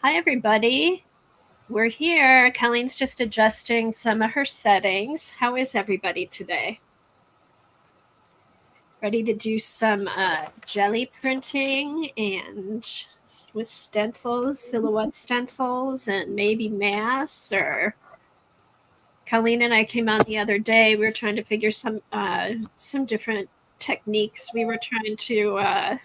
Hi, everybody. We're here. Colleen's just adjusting some of her settings. How is everybody today? Ready to do some jelly printing and with stencils, silhouette stencils, and maybe masks. Or Colleen and I came on the other day. We were trying to figure some different techniques we were trying to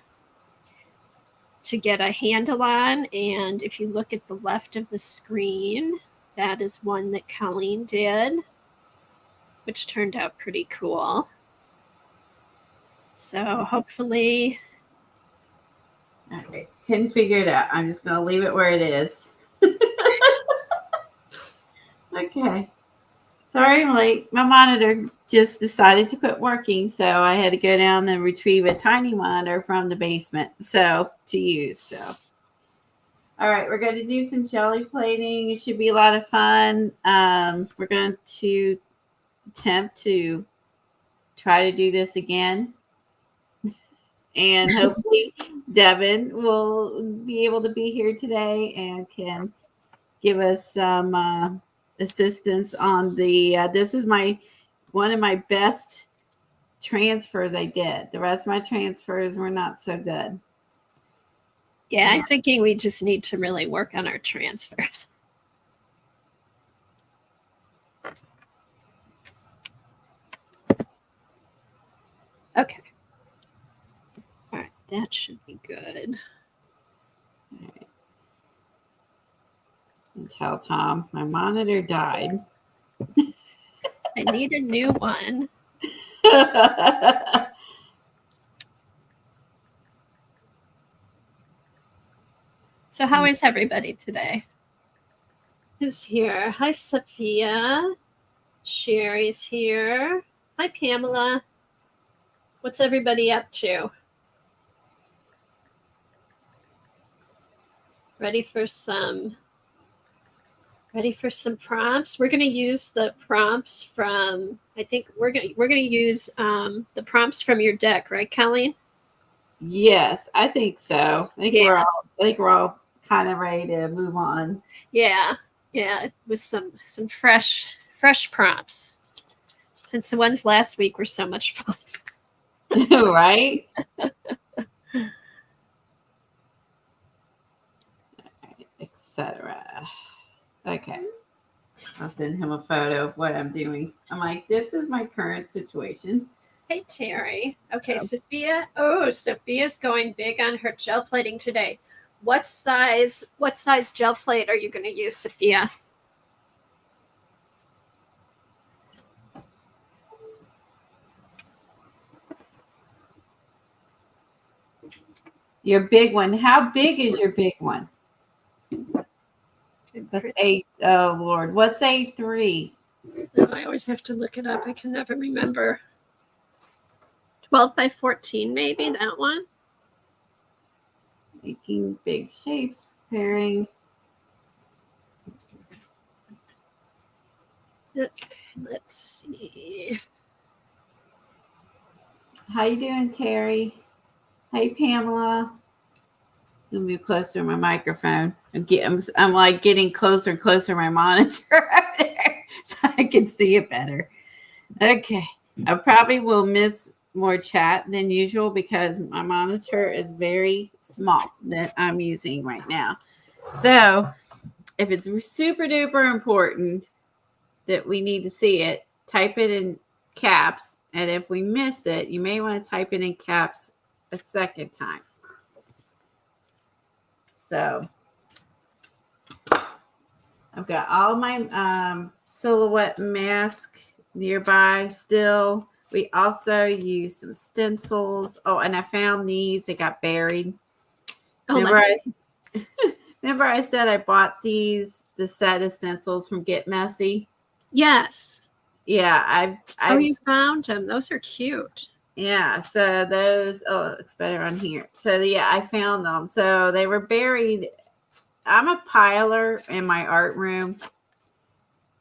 get a handle on. And if you look at the left of the screen, that is one that Colleen did, which turned out pretty cool. So hopefully. All right. Couldn't figure it out. I'm just going to leave it where it is. Okay. Sorry I'm late. My monitor just decided to quit working, so I had to go down and retrieve a tiny monitor from the basement to use. All right, we're going to do some jelly plating. It should be a lot of fun. We're going to attempt to try to do this again. And hopefully Devin will be able to be here today and can give us some assistance on the this is one of my best transfers I did. The rest of my transfers were not so good. Yeah, I'm thinking we just need to really work on our transfers. Okay. All right, that should be good. All right. And tell Tom my monitor died. I need a new one. So how is everybody today? Who's here? Hi, Sophia. Sherry's here. Hi, Pamela. What's everybody up to? Ready for some prompts? We're going to use the prompts from, I think we're going to use the prompts from your deck, right, Colleen? Yes, I think so. I think we're all kind of ready to move on. Yeah, with some fresh prompts. Since the ones last week were so much fun. Right? Etc. Okay. I'll send him a photo of what I'm doing. I'm like, this is my current situation. Hey, Terry. Okay, Sophia. Oh, Sophia's going big on her gel plating today. What size gel plate are you going to use, Sophia? Your big one. How big is your big one? That's 8. Oh, Lord. What's A3? Oh, I always have to look it up. I can never remember. 12 by 14, maybe, that one? Making big shapes, preparing. Okay, let's see. How you doing, Terry? Hey, Pamela. Let me move closer to my microphone. I'm like getting closer and closer to my monitor so I can see it better. Okay. I probably will miss more chat than usual because my monitor is very small that I'm using right now. So if it's super duper important that we need to see it, type it in caps. And if we miss it, you may want to type it in caps a second time. So I've got all my silhouette mask nearby still. We also use some stencils. Oh, and I found these. They got buried. Remember I said I bought the set of stencils from Get Messy? Yes. Yeah. You found them. Those are cute. Yeah, so those, it's better on here. So, yeah, I found them. So, they were buried. I'm a piler in my art room.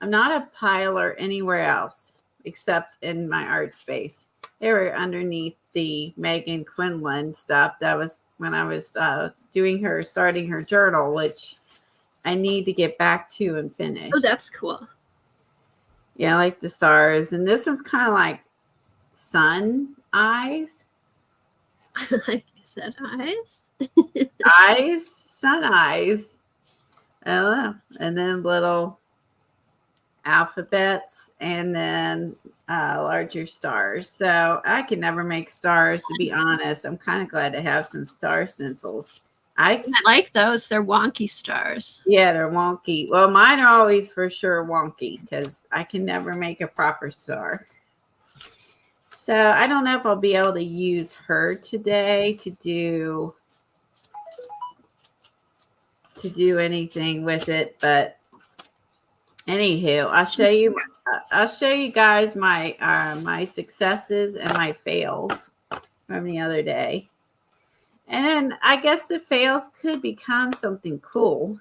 I'm not a piler anywhere else except in my art space. They were underneath the Megan Quinlan stuff. That was when I was starting her journal, which I need to get back to and finish. Oh, that's cool. Yeah, I like the stars. And this one's kind of like sun eyes. Like you said, eyes. Eyes, sun eyes. I don't know. And then little alphabets and then larger stars. So I can never make stars, to be honest. I'm kind of glad to have some star stencils. I like those. They're wonky stars. Yeah, they're wonky. Well, mine are always for sure wonky because I can never make a proper star. So I don't know if I'll be able to use her today to do anything with it, but anywho, I'll show you guys my my successes and my fails from the other day. And then I guess the fails could become something cool.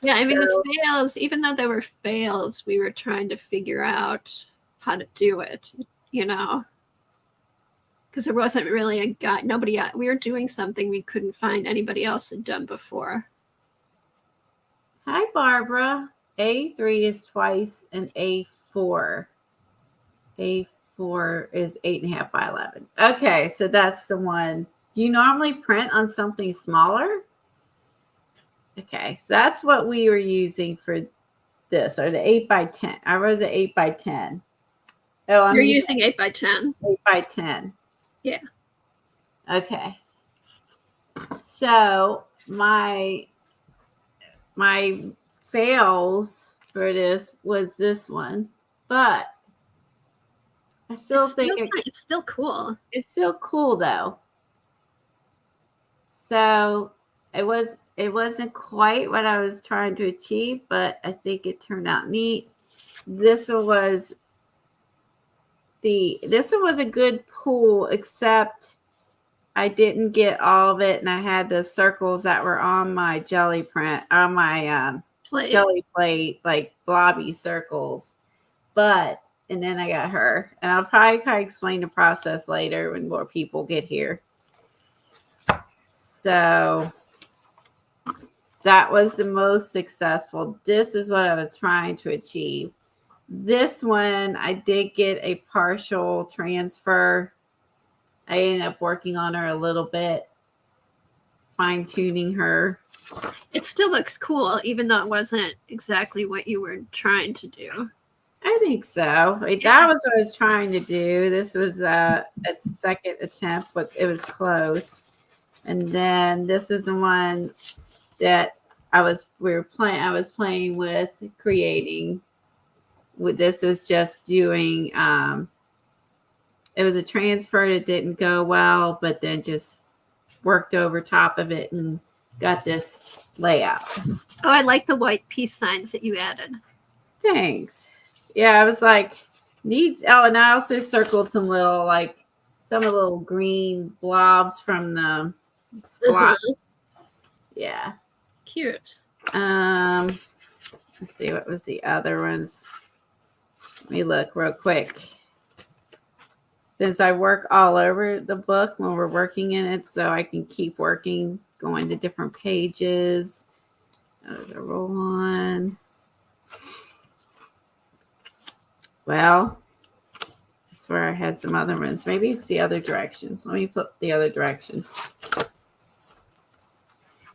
Yeah, I mean, the fails, even though they were fails, we were trying to figure out how to do it, you know, because there wasn't really a guide. We were doing something we couldn't find anybody else had done before. Hi, Barbara. A3 is twice and A4. A4 is 8.5 by 11. Okay, so that's the one. Do you normally print on something smaller? Okay, so that's what we were using for this, or the 8 by 10. I was at 8 by 10. Oh, You're using 8 by 10. 8 by 10. Yeah. Okay. So my fails for this was this one, but I still think it's still cool. It's still cool though. So it wasn't quite what I was trying to achieve, but I think it turned out neat. This one was a good pull, except I didn't get all of it, and I had the circles that were on my jelly print, on my jelly plate, like blobby circles. And then I got her, and I'll probably kind of explain the process later when more people get here. So that was the most successful. This is what I was trying to achieve. This one, I did get a partial transfer. I ended up working on her a little bit, fine-tuning her. It still looks cool, even though it wasn't exactly what you were trying to do. I think so. That was what I was trying to do. This was a second attempt, but it was close. And then this is the one that I was playing with creating. This was just doing it was a transfer that didn't go well, but then just worked over top of it and got this layout. Oh, I like the white peace signs that you added. Thanks. Yeah, I was like, needs. Oh, and I also circled some little green blobs from the splats. Yeah. Cute. Let's see, what was the other ones? Let me look real quick. Since I work all over the book when we're working in it, so I can keep working, going to different pages. There's a roll on. Well, I swear I had some other ones. Maybe it's the other direction. Let me flip the other direction.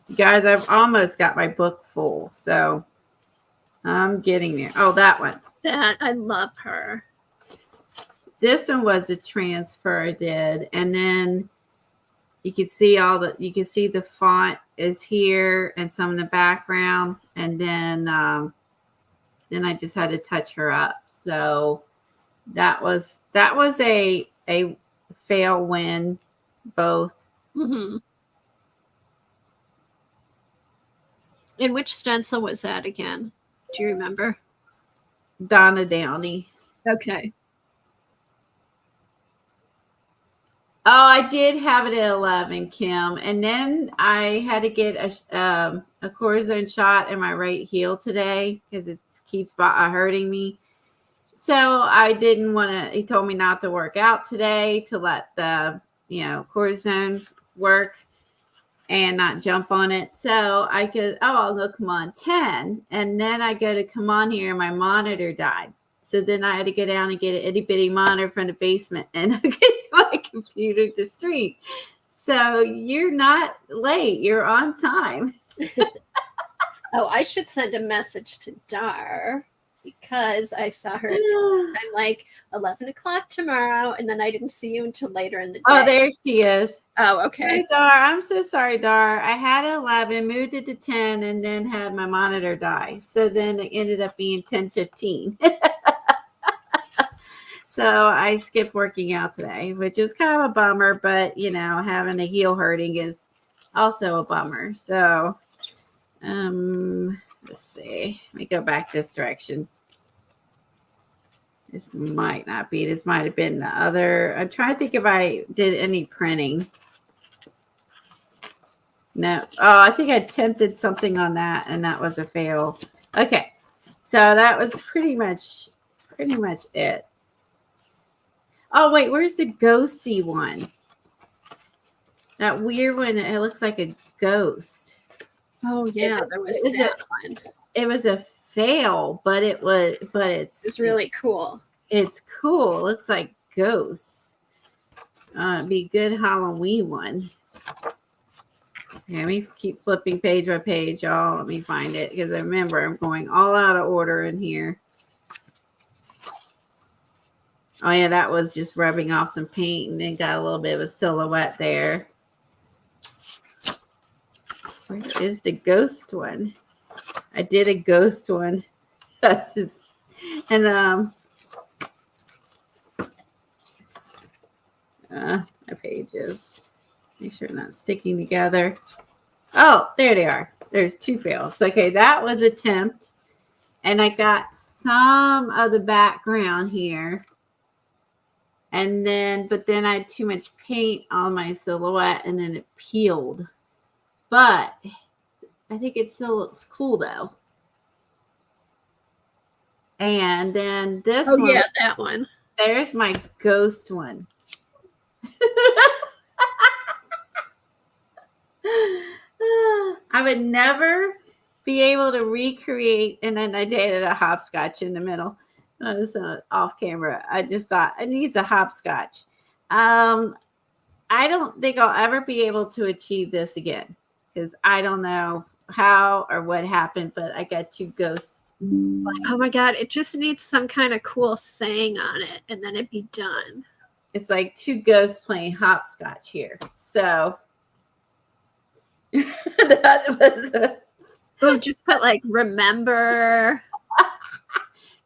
You guys, I've almost got my book full, so I'm getting there. Oh, that one. I love her. This one was a transfer I did, and then you can see the font is here and some in the background, and then I just had to touch her up. So that was a fail win, both. Mm-hmm. And which stencil was that again? Do you remember? Donna Downey. Okay. Oh, I did have it at 11, Kim. And then I had to get a cortisone shot in my right heel today because it keeps hurting me. So I didn't want to, he told me not to work out today to let the, cortisone work. and not jump on it. So I could, I'll go come on 10. And then I go to come on here and my monitor died. So then I had to go down and get an itty bitty monitor from the basement and get my computer to stream. So you're not late. You're on time. Oh, I should send a message to Dar because I saw her at I'm like 11 o'clock tomorrow, and then I didn't see you until later in the day. Oh, there she is. Oh, okay. Hey, Dar, I'm so sorry, Dar. I had 11, moved it to 10, and then had my monitor die. So then it ended up being 10:15. So I skipped working out today, which is kind of a bummer, but you know, having a heel hurting is also a bummer. So let's see. Let me go back this direction. This might not be. This might have been the other. I'm trying to think if I did any printing. No. Oh, I think I attempted something on that, and that was a fail. Okay. So that was pretty much it. Oh, wait. Where's the ghosty one? That weird one. It looks like a ghost. Oh, yeah. There was that one. It was a fail, but it's really cool. It's cool. It looks like ghosts. It'd be a good Halloween one. Yeah, let me keep flipping page by page, y'all. Let me find it because I remember I'm going all out of order in here. Oh yeah, that was just rubbing off some paint and then got a little bit of a silhouette there. Where is the ghost one? I did a ghost one. That's just, and my pages. Make sure they're not sticking together. Oh, there they are. There's two fails. Okay, that was attempt. And I got some of the background here. And then, but then I had too much paint on my silhouette and then it peeled. But I think it still looks cool though. And then this one. Oh, yeah, that one. There's my ghost one. I would never be able to recreate, and then I dated a hopscotch in the middle. This off camera. I just thought it needs a hopscotch. I don't think I'll ever be able to achieve this again because I don't know how or what happened, but I got two ghosts. Oh my God, it just needs some kind of cool saying on it, and then it'd be done. It's like two ghosts playing hopscotch here. So that was just put like remember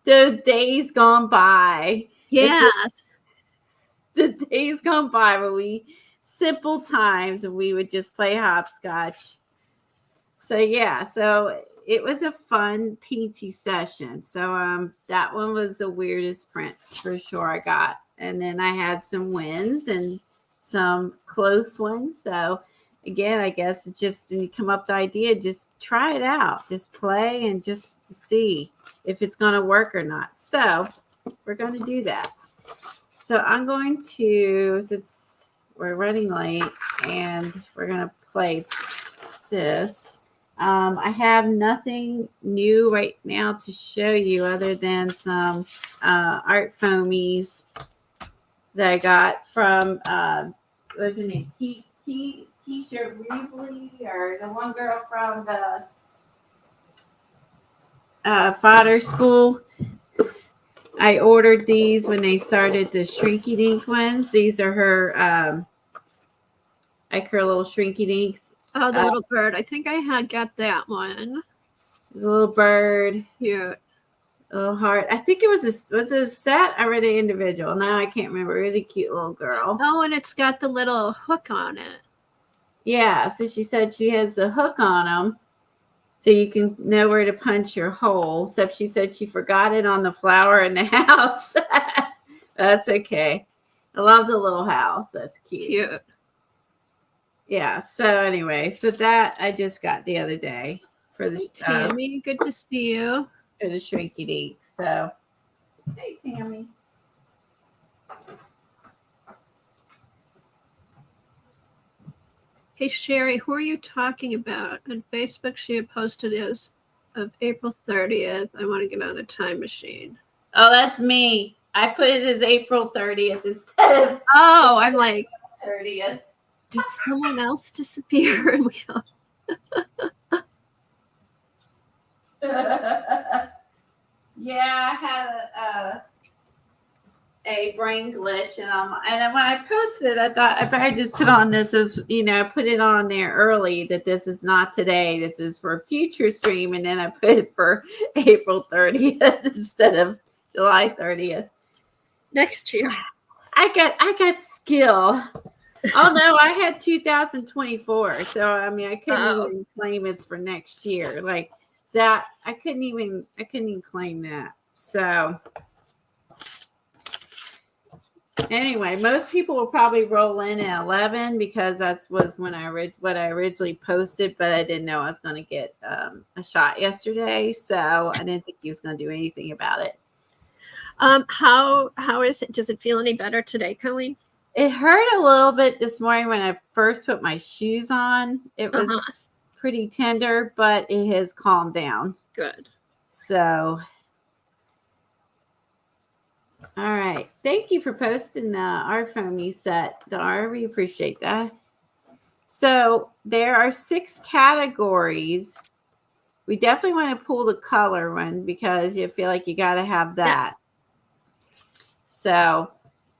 the days gone by. Yes. The days gone by when simple times and we would just play hopscotch. So yeah, so it was a fun PT session. So that one was the weirdest print for sure I got. And then I had some wins and some close ones. So again, I guess it's just when you come up with the idea, just try it out. Just play and just see if it's going to work or not. So we're going to do that. So I'm going to, since we're running late and we're going to play this. I have nothing new right now to show you other than some art foamies that I got from, what's her name? Keisha Reevely, or the one girl from the fodder school. I ordered these when they started the Shrinky Dink ones. These are her, like her little Shrinky Dinks. Oh, the little bird. I think I had got that one. The little bird. Cute. A little heart. I think it was a set or an individual. Now I can't remember. Really cute little girl. Oh, and it's got the little hook on it. Yeah, so she said she has the hook on them so you can know where to punch your hole. Except she said she forgot it on the flower in the house. That's okay. I love the little house. That's cute. Cute. Yeah, so anyway, so that I just got the other day for the Tammy, good to see you. For the Shrinky Dink. So, hey, Tammy. Hey, Sherry, who are you talking about? On Facebook, she had posted as of April 30th. I want to get on a time machine. Oh, that's me. I put it as April 30th instead of Oh, I'm like, 30th. did someone else disappear? And we all... Yeah, I had a brain glitch, and when I posted, I thought I better just put on this as put it on there early that this is not today. This is for a future stream, and then I put it for April 30th instead of July 30th. Next year. I got skill. Oh no, I had 2024, so I mean I couldn't even claim it's for next year like that. I couldn't even claim that. So. Anyway, most people will probably roll in at 11 because that was when what I originally posted, but I didn't know I was going to get a shot yesterday, so I didn't think he was going to do anything about it. How is it? Does it feel any better today, Colleen? It hurt a little bit this morning when I first put my shoes on. It was pretty tender, but it has calmed down. Good. So. All right. Thank you for posting our foamy set, Dar. We appreciate that. So there are 6 categories. We definitely want to pull the color one because you feel like you got to have that. Yes. So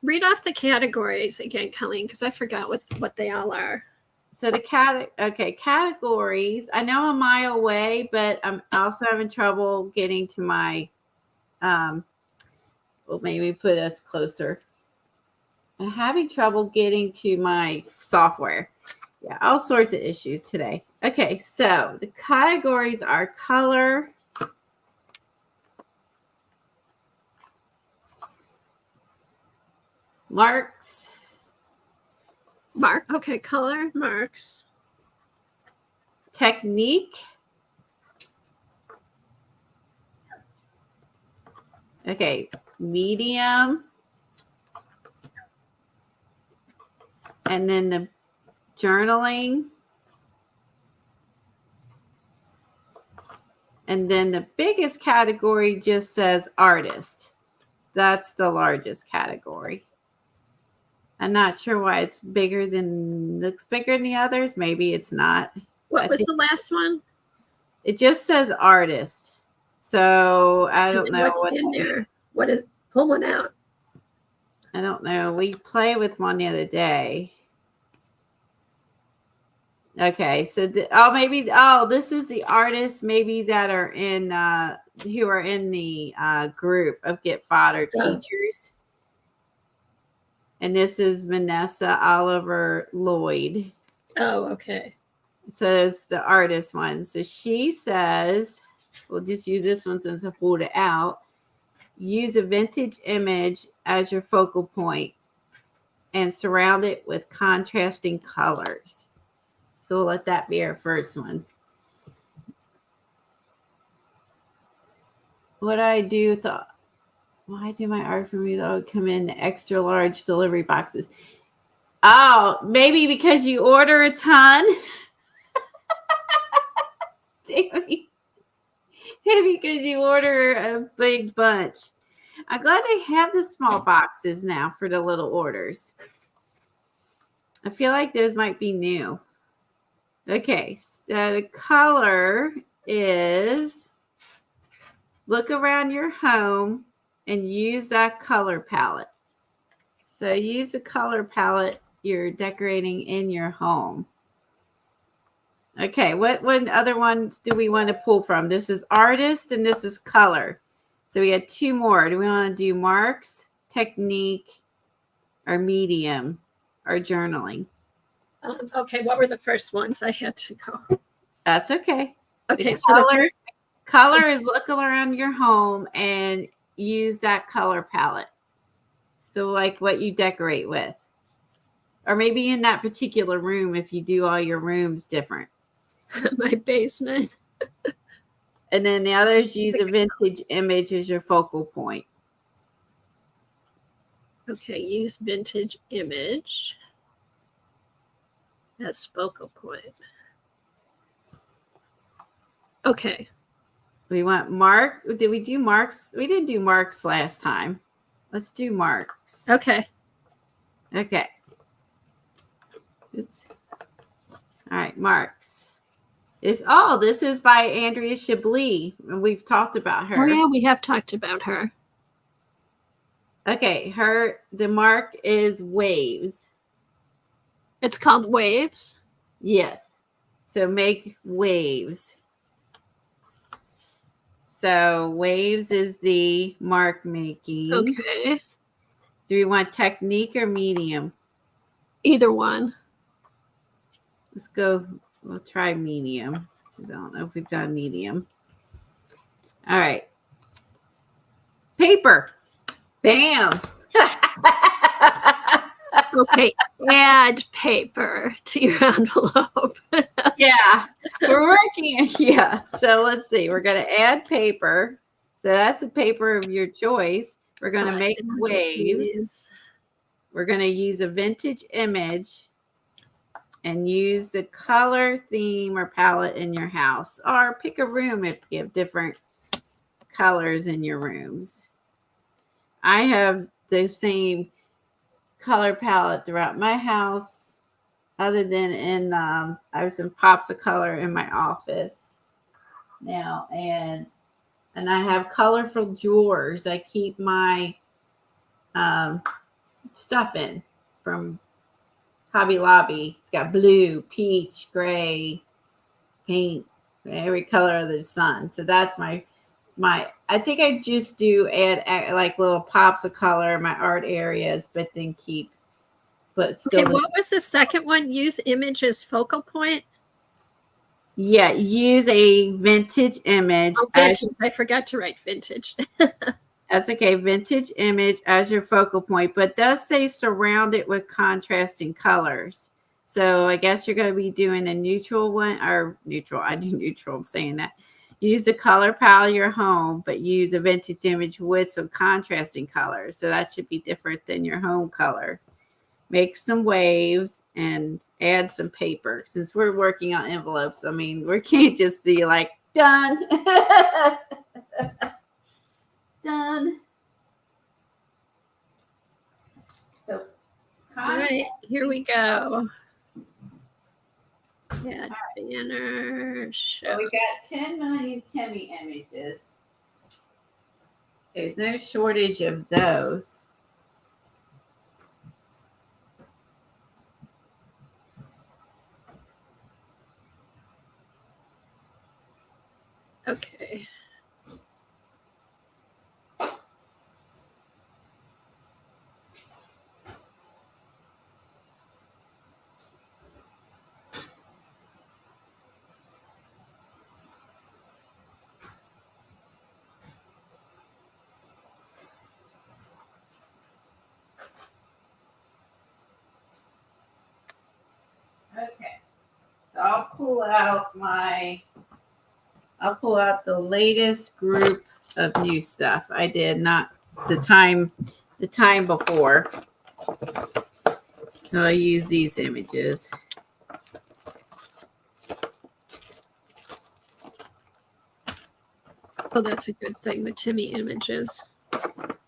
read off the categories again, Colleen, because I forgot what they all are. So the categories. I know I'm a mile away, but I'm also having trouble getting to my well, maybe put us closer. I'm having trouble getting to my software. Yeah, all sorts of issues today. Okay, so the categories are color, marks, okay, color, marks, technique, okay, medium, and then the journaling, and then the biggest category just says artist. That's the largest category. I'm not sure why it's looks bigger than the others. Maybe it's not. What was the last one? It just says artist. So I don't know what's in there. What is? Pull one out. I don't know. We played with one the other day. Okay, so this is the artists maybe that are in who are in the group of Get Fodder teachers. And this is Vanessa Oliver Lloyd. Oh, okay. So it's the artist one. So she says, we'll just use this one since I pulled it out. Use a vintage image as your focal point and surround it with contrasting colors. So we'll let that be our first one. What I do with why do my art for me though come in extra large delivery boxes? Oh, maybe because you order a ton. Maybe because you order a big bunch. I'm glad they have the small boxes now for the little orders. I feel like those might be new. Okay, so the color is look around your home and use that color palette. So use the color palette you're decorating in your home. Okay, what other ones do we want to pull from? This is artist and this is color. So we had 2 more. Do we want to do marks, technique, or medium, or journaling? Okay, what were the first ones? I had to go. That's okay. Okay, color is look around your home and use that color palette. So like what you decorate with. Or maybe in that particular room if you do all your rooms different. My basement. And then the others use a vintage image as your focal point. Okay, use vintage image. as focal point. Okay. We want mark. Did we do marks? We didn't do marks last time. Let's do marks. Okay. Okay. Oops. All right, marks. This is by Andrea Chablis, and we've talked about her. Oh yeah, we have talked about her. Okay, the mark is waves. It's called waves. Yes. So make waves. So waves is the mark making. Okay. Do we want technique or medium? Either one. Let's go. We'll try medium. I don't know if we've done medium. All right. Paper. Bam. Okay. Add paper to your envelope. Yeah. We're working. Yeah. So let's see. We're going to add paper. So that's a paper of your choice. We're going to make waves. We're going to use a vintage image and use the color theme or palette in your house, or pick a room if you have different colors in your rooms. I have the same color palette throughout my house, other than in I have some pops of color in my office now, and I have colorful drawers I keep my stuff in from Hobby Lobby. It's got blue, peach, gray, pink, every color of the sun. So that's my I think I just do add like little pops of color in my art areas, but then still. Okay, what was the second one? Use image as focal point? Yeah, use a vintage image. Oh, vintage. I forgot to write vintage. That's okay. Vintage image as your focal point, but it does say surround it with contrasting colors. So I guess you're going to be doing a neutral one, or neutral. I do neutral. I'm saying that. Use the color palette of your home, but use a vintage image with some contrasting colors. So that should be different than your home color. Make some waves and add some paper. Since we're working on envelopes, I mean, we can't just be like, done. Done. So, all right, here we go. Add banner. So we got 10 million Timmy images. There's no shortage of those. Okay. Okay. So I'll pull out the latest group of new stuff I did, not the time before. So I use these images. Oh, that's a good thing, the Timmy images. All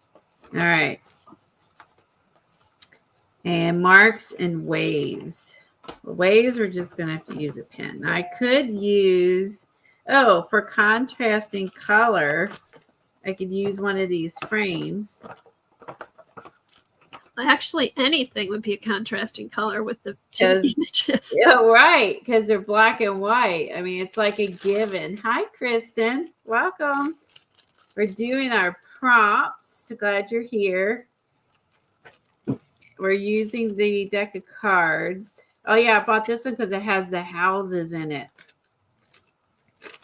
right. And marks and waves. Waves, we're just going to have to use a pen. I could use, for contrasting color, I could use one of these frames. Actually, anything would be a contrasting color with the two images. Yeah, right, because they're black and white. I mean, it's like a given. Hi, Kristen. Welcome. We're doing our prompts. So glad you're here. We're using the deck of cards. Oh, yeah, I bought this one because it has the houses in it.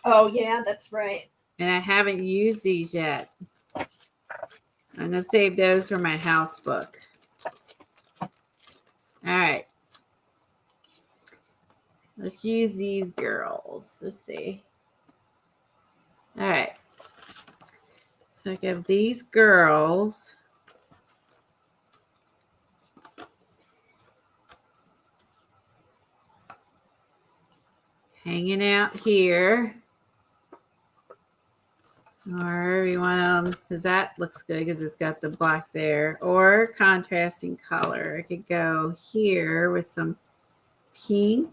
Oh, yeah, that's right. And I haven't used these yet. I'm going to save those for my house book. All right. Let's use these girls. Let's see. All right. So I have these girls. hanging out here. Or you want them, because that looks good because it's got the black there. Or contrasting color. I could go here with some pink.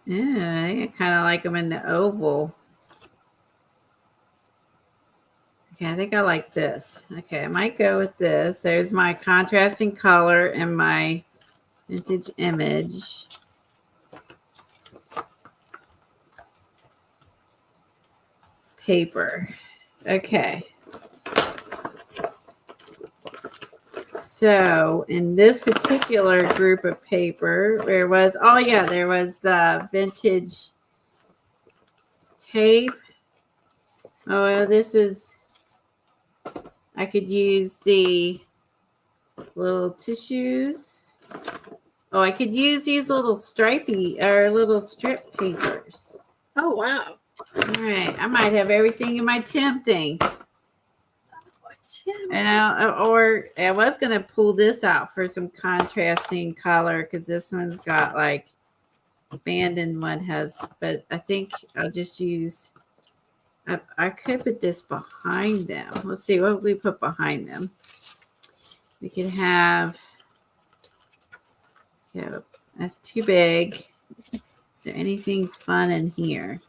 Yeah, I think I kind of like them in the oval. Okay, I think I like this. Okay, I might go with this. There's my contrasting color and my vintage image. Paper. Okay. So in this particular group of paper, there was the vintage tape. Oh, this is, I could use the little tissues. Oh, I could use these little stripy or little strip papers. Oh, wow. All right. I might have everything in my Tim thing. Or I was going to pull this out for some contrasting color because this one's got like abandoned one has, but I think I'll just use, I could put this behind them. Let's see what we put behind them. We could have, yeah, that's too big. Is there anything fun in here?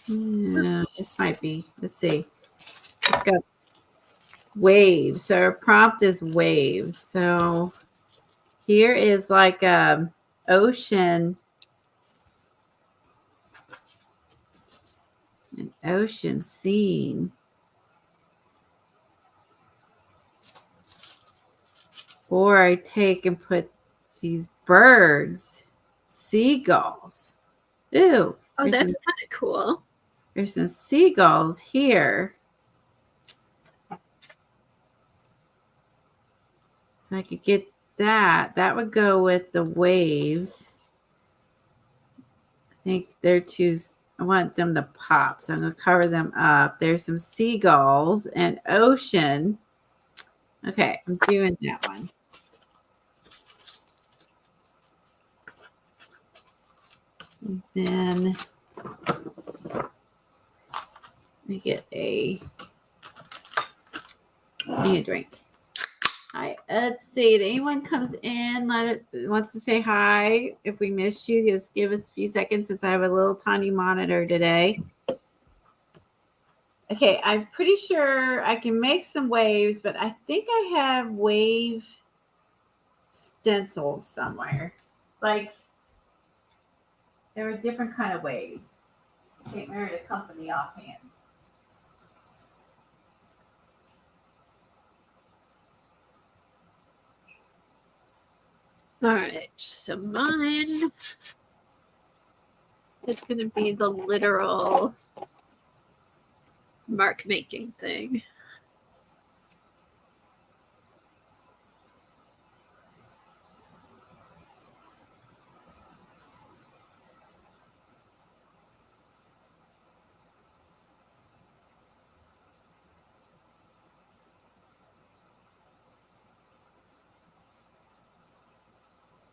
Yeah, this might be. Let's see. It's got waves. So our prompt is waves. So here is like a ocean. An ocean scene. Or I take and put these birds, seagulls. Ooh. Oh, that's kind of cool. There's some seagulls here. So I could get that. That would go with the waves. I think they're too, I want them to pop. So I'm going to cover them up. There's some seagulls and ocean. Okay, I'm doing that one. And then let me get I need a drink. Hi, let's see. If anyone comes in, wants to say hi. If we missed you, just give us a few seconds since I have a little tiny monitor today. Okay, I'm pretty sure I can make some waves, but I think I have wave stencils somewhere. Like, there are different kind of waves. I can't remember the company offhand. All right, so mine is going to be the literal mark making thing.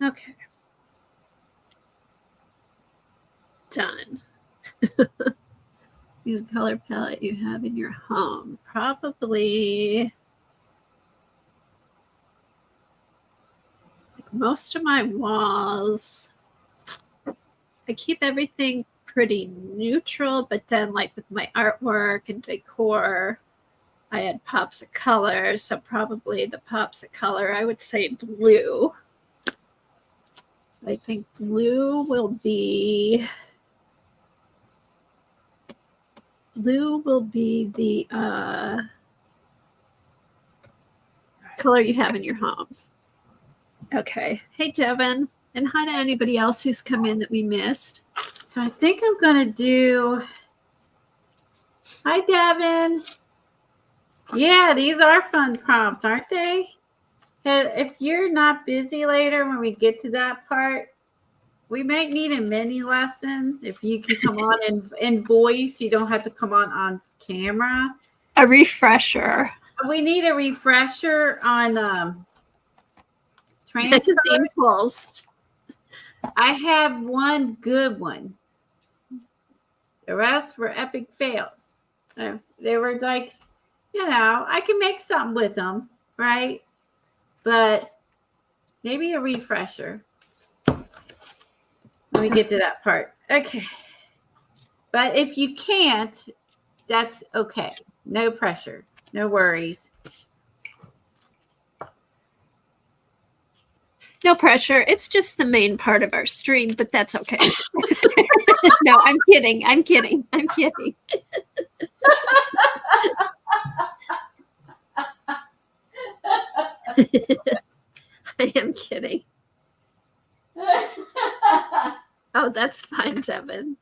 Okay. Done. Use the color palette you have in your home. Probably like most of my walls. I keep everything pretty neutral, but then like with my artwork and decor, I add pops of color. So probably the pops of color, I would say blue. I think blue will be the color you have in your home. Okay. Hey, Devin. And hi to anybody else who's come in that we missed. So I think I'm going to do... Hi, Devin. Yeah, these are fun prompts, aren't they? If you're not busy later when we get to that part, we might need a mini lesson. If you can come on in voice, you don't have to come on camera. A refresher. we need a refresher on Magazine transfers. pulls. I have one good one. The rest were epic fails. They were like, I can make something with them, right? But maybe a refresher. Let me get to that part. Okay. But if you can't, that's okay. No pressure. No worries. No pressure. It's just the main part of our stream, but that's okay. No, I'm kidding. I'm kidding. I'm kidding. I am kidding. Oh, that's fine, Devin.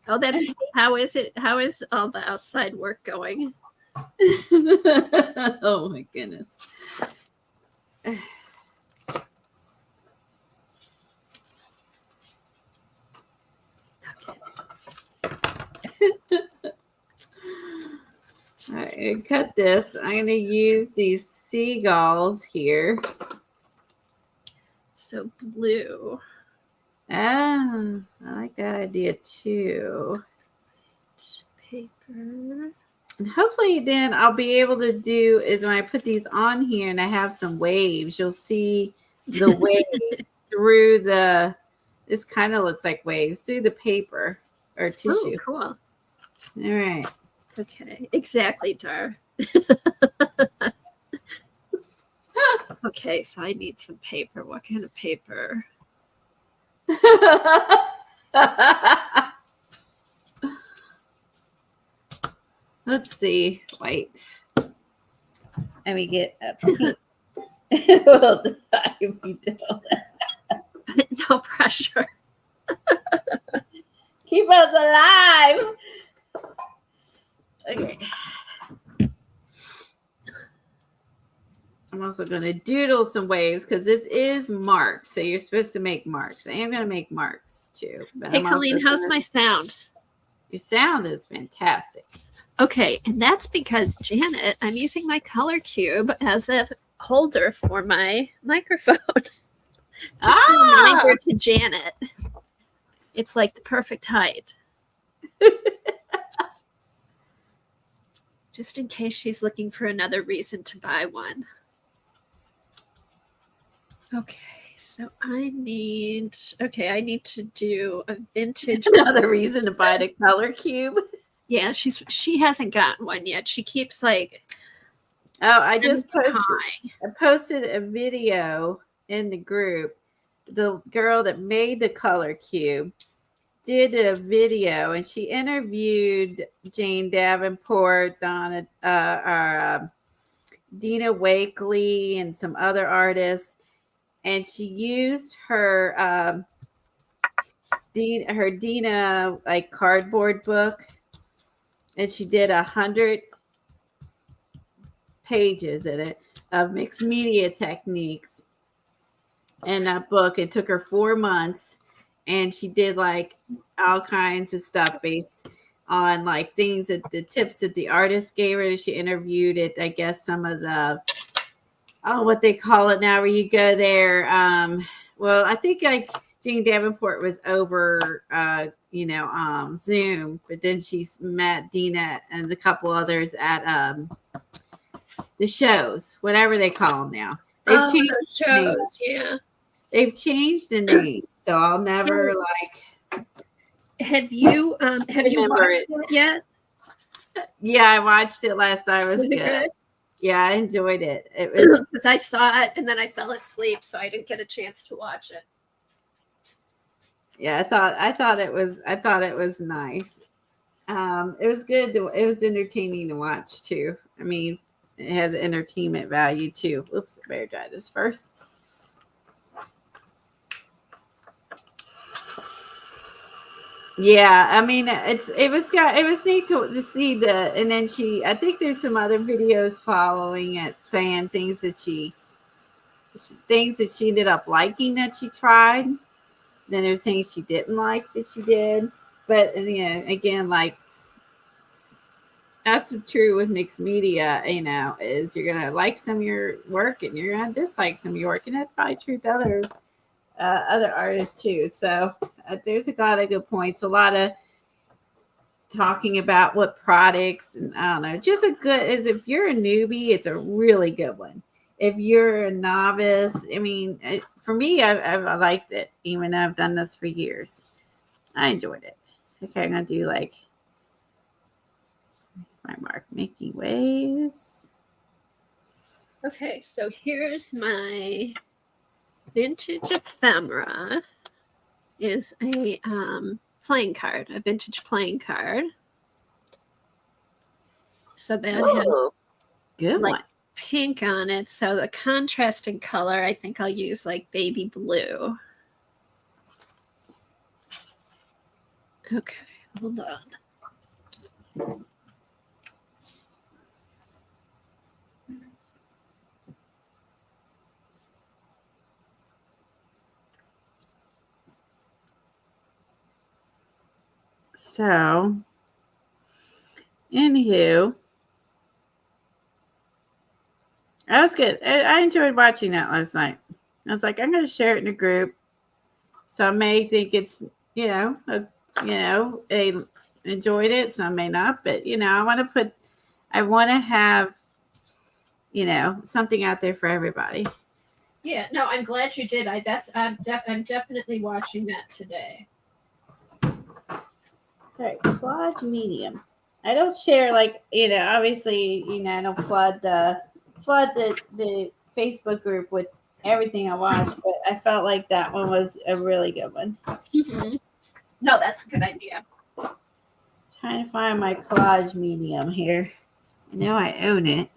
Oh, that's how is it? How is all the outside work going? Oh my goodness. All right, cut this. I'm going to use these seagulls here. So blue. Oh, I like that idea too. Paper. And hopefully then I'll be able to do is when I put these on here and I have some waves, you'll see the waves through the, this kind of looks like waves through the paper or tissue. Oh, cool. All right. Okay, exactly, Dar. Okay, so I need some paper. What kind of paper? Let's see. Wait. Let me get a pink. We'll decide if we do that. No pressure. Keep us alive. Okay. I'm also going to doodle some waves because this is marks. So you're supposed to make marks. I am going to make marks too. But Hey, Colleen, how's my sound? Your sound is fantastic. Okay, and that's because Janet, I'm using my color cube as a holder for my microphone. Just a reminder to Janet. It's like the perfect height. Just in case she's looking for another reason to buy one. Okay, so I need to do a vintage. Another reason to buy the color cube. Yeah, she hasn't gotten one yet. She keeps like. Oh, I posted a video in the group. The girl that made the color cube did a video, and she interviewed Jane Davenport, Dina Wakely, and some other artists, and she used her Dina like cardboard book, and she did 100 pages in it of mixed media techniques in that book. It took her 4 months, and she did like all kinds of stuff based on like things that the tips that the artist gave her. She interviewed it, I guess, some of the what they call it now where you go there. Well, I think like Jane Davenport was over Zoom, but then she's met Dina and a couple others at the shows, whatever they call them now. They've changed shows, yeah. They've changed the name, so I'll never like. Have you watched it yet? Yeah, I watched it last night. It was good. Yeah, I enjoyed it. It was because I saw it and then I fell asleep, so I didn't get a chance to watch it. Yeah, I thought it was nice. It was good. It was entertaining to watch too. I mean, it has entertainment value too. Oops, I better try this first. Yeah, I mean, it was neat to see and then I think there's some other videos following it saying things that she ended up liking that she tried. Then there's things she didn't like that she did, but again, like that's true with mixed media, is you're going to like some of your work and you're going to dislike some of your work. And that's probably true to other artists too. So there's a lot of good points, a lot of talking about what products, and I don't know, just if you're a newbie, it's a really good one. If you're a novice, for me, I liked it, even though I've done this for years. I enjoyed it. Okay, I'm going to do here's my mark, making waves. Okay, so here's my vintage ephemera. Is a playing card, a vintage playing card. So that has good one. Pink on it. So the contrasting color, I think I'll use like baby blue. Okay, hold on. So, anywho, that was good. I enjoyed watching that last night. I was like, I'm going to share it in a group. Some may think it's, they enjoyed it. Some may not. But, I want to have, something out there for everybody. Yeah, no, I'm glad you did. I'm definitely watching that today. All right, collage medium. I don't share obviously, I don't flood the Facebook group with everything I watch, but I felt like that one was a really good one. Mm-hmm. No, that's a good idea. Trying to find my collage medium here. I know I own it.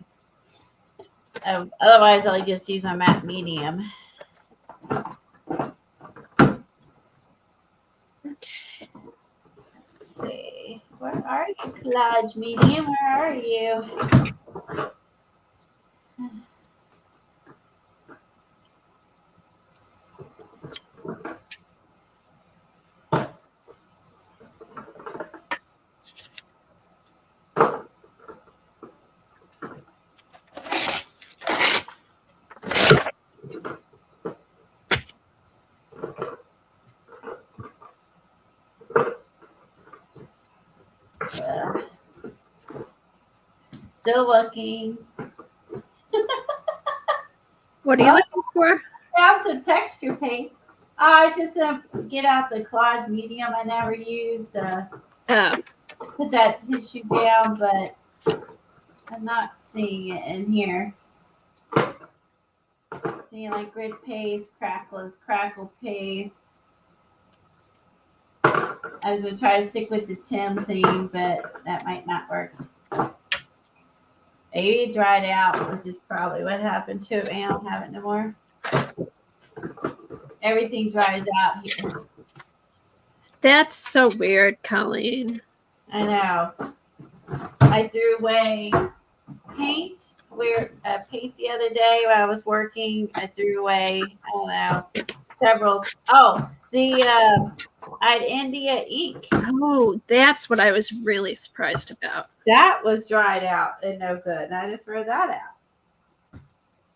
Otherwise, I'll just use my matte medium. Okay. Let's see. Where are you, collage medium? Where are you? Still looking. What are you looking for? Found some texture paste. I was just going to get out the collage medium. I never used put that tissue down, but I'm not seeing it in here. Seeing like grid paste, crackle paste. I was going to try to stick with the Tim theme, but that might not work. Maybe it dried out, which is probably what happened to it. I don't have it no more. Everything dries out here. That's so weird, Colleen. I know. I threw away paint. Paint the other day when I was working. I threw away, I don't know, several. Oh, I'd India ink. Oh, that's what I was really surprised about. That was dried out and no good. And I had to throw that out.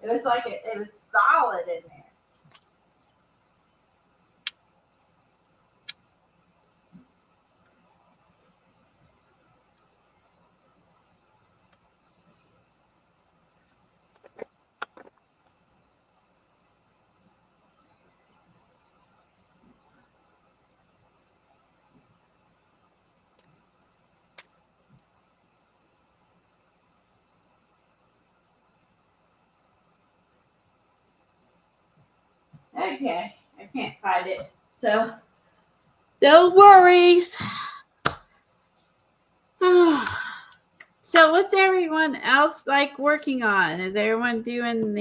It was like it was solid in there. Okay, I can't find it. So, no worries. So, what's everyone else like working on? Is everyone doing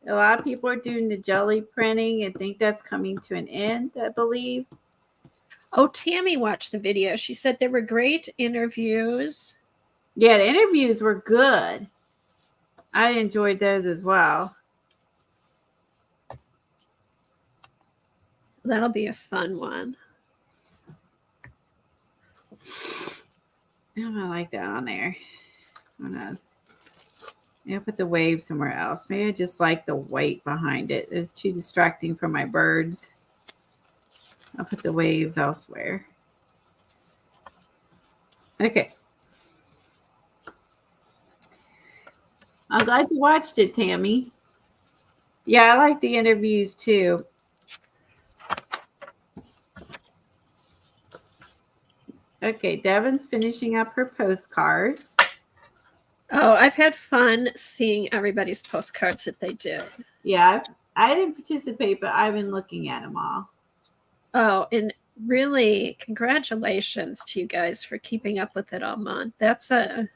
a lot of people are doing the jelly printing and think that's coming to an end, I believe. Oh, Tammy watched the video. She said there were great interviews. Yeah, the interviews were good. I enjoyed those as well. That'll be a fun one. I like that on there. I'll put the wave somewhere else. Maybe I just like the white behind it. It's too distracting for my birds. I'll put the waves elsewhere. Okay. I'm glad you watched it, Tammy. Yeah, I like the interviews too. Okay, Devin's finishing up her postcards. Oh, I've had fun seeing everybody's postcards that they did. Yeah, I didn't participate, but I've been looking at them all. Oh, and really, congratulations to you guys for keeping up with it all month. That's a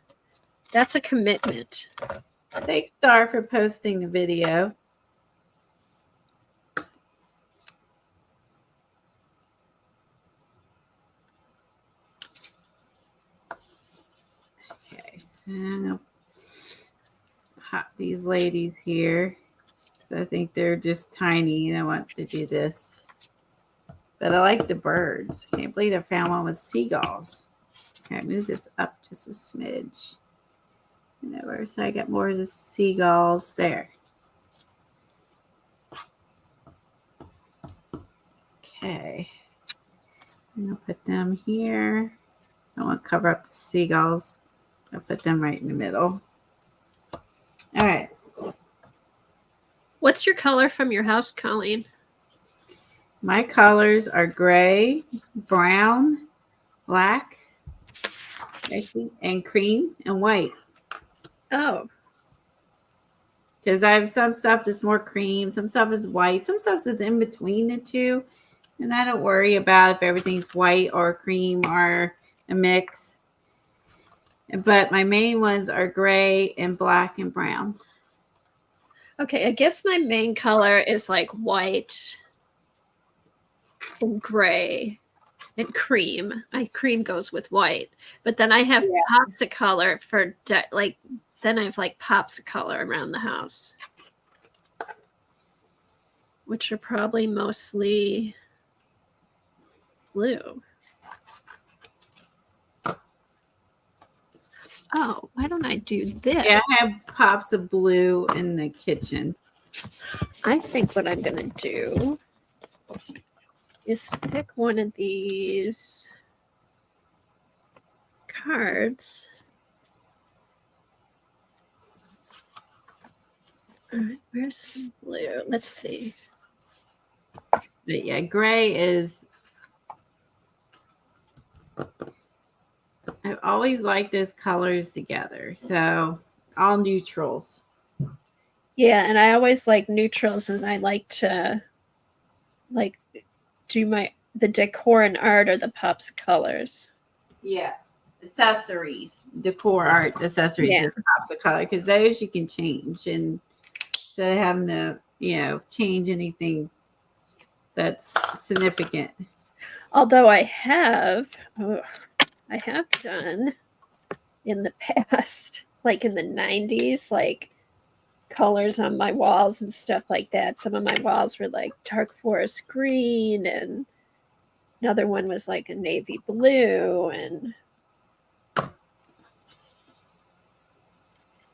commitment. Thanks, Star, for posting the video. Okay, so I'm gonna pop these ladies here. So I think they're just tiny, and I want to do this. But I like the birds. I can't believe I found one with seagulls. Okay, move this up just a smidge. So I got more of the seagulls there. Okay. I'm going to put them here. I want to cover up the seagulls. I'll put them right in the middle. All right. What's your color from your house, Colleen? My colors are gray, brown, black, and cream and white. Oh. Because I have some stuff that's more cream, some stuff is white, some stuff is in between the two. And I don't worry about if everything's white or cream or a mix. But my main ones are gray and black and brown. Okay, I guess my main color is like white and gray and cream. Cream goes with white. But then I have pops of color for then I have like pops of color around the house, which are probably mostly blue. Oh, why don't I do this? Yeah, I have pops of blue in the kitchen. I think what I'm going to do is pick one of these cards. All right, where's some blue? Let's see. But yeah, gray is... I've always liked those colors together. So all neutrals. Yeah, and I always like neutrals, and I like to do the decor and art or the pops of colors. Yeah. Accessories, decor art accessories is pops of color, because those you can change, and instead of having to, change anything that's significant. Although I have done in the past, like in the 90s, like colors on my walls and stuff like that. Some of my walls were like dark forest green, and another one was like a navy blue, and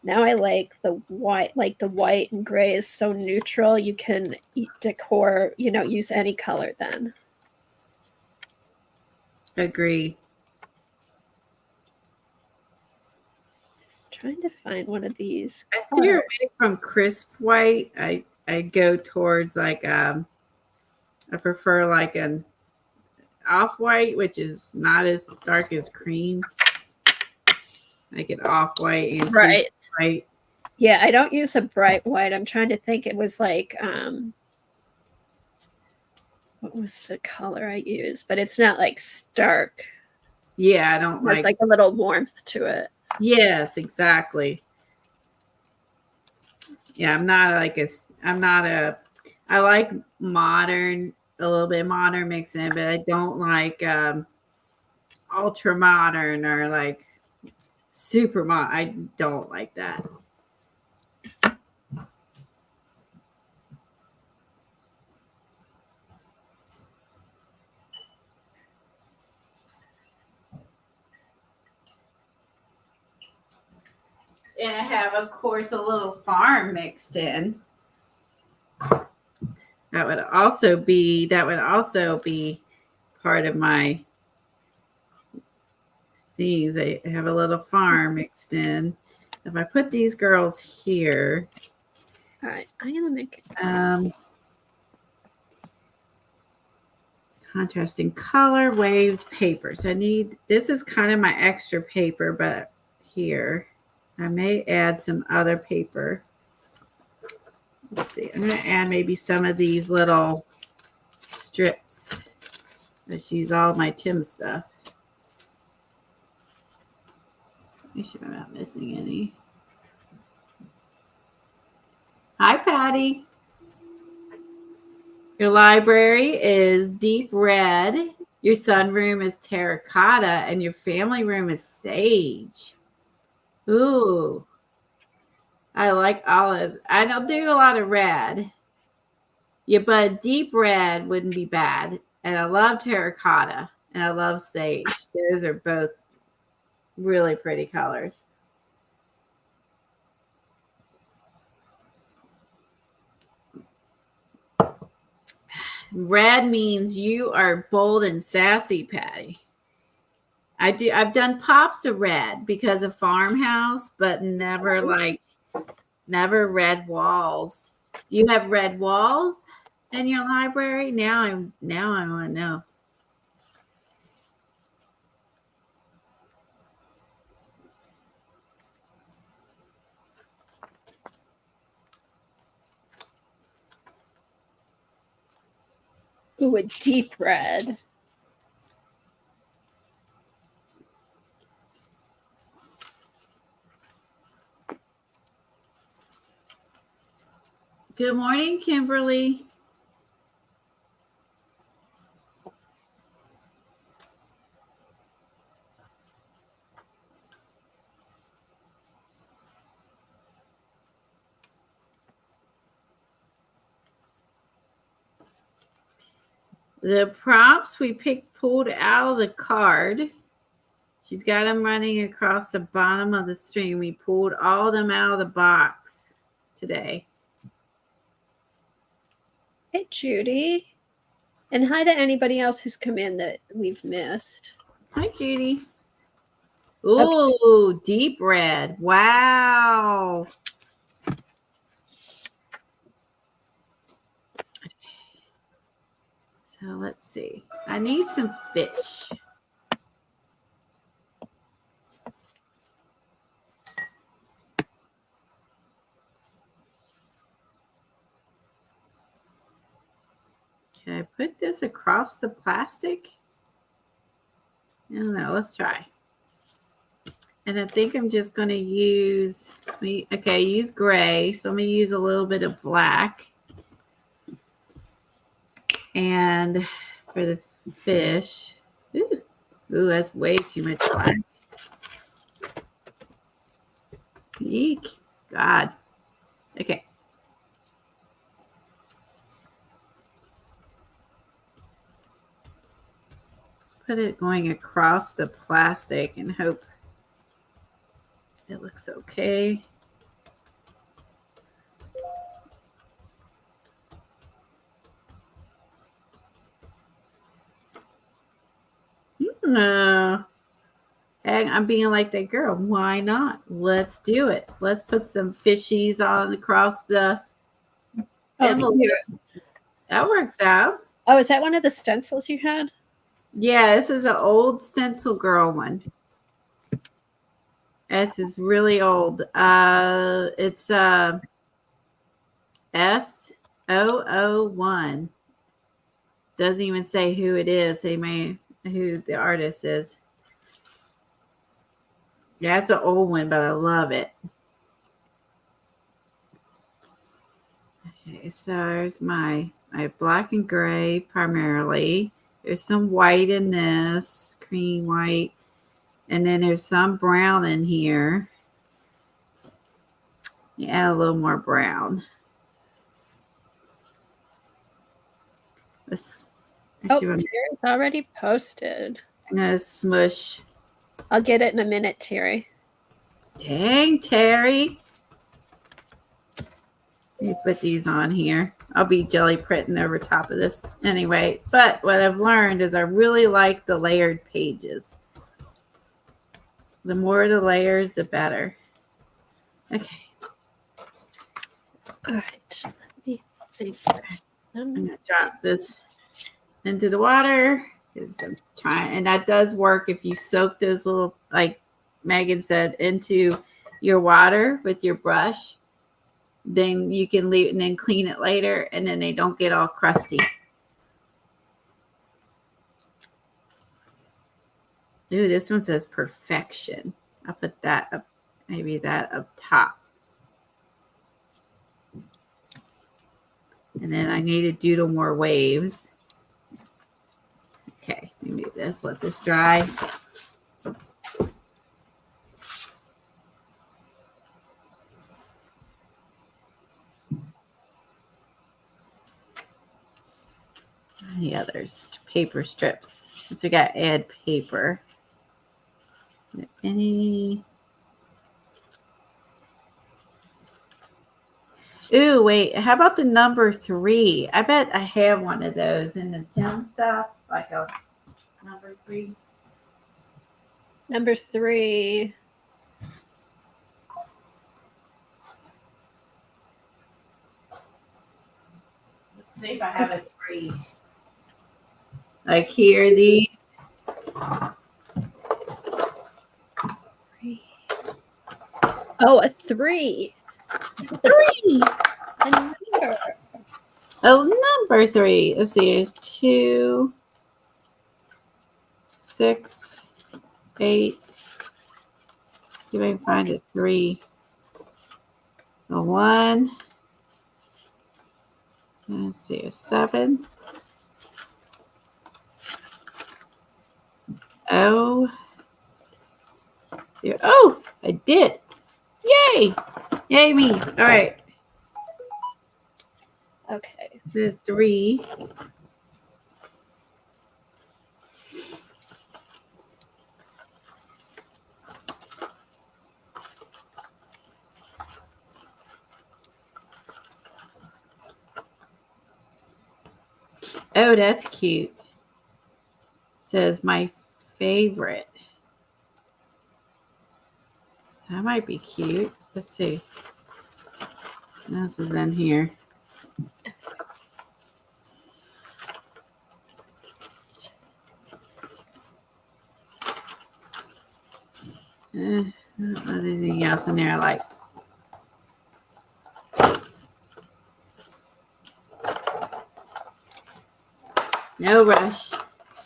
now I like the white. Like the white and gray is so neutral, you can decor, use any color then. Agree. Trying to find one of these. I steer away from crisp white. I go towards like I prefer like an off-white, which is not as dark as cream. Like an off-white and right white. Yeah, I don't use a bright white. I'm trying to think. It was like what was the color I used? But it's not like stark. Yeah, I don't There's like a little warmth to it. Yes, exactly. Yeah, I like modern, a little bit modern mixing, but I don't like ultra modern or like super modern. I don't like that. And I have, of course, a little farm mixed in. That would also be part of my these. I have a little farm mixed in. If I put these girls here, All right, I'm gonna make contrasting color, waves, papers. This is kind of my extra paper, but here I may add some other paper. Let's see. I'm going to add maybe some of these little strips. Let's use all my Tim stuff. Make sure I'm not missing any. Hi, Patty. Your library is deep red. Your sunroom is terracotta, and your family room is sage. Ooh. I like olive. I don't do a lot of red. Yeah, but deep red wouldn't be bad. And I love terracotta, and I love sage. Those are both really pretty colors. Red means you are bold and sassy, Patty. I've done pops of red because of farmhouse, but never red walls. Do you have red walls in your library? Now I want to know. ooh, a deep red. Good morning, Kimberly. The props we pulled out of the card. She's got them running across the bottom of the string. We pulled all of them out of the box today. Hey, Judy. And hi to anybody else who's come in that we've missed. Hi, Judy. Ooh, okay. Deep red. Wow. So let's see. I need some fish. Can I put this across the plastic? I don't know. Let's try. And I think I'm just going to use gray. So I'm going to use a little bit of black. And for the fish, ooh, that's way too much black. Eek, God. Okay. Let's put it going across the plastic and hope it looks okay. No. I'm being like that girl. Why not? Let's do it. Let's put some fishies on across the envelope. That works out. Oh, is that one of the stencils you had? Yeah, this is an old stencil girl one. This is really old. It's S001. Doesn't even say who it is. Who the artist is. Yeah, it's an old one, but I love it. Okay, so there's my black and gray primarily. There's some white in this, cream white. And then there's some brown in here. You add a little more brown. It's already posted. I'm going to smush. I'll get it in a minute, Terry. Dang, Terry. Let me put these on here. I'll be jelly printing over top of this anyway. But what I've learned is I really like the layered pages. The more the layers, the better. Okay. All right. Let me think. I'm going to drop this into the water. Because I'm trying, and that does work if you soak those little, like Megan said, into your water with your brush. Then you can leave and then clean it later, and then they don't get all crusty. Ooh, this one says perfection. I'll put that up, maybe that up top. And then I need to doodle more waves. Okay, let me do this. Let this dry. The others, paper strips. Since we got to add paper. Any? Ooh, wait. How about the number 3? I bet I have one of those in the Tim stuff, like a number 3. Number 3. Let's see if I have a 3. Like here, these. 3. Oh, a 3. 3. A number. Oh, number 3. Let's see. There's 2, 6, 8. See if I can find a 3. A 1. Let's see. A 7. Oh. There. Oh, I did. Yay. Yay me. All right. Okay. The 3. Oh, that's cute. Says my favorite. That might be cute. Let's see. This is in here. Anything else in there I like? No rush.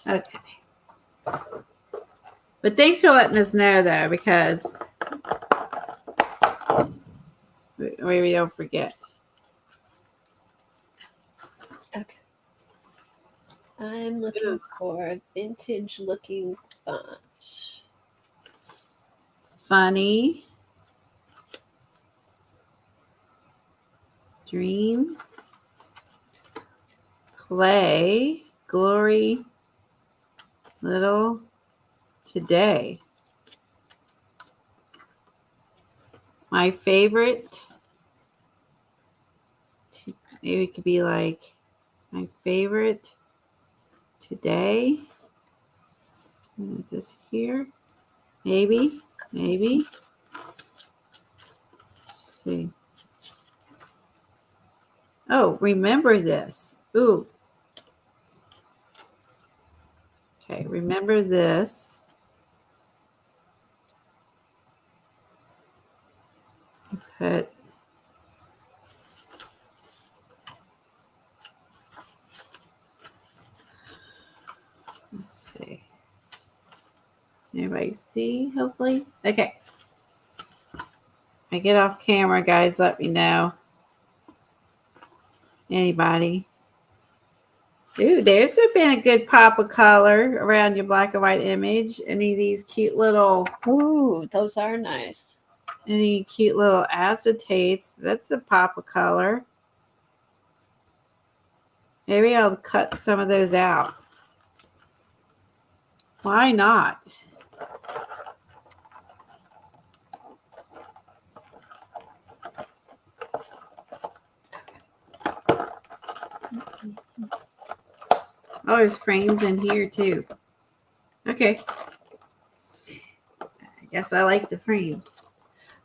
Okay. But thanks for letting us know, though, because we don't forget. Okay. I'm looking for vintage looking font. Funny. Dream. Play. Glory. Little. Today. My favorite. Maybe it could be like my favorite today. This here. Maybe. Maybe. Let's see. Oh, remember this. Ooh. Okay, remember this. Put let's see. Anybody see, hopefully? Okay. I get off camera, guys. Let me know. Anybody? Ooh, there's been a good pop of color around your black and white image. Any of these cute little... Ooh, those are nice. Any cute little acetates. That's a pop of color. Maybe I'll cut some of those out. Why not? Oh, there's frames in here too. Okay. I guess I like the frames.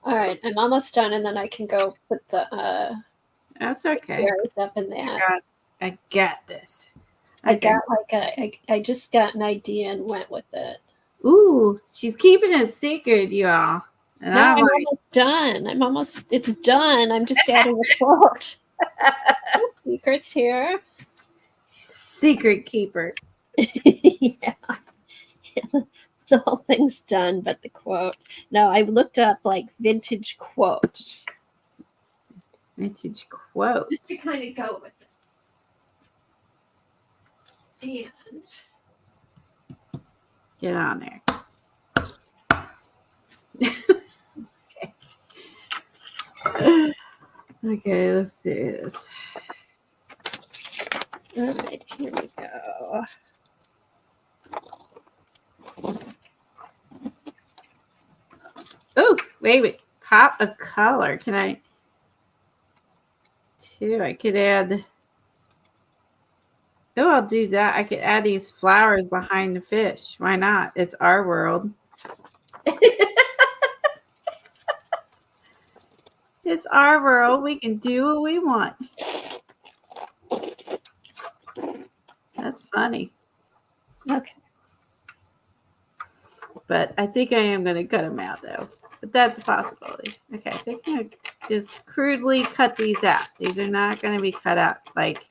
All right, I'm almost done, and then I can go put the That's okay. berries up in that. I got this. I Okay. got I just got an idea and went with it. Ooh, she's keeping it secret, y'all. And No, I'm I'm like, almost done. It's done. I'm just adding a quote. No secrets here. secret keeper. Yeah. The whole thing's done, but the quote. No, I looked up like vintage quotes. Vintage quote. Just to kind of go with it. And Get on there. Okay, let's do this. all right, here we go. Oh, wait. Pop a color. Can I? I could add. Oh, I'll do that. I could add these flowers behind the fish. Why not? It's our world. It's our world. We can do what we want. That's funny. Okay. But I think I am going to cut them out, though. But that's a possibility. Okay, I think I'm going to just crudely cut these out. These are not going to be cut out like,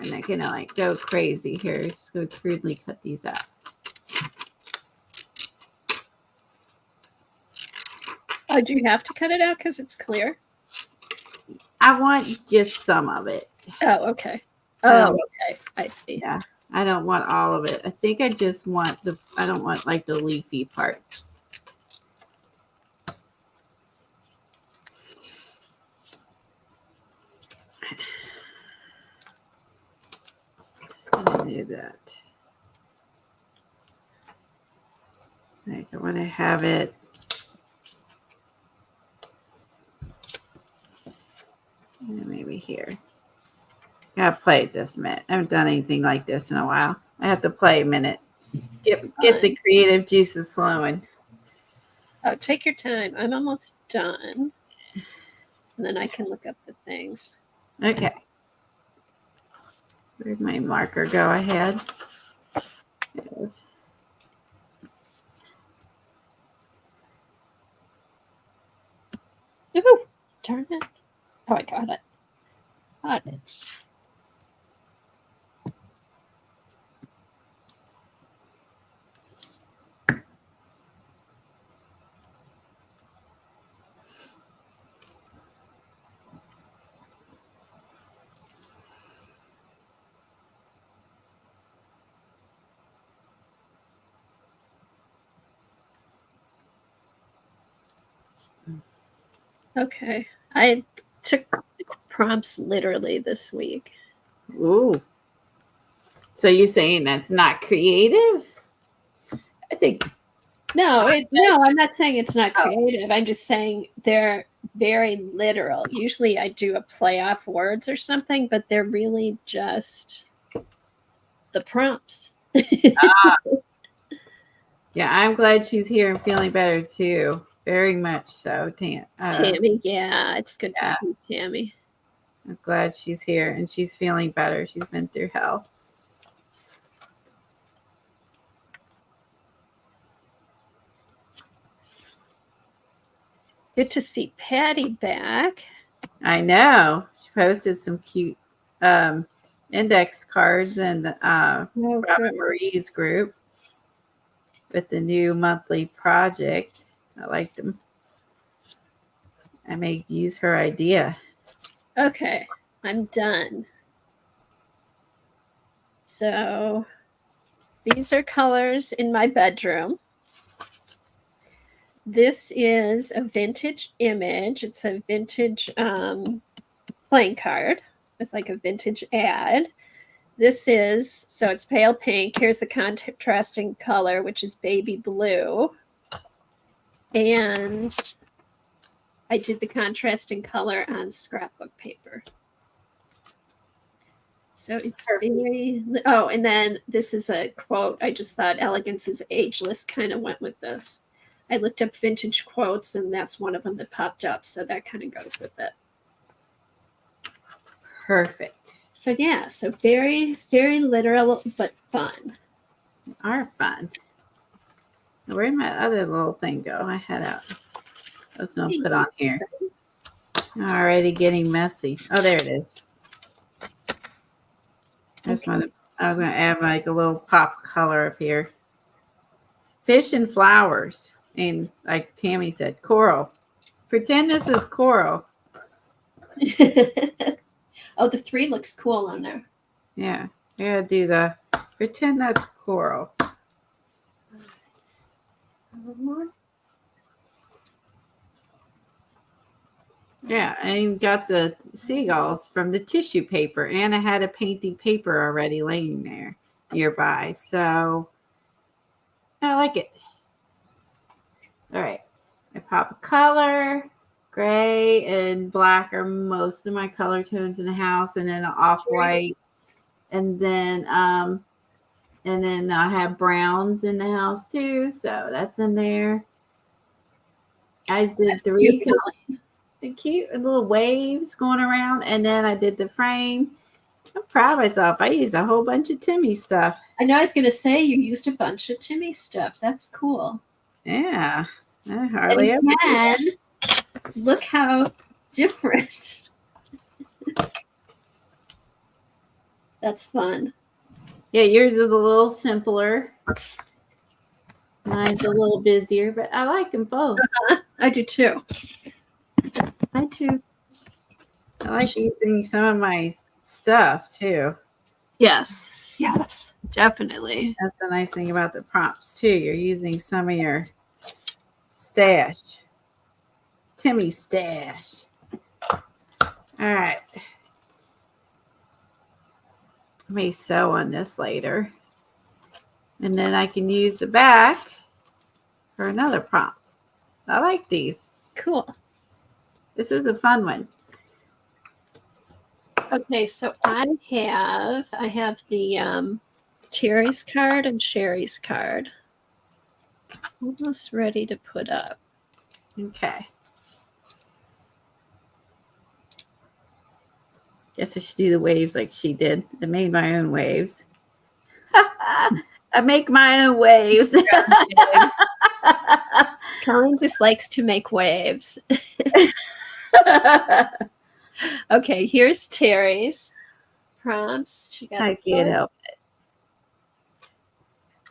I'm not going to like go crazy here. Just going to crudely cut these out. Oh, do you have to cut it out because it's clear? I want just some of it. Oh, okay. Oh, okay. I see. Yeah, I don't want all of it. I think I just want I don't want like the leafy part. Just gonna do that. Like I want to have it. Maybe here. Gotta play it this minute. I haven't done anything like this in a while. I have to play a minute. Get the creative juices flowing. Oh, take your time. I'm almost done. And then I can look up the things. Okay. Where'd my marker go ahead? It is. Ooh, darn it. Oh, I got it. Got it. Okay. I took prompts literally this week. Ooh. So you're saying that's not creative? I think. No, I'm not saying it's not creative. I'm just saying they're very literal. Usually I do a play off words or something, but they're really just the prompts. Yeah, I'm glad she's here and feeling better too. Very much so, Tammy, yeah, it's good to see Tammy. I'm glad she's here and she's feeling better. She's been through hell. Good to see Patty back. I know. She posted some cute index cards in the Robin Marie's group with the new monthly project. I like them. I may use her idea. Okay, I'm done. So these are colors in my bedroom. This is a vintage image. It's a vintage playing card with like a vintage ad. This is, so it's pale pink. Here's the contrasting color, which is baby blue. And I did the contrasting color on scrapbook paper. So it's very, oh, and then this is a quote. I just thought elegance is ageless kind of went with this. I looked up vintage quotes, and that's one of them that popped up. So that kind of goes with it. Perfect. So yeah, so very, very literal, but fun. They are fun. Where did my other little thing go? I had out. I was going to put on here. Already getting messy. Oh, there it is. I was going to add like a little pop color up here. Fish and flowers. And like Tammy said, coral. Pretend this is coral. Oh, the 3 looks cool on there. Yeah. I gotta do the pretend that's coral. A little more. Yeah, and got the seagulls from the tissue paper, and I had a painting paper already laying there nearby. So I like it. All right. I pop a color. Gray and black are most of my color tones in the house, and then an off-white. And then I have browns in the house too, so that's in there. I did the cute little waves going around, and then I did the frame. I'm proud of myself. I used a whole bunch of Timmy stuff. I know I was going to say you used a bunch of Timmy stuff. That's cool. Yeah, I hardly ever. And look how different. That's fun. Yeah, yours is a little simpler. Mine's a little busier, but I like them both. I do too. I like using some of my stuff too. Yes, definitely. That's the nice thing about the prompts too. You're using some of your stash. Timmy stash. All right. I may sew on this later. And then I can use the back for another prompt. I like these. Cool. This is a fun one. Okay, so I have the Terry's card and Sherry's card. Almost ready to put up. Okay. Guess I should do the waves like she did. I made my own waves. I make my own waves. Colleen just likes to make waves. Okay, here's Terry's prompts. She got I can't help it.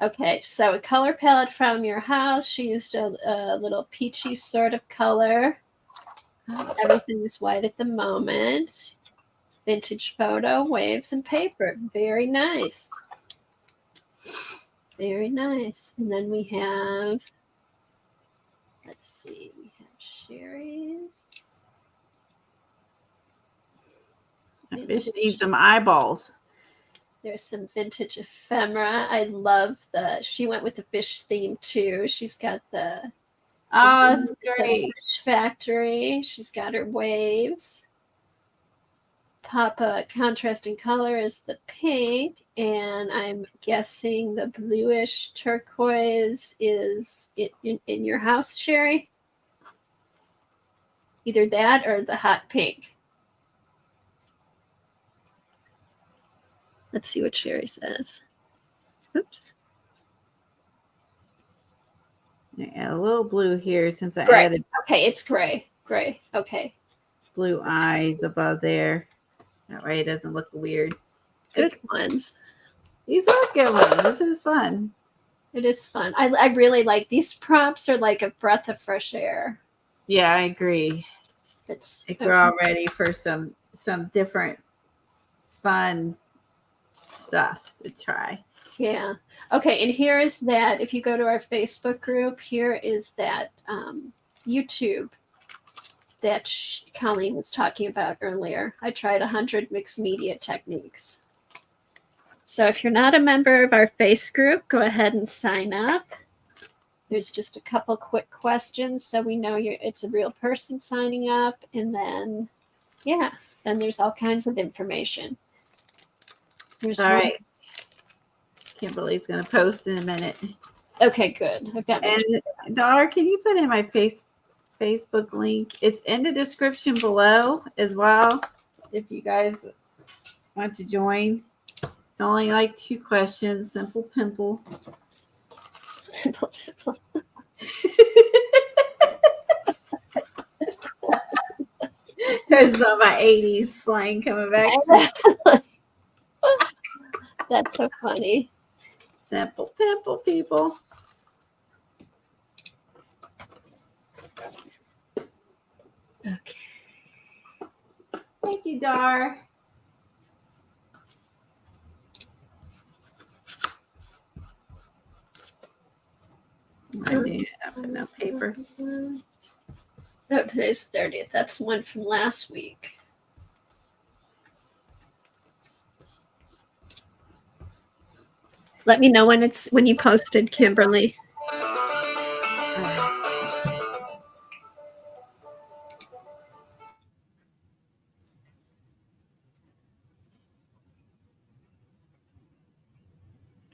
Okay, so a color palette from your house. She used a little peachy sort of color. Everything is white at the moment. Vintage photo, waves, and paper. Very nice. Very nice. And then we have, let's see, we have Sherry's. The fish needs some eyeballs. There's some vintage ephemera. I love she went with the fish theme too. She's got the that's great. Fish factory. She's got her waves. Papa contrasting color is the pink, and I'm guessing the bluish turquoise is in your house, Sherry? Either that or the hot pink. Let's see what Sherry says. Oops. Yeah, a little blue here since I Gray. added. Okay, it's gray. Gray. Okay. Blue eyes above there. That way it doesn't look weird. Good ones. These are good ones. This is fun. It is fun. I really like these prompts. Are like a breath of fresh air. Yeah, I agree. It's We're all ready for some different fun stuff to try. Yeah. Okay, and here is that. If you go to our Facebook group, here is that YouTube that Colleen was talking about earlier. I tried 100 mixed media techniques. So if you're not a member of our face group, go ahead and sign up. There's just a couple quick questions so we know it's a real person signing up. And then, yeah, then there's all kinds of information. There's All one. right. Kimberly's going to post in a minute. Okay, good. I've got my And Dar, can you put in my Facebook link? It's in the description below as well. If you guys want to join, it's only like 2 questions. Simple pimple. There's some of my 80s slang coming back. That's so funny. Simple pimple, people. Okay. Thank you, Dar. I need up enough paper. No, today's 30th. That's one from last week. Let me know when you posted, Kimberly.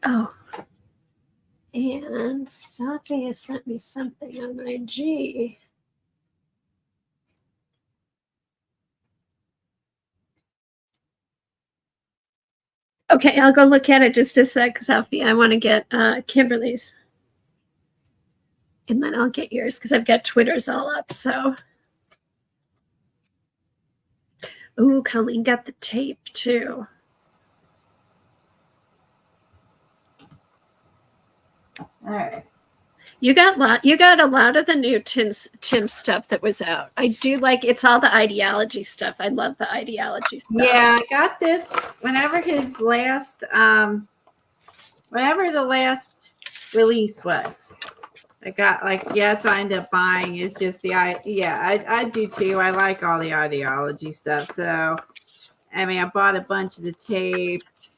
Oh. And Safi has sent me something on IG. Okay, I'll go look at it just a sec, Safi. I want to get Kimberly's. And then I'll get yours because I've got Twitter's all up. So, ooh, Colleen got the tape too. All right. You got a lot of the new Tim stuff that was out. I do like it's all the ideology stuff. I love the ideology stuff. Yeah, I got this whenever his last whenever the last release was. I got that's what I ended up buying. It's just I do too. I like all the ideology stuff. So I mean I bought a bunch of the tapes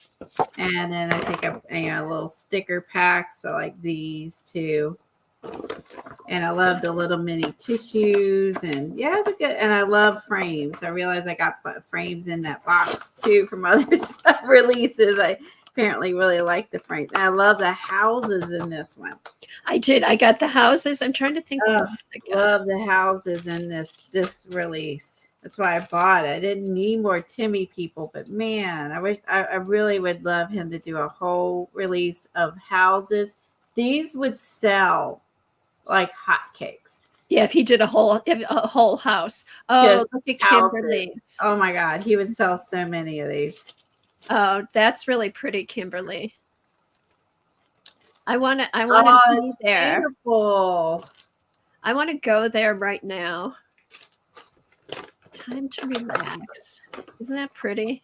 and then I think a little sticker pack. So like these two. And I love the little mini tissues and it's a good, and I love frames. I realized I got frames in that box too from other stuff releases. I apparently really like the frames. And I love the houses in this one. I did. I got the houses. I'm trying to think. Love the houses in this release. That's why I bought it. I didn't need more Timmy people, but man, I really would love him to do a whole release of houses. These would sell like hotcakes. Yeah, if he did a whole house. Oh, just look at Kimberly's. Oh my God, he would sell so many of these. Oh, that's really pretty, Kimberly. I want to be there. Beautiful. I want to go there right now. Time to relax. Isn't that pretty?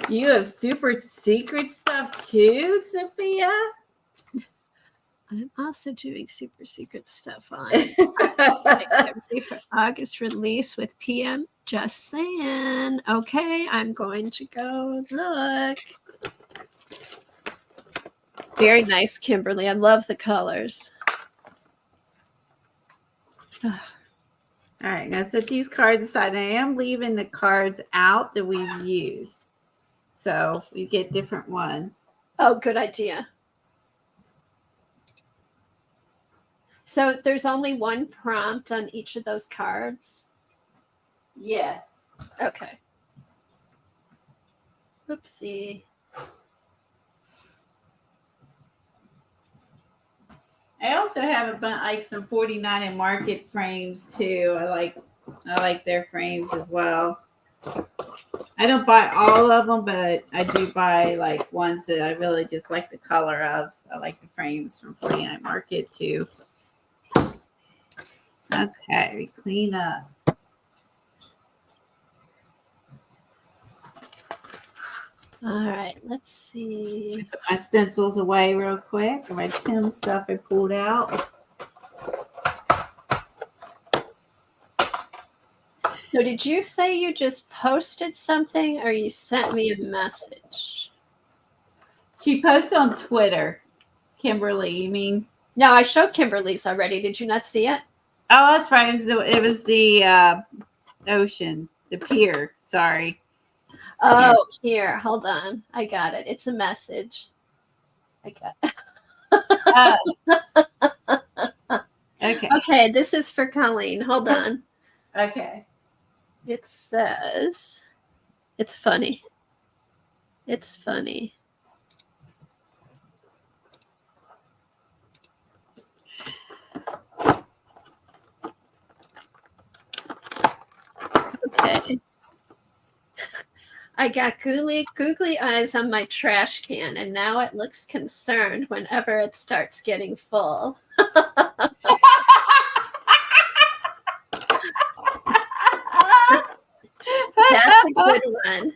You have super secret stuff too, Sophia? I'm also doing super secret stuff on for August release with PM. Just saying. Okay, I'm going to go look. Very nice, Kimberly. I love the colors. All right, I'm going to set these cards aside. I am leaving the cards out that we've used. So we get different ones. Oh, good idea. So there's only one prompt on each of those cards? Yes. Okay. Oopsie. I also have a bunch, like some 49 and Market frames too. I like their frames as well. I don't buy all of them, but I do buy like ones that I really just like the color of. I like the frames from 49 Market too. Okay, we clean up. All right, let's see. Put my stencils away real quick. My Tim stuff I pulled out. So did you say you just posted something or you sent me a message? She posted on Twitter. Kimberly, you mean? No, I showed Kimberly's already. Did you not see it? Oh, that's right. It was the ocean, the pier. Sorry. Oh, here, hold on. I got it. It's a message. I got it. Okay. Okay, this is for Colleen. Hold on. Okay. It says, it's funny. It's funny. Okay. I got googly eyes on my trash can, and now it looks concerned whenever it starts getting full. That's a good one.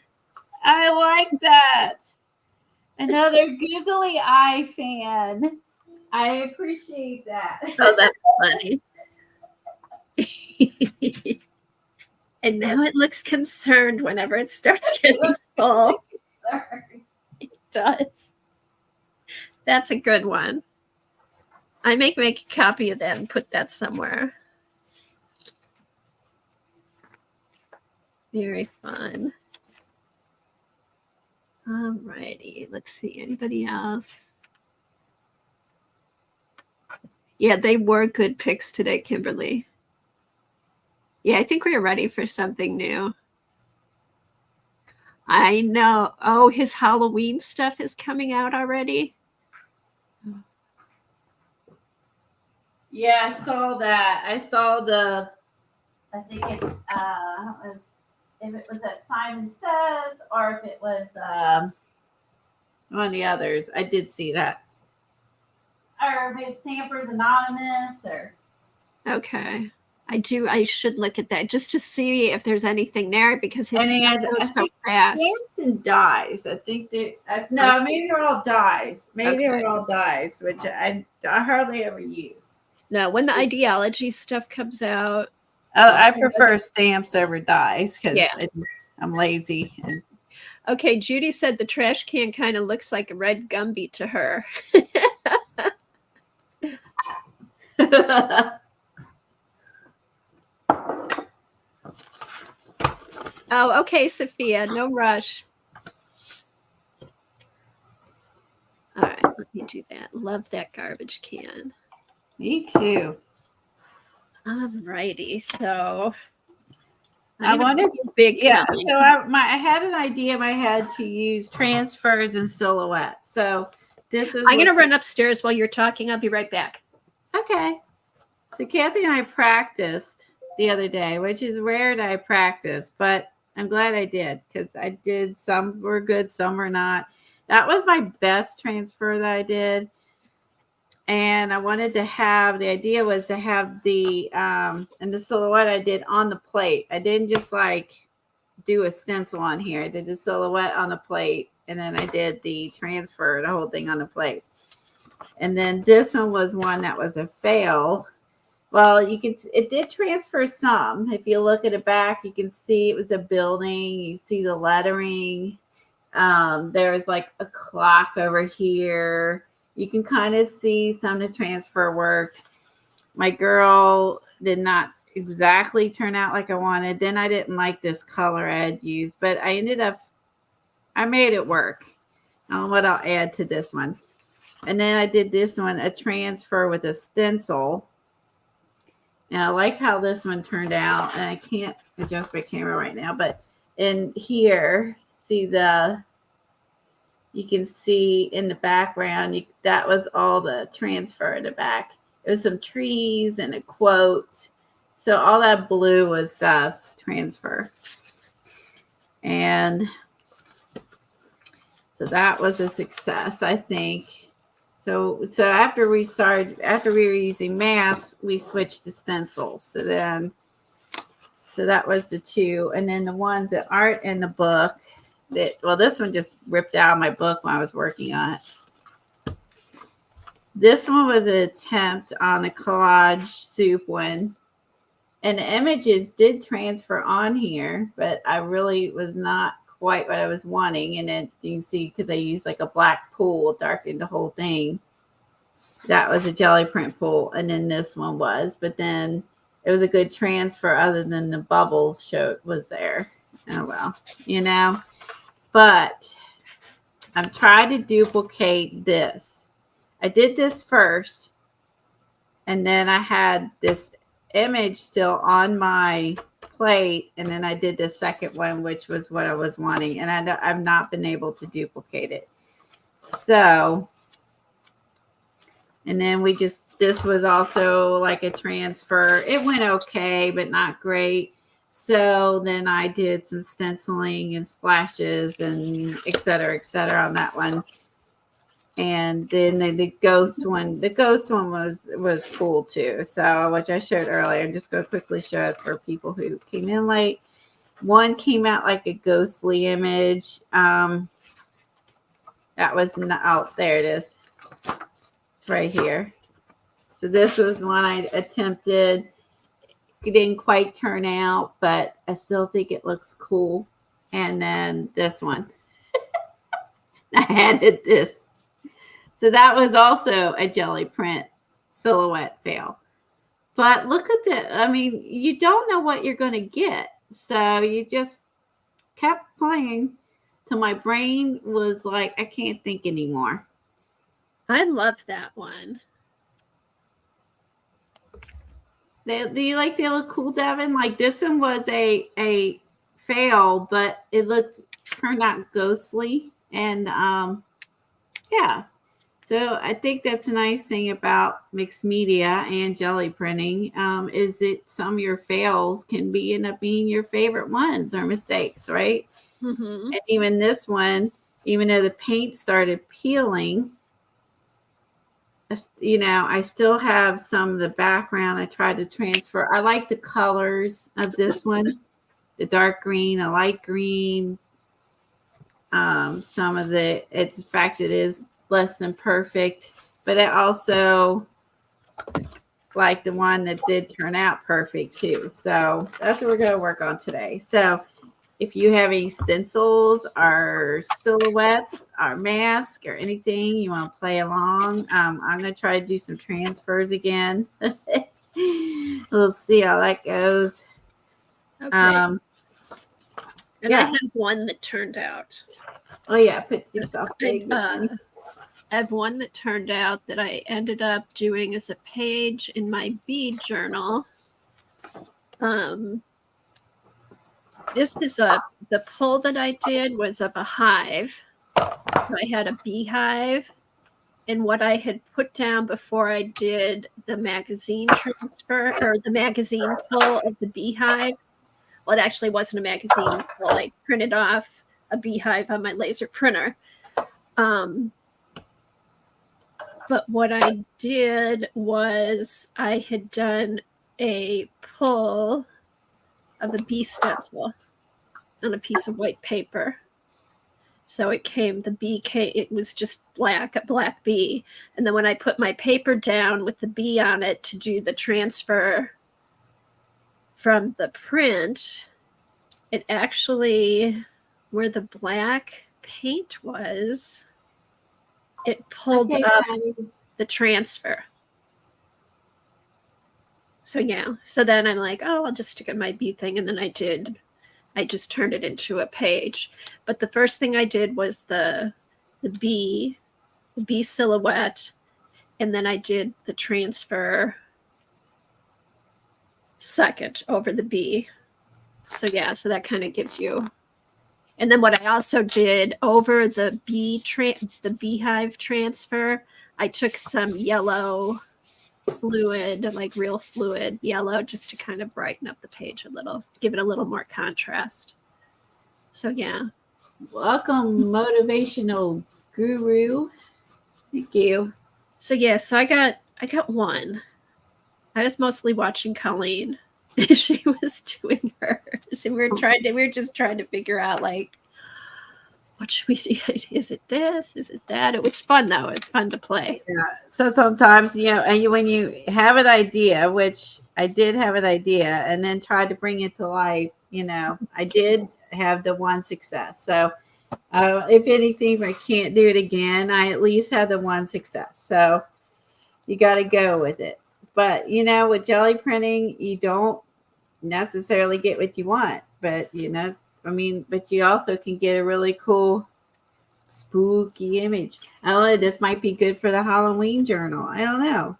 I like that. Another googly eye fan. I appreciate that. Oh, that's funny. And now it looks concerned whenever it starts getting full. It does. That's a good one. I make a copy of that and put that somewhere. Very fun. Alrighty, let's see. Anybody else? Yeah, they were good picks today, Kimberly. Yeah, I think we're ready for something new. I know. Oh, his Halloween stuff is coming out already. Yeah, I saw that. I saw the. I think it was if it was at Simon Says or if it was one of the others. I did see that. Or if it's Stampers Anonymous or. Okay. I should look at that just to see if there's anything there because his stuff goes so fast. Stamps and dies. I think they no, maybe they're all dies. Maybe they're all dies, which I hardly ever use. No, when the ideology stuff comes out. I prefer stamps over dies because I'm lazy. Okay, Judy said the trash can kind of looks like a red Gumby to her. Oh, okay, Sophia, no rush. All right, let me do that. Love that garbage can. Me too. All righty, so I wanted big. Yeah, so I had an idea in my head to use transfers and silhouettes. So this is. I'm gonna run upstairs while you're talking. I'll be right back. Okay. So Kathy and I practiced the other day, which is rare that I practice, but I'm glad I did because I did. Some were good, some were not. That was my best transfer that I did. And I wanted to have, the idea was to have the, and the silhouette I did on the plate. I didn't just like do a stencil on here. I did the silhouette on the plate. And then I did the transfer, the whole thing on the plate. And then this one was one that was a fail. Well, you can, it did transfer some. If you look at the back, you can see it was a building. You see the lettering. There was like a clock over here. You can kind of see some of the transfer worked. My girl did not exactly turn out like I wanted. Then I didn't like this color I had used, but I made it work. I don't know what I'll add to this one. And then I did this one, a transfer with a stencil. And I like how this one turned out. And I can't adjust my camera right now, but in here, see you can see in the background, that was all the transfer in the back. There's some trees and a quote. So all that blue was the transfer. And so that was a success, I think. So after we were using masks, we switched to stencils. So that was the two. And then the ones that aren't in the book, this one just ripped out of my book when I was working on it. This one was an attempt on a collage soup one. And the images did transfer on here, but I really was not quite what I was wanting. And then you can see, because I used like a black pool, darkened the whole thing. That was a jelly print pool. And then this one was. But then it was a good transfer other than the bubbles was there. Oh, well, you know, but I'm trying to duplicate this. I did this first, and then I had this image still on my plate, and then I did the second one, which was what I was wanting, and I've not been able to duplicate it. So, and then this was also like a transfer. It went okay, but not great. So then I did some stenciling and splashes and et cetera on that one. And then the ghost one was cool too. So, which I showed earlier. I'm just going to quickly show it for people who came in late. One came out like a ghostly image. That was not out. There it is. It's right here. So this was one I attempted. It didn't quite turn out, but I still think it looks cool. And then this one. I added this. So that was also a jelly print silhouette fail. But look at the, I mean, you don't know what you're going to get. So you just kept playing till my brain was like, I can't think anymore. I love that one. Do you like they look cool, Devin? Like this one was a fail, but it turned out ghostly. And yeah. So I think that's a nice thing about mixed media and jelly printing is that some of your fails can end up being your favorite ones or mistakes, right? Mm-hmm. And even this one, even though the paint started peeling, you know, I still have some of the background I tried to transfer. I like the colors of this one, the dark green, a light green. Some of the, in fact, it is less than perfect, but I also like the one that did turn out perfect too. So that's what we're going to work on today. So if you have any stencils or silhouettes or mask or anything you want to play along, I'm going to try to do some transfers again. We'll see how that goes. Okay. And yeah. I have one that turned out. Oh yeah, put yourself big. I have one that turned out that I ended up doing as a page in my bead journal. This is the pull that I did was of a hive. So I had a beehive, and what I had put down before I did the magazine transfer or the magazine pull of the beehive. Well, it actually wasn't a magazine pull. I printed off a beehive on my laser printer. But what I did was I had done a pull of a bee stencil on a piece of white paper. So it was just a black bee. And then when I put my paper down with the bee on it to do the transfer from the print, it actually, where the black paint was, it pulled up the transfer. So yeah. So then I'm like, oh, I'll just stick in my bee thing. And then I just turned it into a page. But the first thing I did was the bee silhouette. And then I did the transfer second over the bee. So yeah, so that kind of gives you. And then what I also did over the beehive transfer, I took some yellow fluid, like real fluid yellow, just to kind of brighten up the page a little, give it a little more contrast. So yeah. Welcome, motivational guru. Thank you. So yeah, so I got one. I was mostly watching Colleen. She was doing hers, and we were just trying to figure out, like, what should we do? Is it this? Is it that? It was fun though. It's fun to play. Yeah. So sometimes, you know, and when you have an idea, which I did have an idea, and then tried to bring it to life, you know, I did have the one success. So if anything, if I can't do it again, I at least had the one success. So you got to go with it. But, you know, with jelly printing, you don't necessarily get what you want. But, you know, I mean, but you also can get a really cool spooky image. I don't know. This might be good for the Halloween journal. I don't know.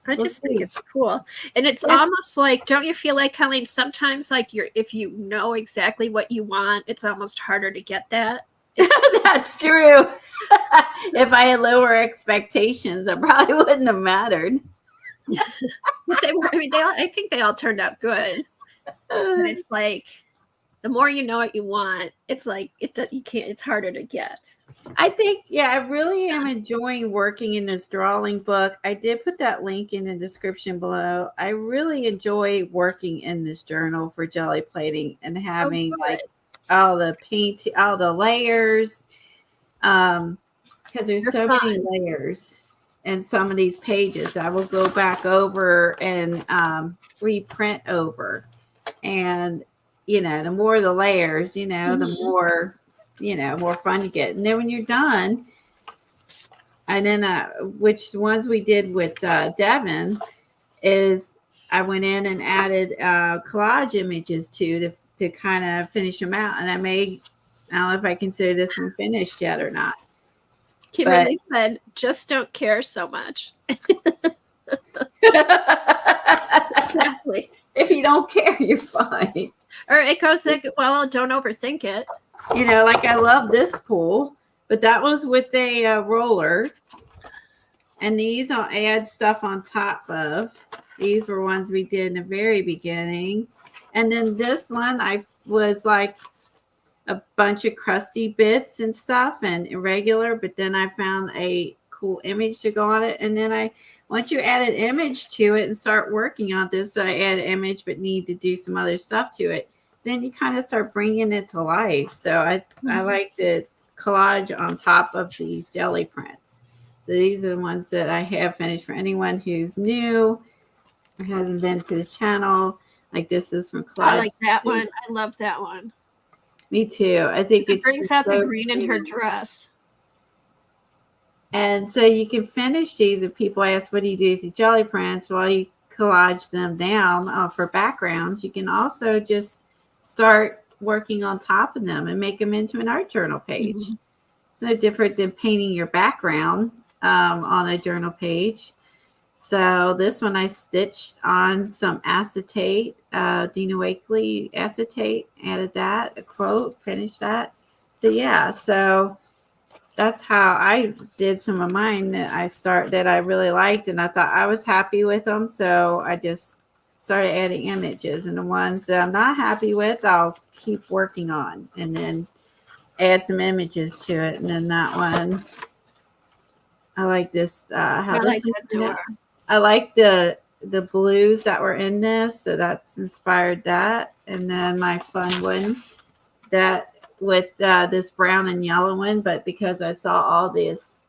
I just think it's cool. And it's almost like, don't you feel like, Colleen, sometimes like if you know exactly what you want, it's almost harder to get that. That's true. If I had lower expectations, it probably wouldn't have mattered. But they were, I mean, I think they all turned out good. And it's like, the more you know what you want, it's like, it's harder to get. I think, yeah, I really am enjoying working in this drawing book. I did put that link in the description below. I really enjoy working in this journal for jelly plating and having like all the paint, all the layers, because there's so many layers in some of these pages. I will go back over and reprint over, and you know, the more the layers, you know, the more, you know, more fun you get. And then when you're done, and then which ones we did with Devin is I went in and added collage images to kind of finish them out. And I don't know if I consider this one finished yet or not. Kimberly said, just don't care so much. Exactly. If you don't care, you're fine. Or it goes like, well, don't overthink it. You know, like I love this pool, but that was with a roller. And these I'll add stuff on top of. These were ones we did in the very beginning. And then this one, I was like a bunch of crusty bits and stuff and irregular, but then I found a cool image to go on it. And then once you add an image to it and start working on this, I add an image but need to do some other stuff to it. Then you kind of start bringing it to life. So I like the collage on top of these jelly prints. So these are the ones that I have finished for anyone who's new or hasn't been to the channel. Like this is from collage. I like that one. I love that one. Me too. I think it brings out the green in her dress. And so you can finish these if people ask, what do you do to jelly prints? While you collage them down for backgrounds, you can also just start working on top of them and make them into an art journal page. It's no different than painting your background on a journal page. So this one I stitched on some acetate, Dina Wakley acetate, added that, a quote, finished that. So yeah, so that's how I did some of mine that I really liked, and I thought I was happy with them. So I just started adding images, and the ones that I'm not happy with, I'll keep working on and then add some images to it. And then that one, I like this. I like the blues that were in this, so that's inspired that. And then my fun one that with this brown and yellow one, but because I saw all this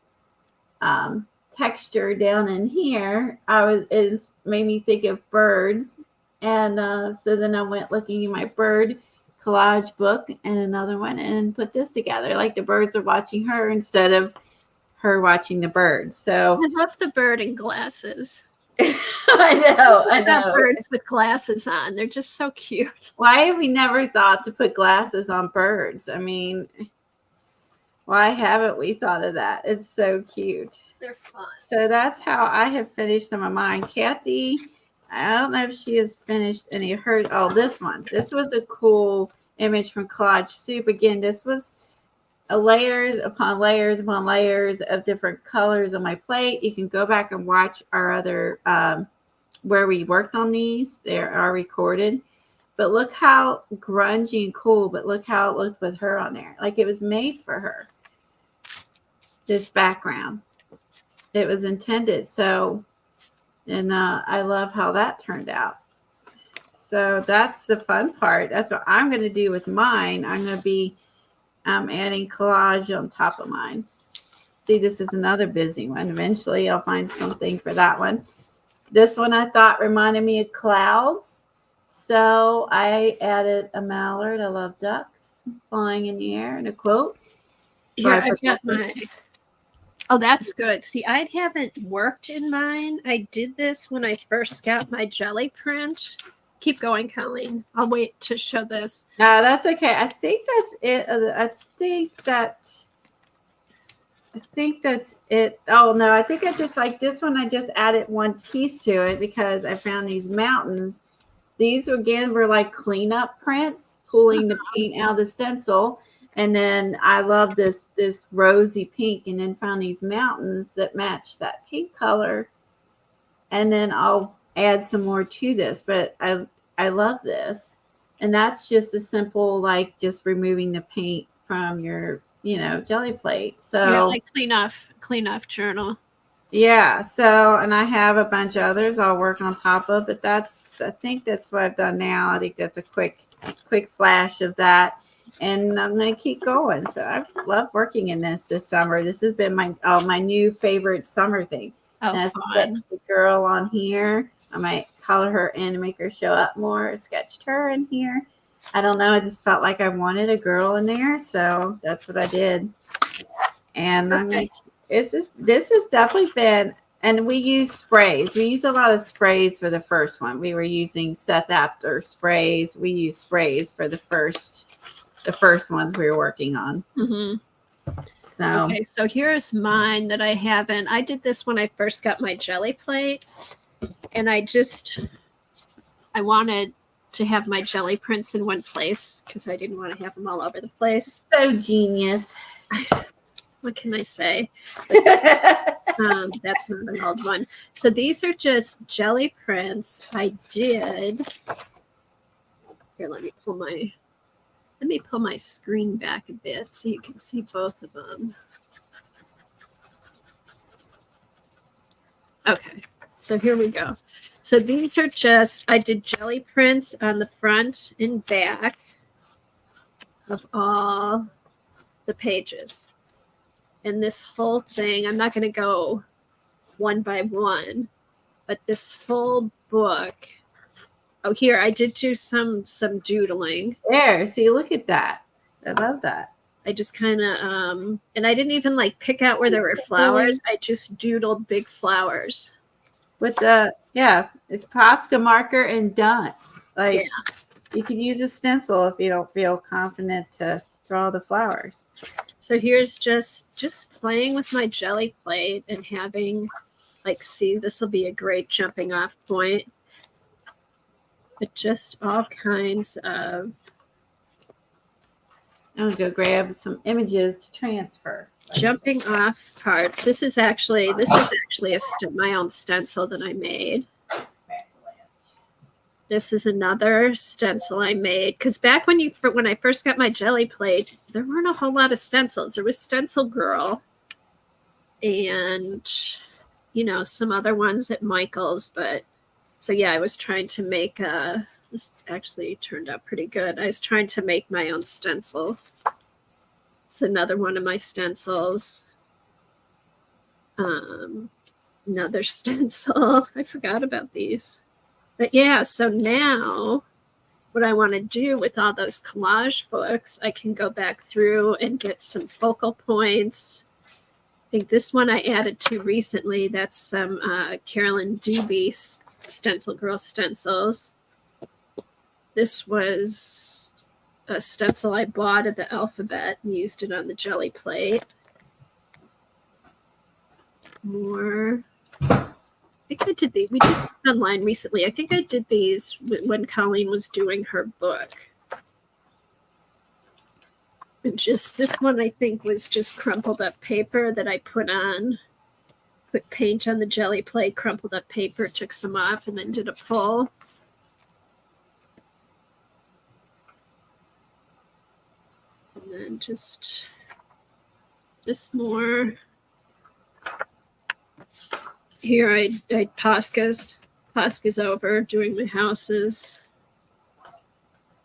texture down in here, it made me think of birds. And so then I went looking in my bird collage book and another one and put this together. Like the birds are watching her instead of her watching the birds. So I love the bird in glasses. I know. Birds with glasses on. They're just so cute. Why have we never thought to put glasses on birds? I mean, why haven't we thought of that? It's so cute. They're fun. So that's how I have finished some of mine. Kathy, I don't know if she has finished any of hers. Oh, this one. This was a cool image from Collage Soup. Again, this was layers upon layers upon layers of different colors on my plate. You can go back and watch our other where we worked on these. They are recorded. But look how grungy and cool, but look how it looked with her on there. Like it was made for her. This background. It was intended. So, and I love how that turned out. So that's the fun part. That's what I'm going to do with mine. I'm going to be adding collage on top of mine. See, this is another busy one. Eventually, I'll find something for that one. This one I thought reminded me of clouds. So I added a mallard. I love ducks flying in the air and a quote. Here, I've got my... Oh, that's good. See, I haven't worked in mine. I did this when I first got my jelly print. Keep going, Colleen. I'll wait to show this. No, that's okay. I think that's it. I think that's it. Oh no, I think I just like this one. I just added one piece to it because I found these mountains. These again were like cleanup prints, pulling the paint out of the stencil. And then I love this rosy pink, and then found these mountains that match that pink color. And then I'll add some more to this, but I love this. And that's just a simple, like just removing the paint from your, jelly plate. So yeah, like clean off journal. yeah. So, and I have a bunch of others I'll work on top of, but I think that's what I've done now. I think that's a quick flash of that. And I'm going to keep going. So I love working in this summer. This has been my new favorite summer thing. Oh, and fun. The girl on here. I might color her in and make her show up more. I sketched her in here. I don't know. I just felt like I wanted a girl in there. So that's what I did. And Okay. this has definitely been, and we use sprays. We use a lot of sprays for the first one. We were using Seth Apter sprays. We used sprays for the first ones we were working on. Mm-hmm. So okay, so here's mine that I haven't. I did this when I first got my jelly plate, and I wanted to have my jelly prints in one place because I didn't want to have them all over the place. so genius. What can I say? That's not an old one. So these are just jelly prints. I did. Here, let me pull my screen back a bit so you can see both of them. Okay, so here we go. So these are I did jelly prints on the front and back of all the pages. And this whole thing, I'm not going to go one by one, but this whole book. Oh, here, I did do some doodling. There, see, look at that. I love that. I just kind of, and I didn't even like pick out where there were flowers. I just doodled big flowers. With it's Posca marker and done. Like, yeah. You could use a stencil if you don't feel confident to draw the flowers. So here's just playing with my jelly plate and having, like, see, this will be a great jumping off point. But just all kinds of. I'm going to go grab some images to transfer. Jumping off parts. This is actually my own stencil that I made. This is another stencil I made because back when I first got my jelly plate, there weren't a whole lot of stencils. There was Stencil Girl, and some other ones at Michael's. But so yeah, I was trying to make this actually turned out pretty good. I was trying to make my own stencils. It's another one of my stencils. Another stencil. I forgot about these. But yeah, so now what I want to do with all those collage books, I can go back through and get some focal points. I think this one I added to recently. That's some Carolyn Dubie's Stencil Girl stencils. This was a stencil I bought at the Alphabet and used it on the jelly plate. More. I think I did these. We did this online recently. I think I did these when Colleen was doing her book. And just this one, I think, was just crumpled up paper that I put paint on the jelly plate, crumpled up paper, took some off, and then did a pull. And then just more. Here I Posca's over doing my houses.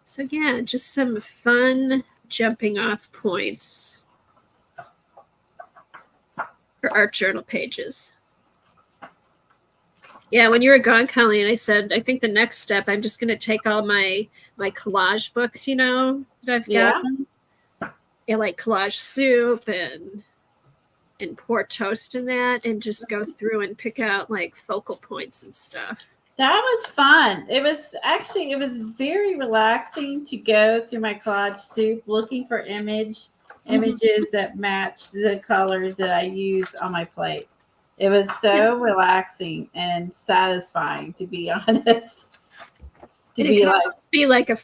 So yeah, just some fun jumping off points for art journal pages. Yeah, when you were gone, Colleen, I said, I think the next step, I'm just going to take all my collage books, that I've gotten. Yeah, like Collage Soup and pour toast in that and just go through and pick out like focal points and stuff. That was fun. It was very relaxing to go through my collage soup looking for images that match the colors that I use on my plate. It was so relaxing and satisfying, to be honest. And it can almost be like a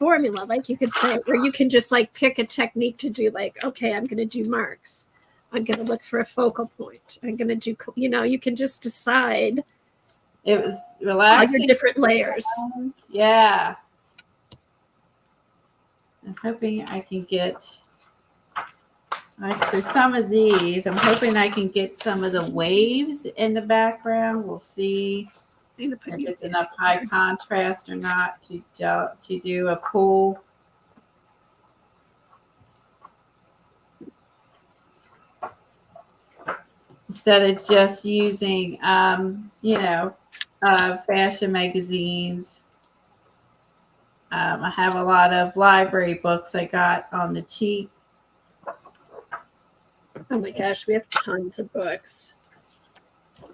formula, like you could say, where you can just like pick a technique to do, like, okay, I'm going to do marks. I'm going to look for a focal point. I'm going to do, you can just decide. It was relaxing. All your different layers. Yeah. I'm hoping I can get, like, there's some of these. I'm hoping I can get some of the waves in the background. We'll see if it's enough high contrast or not to do a pool. Instead of just using, fashion magazines. I have a lot of library books I got on the cheap. Oh my gosh, we have tons of books.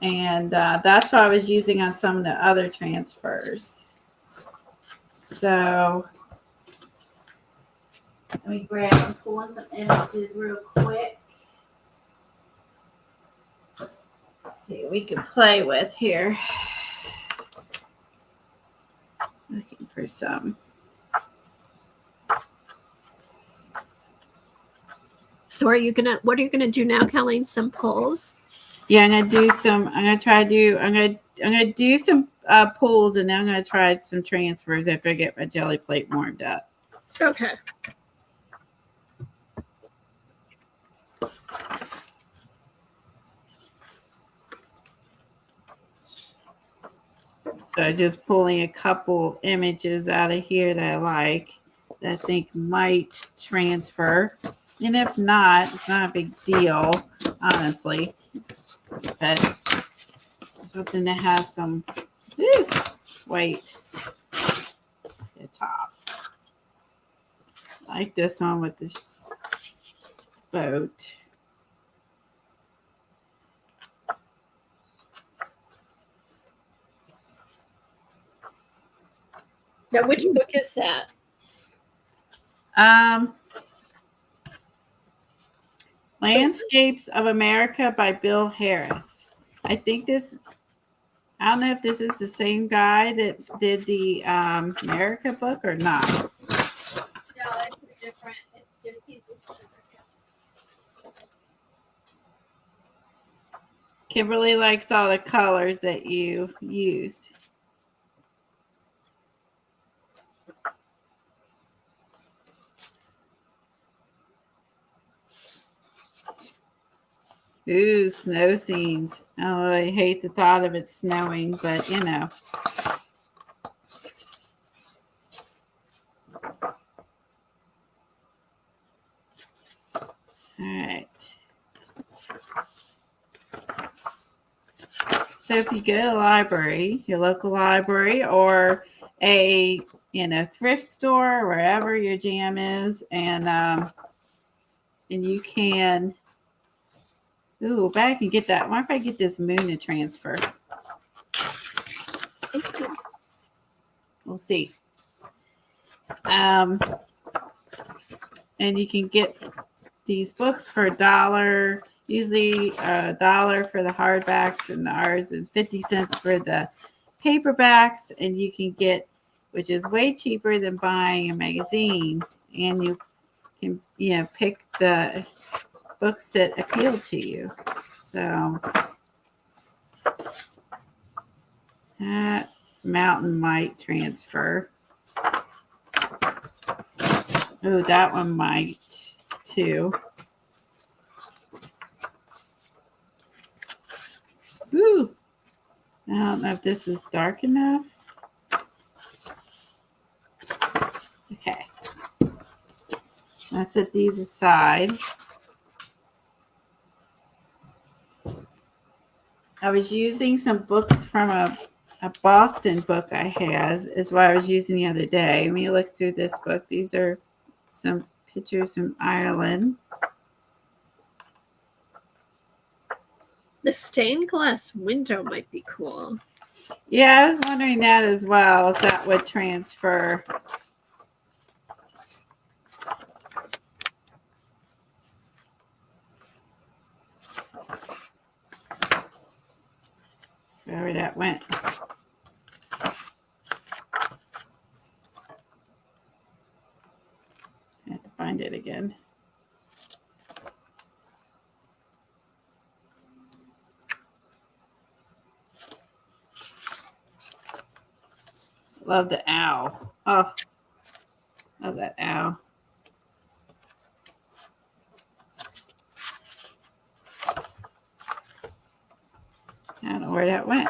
And that's what I was using on some of the other transfers. So let me grab and pull in some images real quick. Let's see what we can play with here. Looking for some. So what are you gonna do now, Colleen? Some pulls? Yeah, I'm gonna do some pulls, and then I'm gonna try some transfers after I get my jelly plate warmed up. Okay. So I'm just pulling a couple images out of here that I like, that I think might transfer. And if not, it's not a big deal, honestly. But something that has some weight at the top. Like this one with this boat. Now, which book is that? Landscapes of America by Bill Harris. I don't know if this is the same guy that did the America book or not. No, it's different. It's different. Kimberly likes all the colors that you used. Ooh, snow scenes. Oh, I hate the thought of it snowing, but you know. All right. So if you go to the library, your local library, or a thrift store, wherever your jam is, and you can. Ooh, but I can get that. Why if I get this moon to transfer? We'll see. And you can get these books for $1. Usually $1 for the hardbacks, and ours is 50 cents for the paperbacks. And you can get, which is way cheaper than buying a magazine. And you can, pick the books that appeal to you. So that mountain might transfer. Oh, that one might too. Ooh, I don't know if this is dark enough. Okay, let's set these aside. I was using some books from a Boston book I had, is what I was using the other day. Let me look through this book. These are some pictures from Ireland. The stained glass window might be cool. Yeah, I was wondering that as well, if that would transfer. Wherever that went. I have to find it again. Love the owl. Oh, love that owl. I don't know where that went.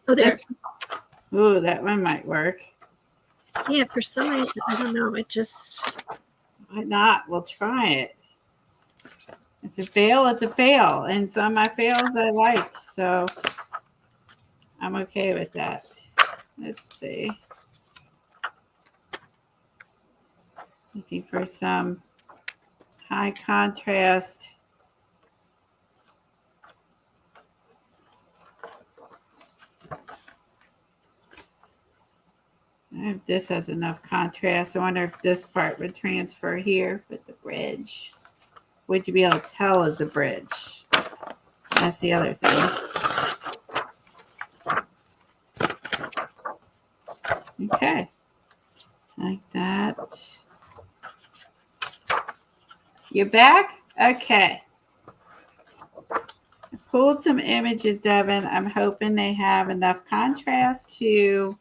Oh, there. Ooh, that one might work. Yeah, for some reason, I don't know. It just. Why not? We'll try it. If it fails, it's a fail. And some of my fails I like. So I'm okay with that. Let's see. Looking for some high contrast. If this has enough contrast, I wonder if this part would transfer here with the bridge. Would you be able to tell as a bridge? That's the other thing. Okay. Like that. You're back? Okay. I pulled some images, Devin. I'm hoping they have enough contrast to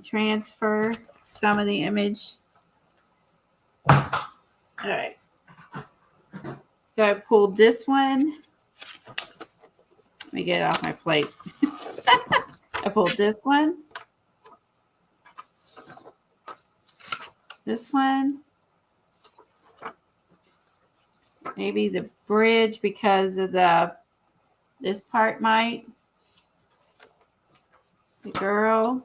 transfer some of the image. All right. So I pulled this one. Let me get it off my plate. I pulled this one. This one. Maybe the bridge because of this part might. The girl.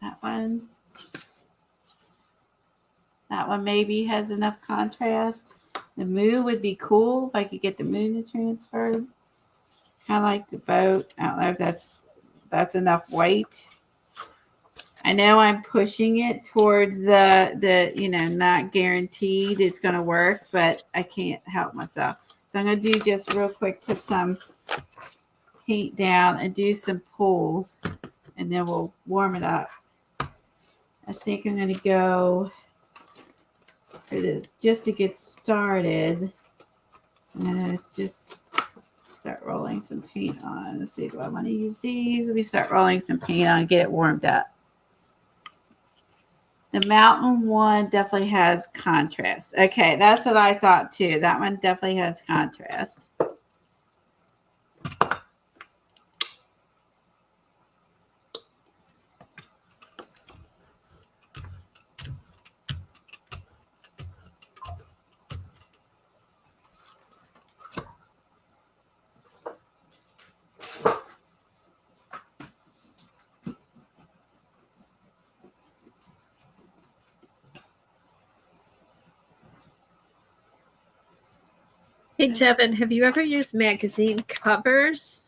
That one. That one maybe has enough contrast. The moon would be cool if I could get the moon to transfer. Kind of like the boat. I don't know if that's enough white. I know I'm pushing it towards the not guaranteed it's going to work, but I can't help myself. So I'm going to do just real quick, put some paint down and do some pulls, and then we'll warm it up. I think I'm going to go for this just to get started. I'm going to just start rolling some paint on. Let's see, do I want to use these? Let me start rolling some paint on and get it warmed up. The mountain one definitely has contrast. Okay, that's what I thought too. That one definitely has contrast. Hey, Devin, have you ever used magazine covers?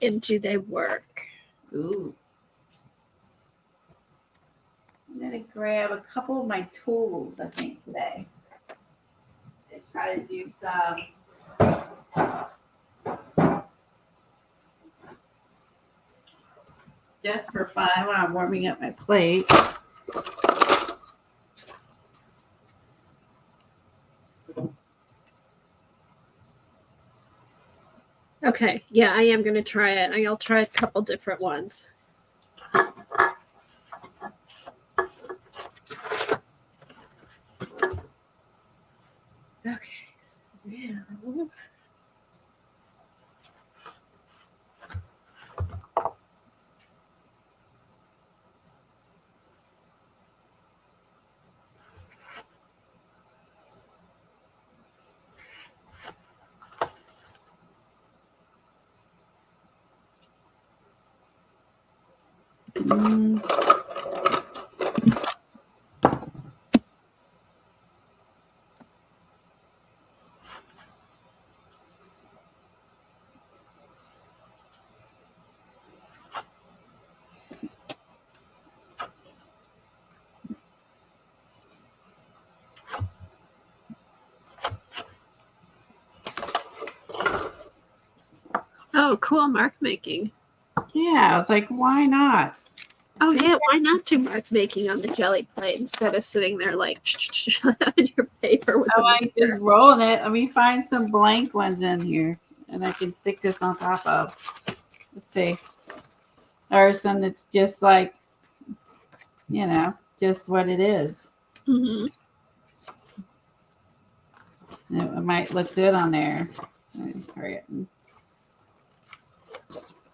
And do they work? Ooh. I'm going to grab a couple of my tools, I think, today. And try to do some just for fun when I'm warming up my plate. Okay, yeah, I am going to try it. I'll try a couple different ones. Okay, so now... Oh, cool. Mark making. Yeah, I was like, why not? Oh, yeah. Why not do mark making on the Gelli plate instead of sitting there like on your paper? With I the like just rolling it. Let me find some blank ones in here, and I can stick this on top of. Let's see. Or some that's just like, just what it is. Mhm. It might look good on there. Hurry up.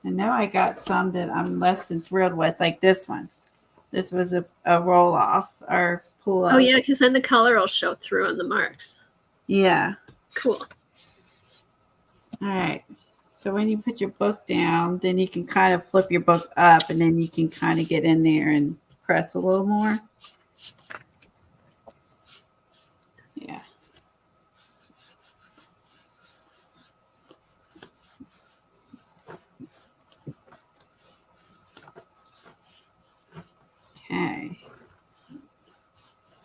And now I got some that I'm less than thrilled with, like this one. This was a roll off or pull up. Oh, yeah, because then the color will show through on the marks. Yeah. Cool. All right. So when you put your book down, then you can kind of flip your book up, and then you can kind of get in there and press a little more. Yeah. Okay.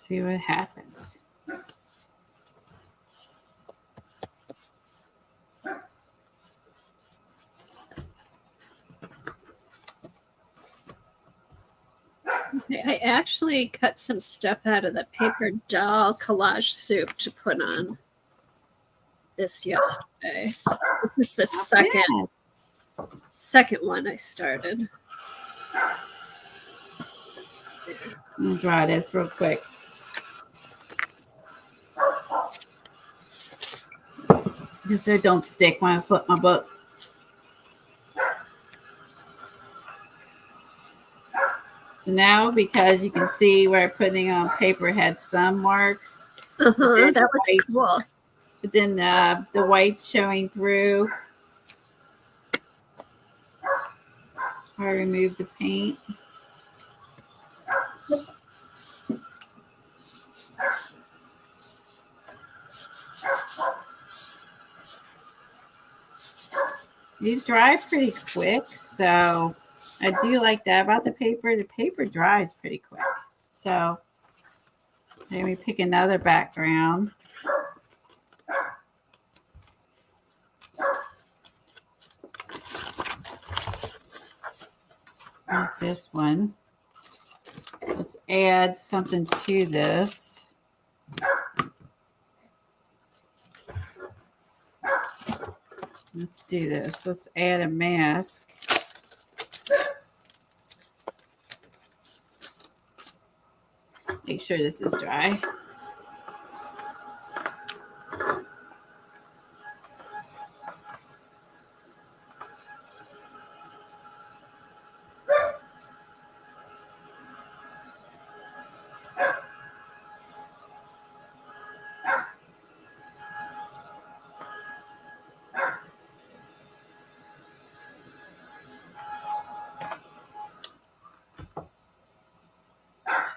See what happens. Okay, I actually cut some stuff out of the paper doll collage soup to put on this yesterday. This is the second one I started. I'm gonna dry this real quick. Just so it don't stick when I flip my book. So now, because you can see where I'm putting on paper had some marks. That looks cool. But then the white's showing through. I remove the paint. These dry pretty quick, so I do like that about the paper. The paper dries pretty quick. So let me pick another background. Like this one. Let's add something to this. Let's do this. Let's add a mask. Make sure this is dry.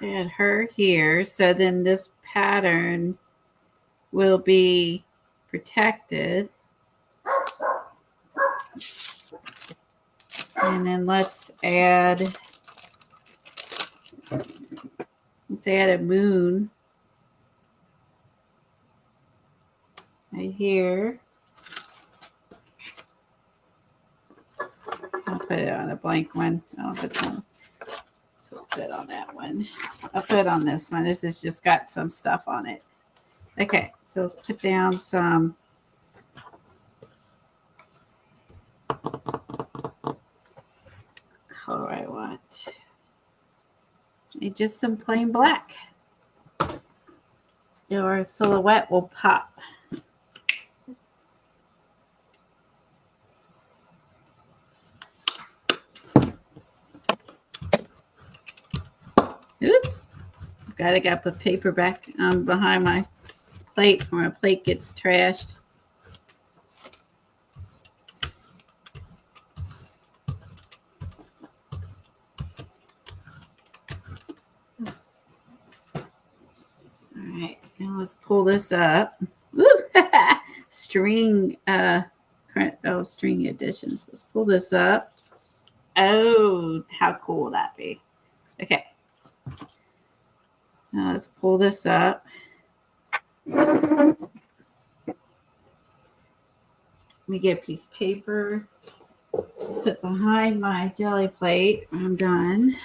Add her here, so then this pattern will be protected. And then let's add a moon right here. I'll put it on a blank one. I'll put some. So put it on that one. I'll put it on this one. This has just got some stuff on it. Okay, so let's put down some color I want. And just some plain black. Your silhouette will pop. Oop. Got to put paper back behind my plate or my plate gets trashed. All right, now let's pull this up. String, string additions. Let's pull this up. Oh, how cool will that be? Okay. Now let's pull this up. Let me get a piece of paper. put behind my jelly plate. I'm done.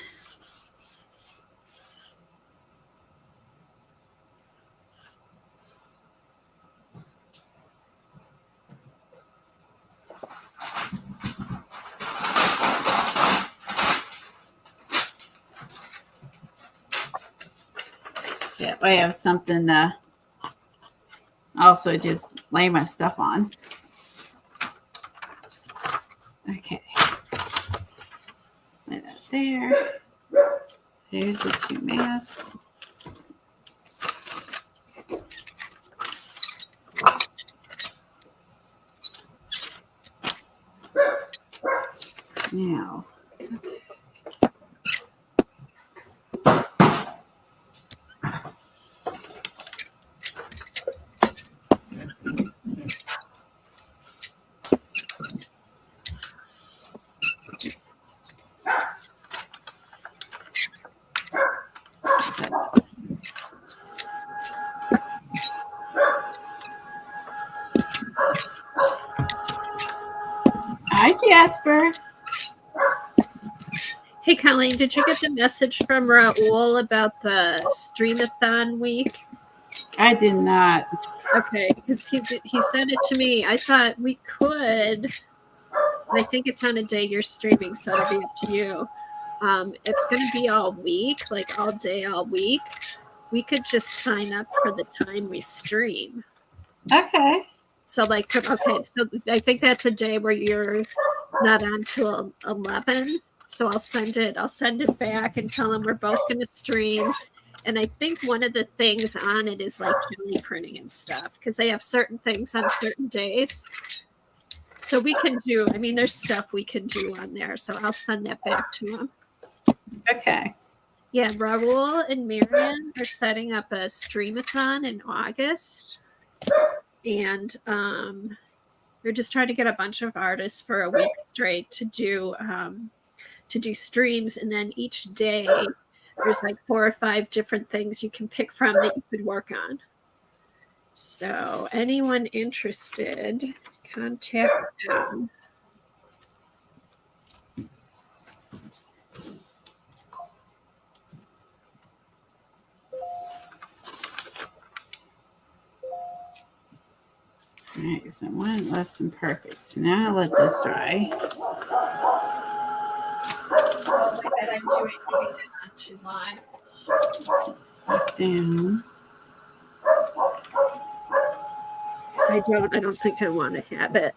That way I have something to also just lay my stuff on. Okay. Lay that there. There's the two masks. Now, hi, Jasper. Hey, Colleen, did you get the message from Raul about the Streamathon week? I did not. Okay, because he sent it to me. I thought we could. I think it's on a day you're streaming, so it'll be up to you. It's going to be all week, like all day, all week. We could just sign up for the time we stream. Okay. So, like, okay, so I think that's a day where you're not on till 11. So I'll send it back and tell them we're both going to stream. And I think one of the things on it is like jelly printing and stuff, because they have certain things on certain days. So we can do, I mean, there's stuff we can do on there. So I'll send that back to them. Okay. Yeah, Raul and Marion are setting up a streamathon in August. And we're just trying to get a bunch of artists for a week straight to do streams. And then each day there's like 4 or 5 different things you can pick from that you could work on. So anyone interested, contact them. All right, so one less than perfect. So now I'll let this dry. I'm doing it on July. Back down. Because I don't think I want to have it.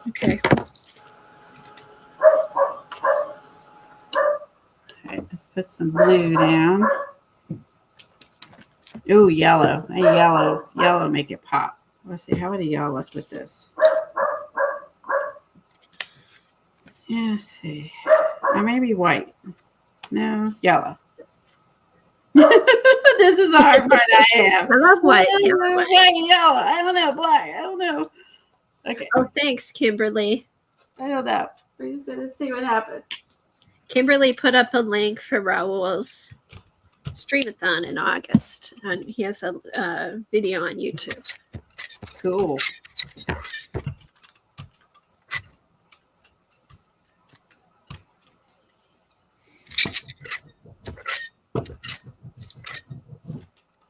Okay. All right, let's put some blue down. Ooh, yellow. A yellow make it pop. Let's see, how would a yellow look with this? Yeah, let's see. Or maybe white. No, yellow. This is the hard part I have. I love white. White, yellow. I don't know. Black. I don't know. Okay. Oh, thanks, Kimberly. I don't know. We're just going to see what happens. Kimberly put up a link for Raul's streamathon in August. And he has a video on YouTube. Cool.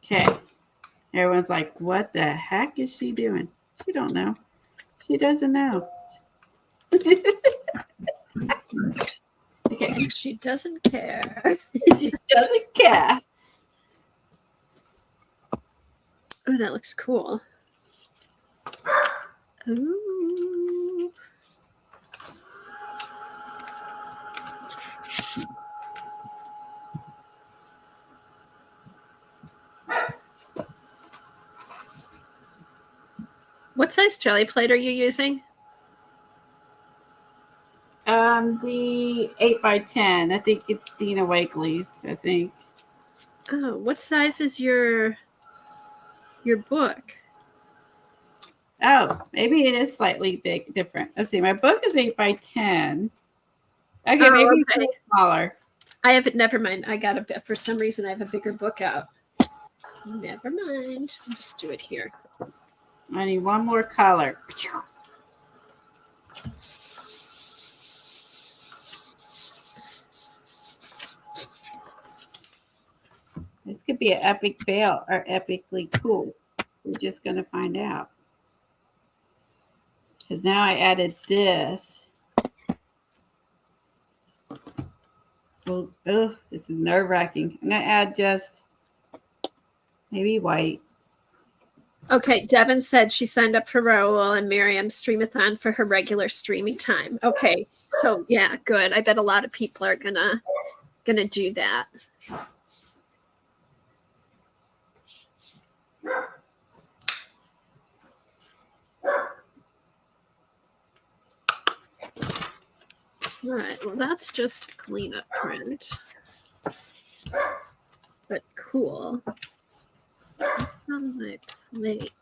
Okay. Everyone's like, what the heck is she doing? She don't know. She doesn't know. Okay. And she doesn't care. She doesn't care. Oh, that looks cool. Ooh. What size jelly plate are you using? The 8x10. I think it's Dina Wakely's, I think. Oh, what size is your book? Oh, maybe it is slightly different. Let's see. My book is 8x10. Okay, maybe okay. It's smaller. I have it. Never mind. I got a bit. For some reason, I have a bigger book out. Never mind. I'll just do it here. I need one more color. be an epic fail or epically cool. We're just going to find out. Because now I added this. Well, oh, this is nerve-wracking. I'm going to add just maybe white. Okay, Devin said she signed up for Raoul and Miriam Streamathon for her regular streaming time. Okay, so yeah, good. I bet a lot of people are gonna do that. All right, well, that's just a cleanup print, but cool. On my plate.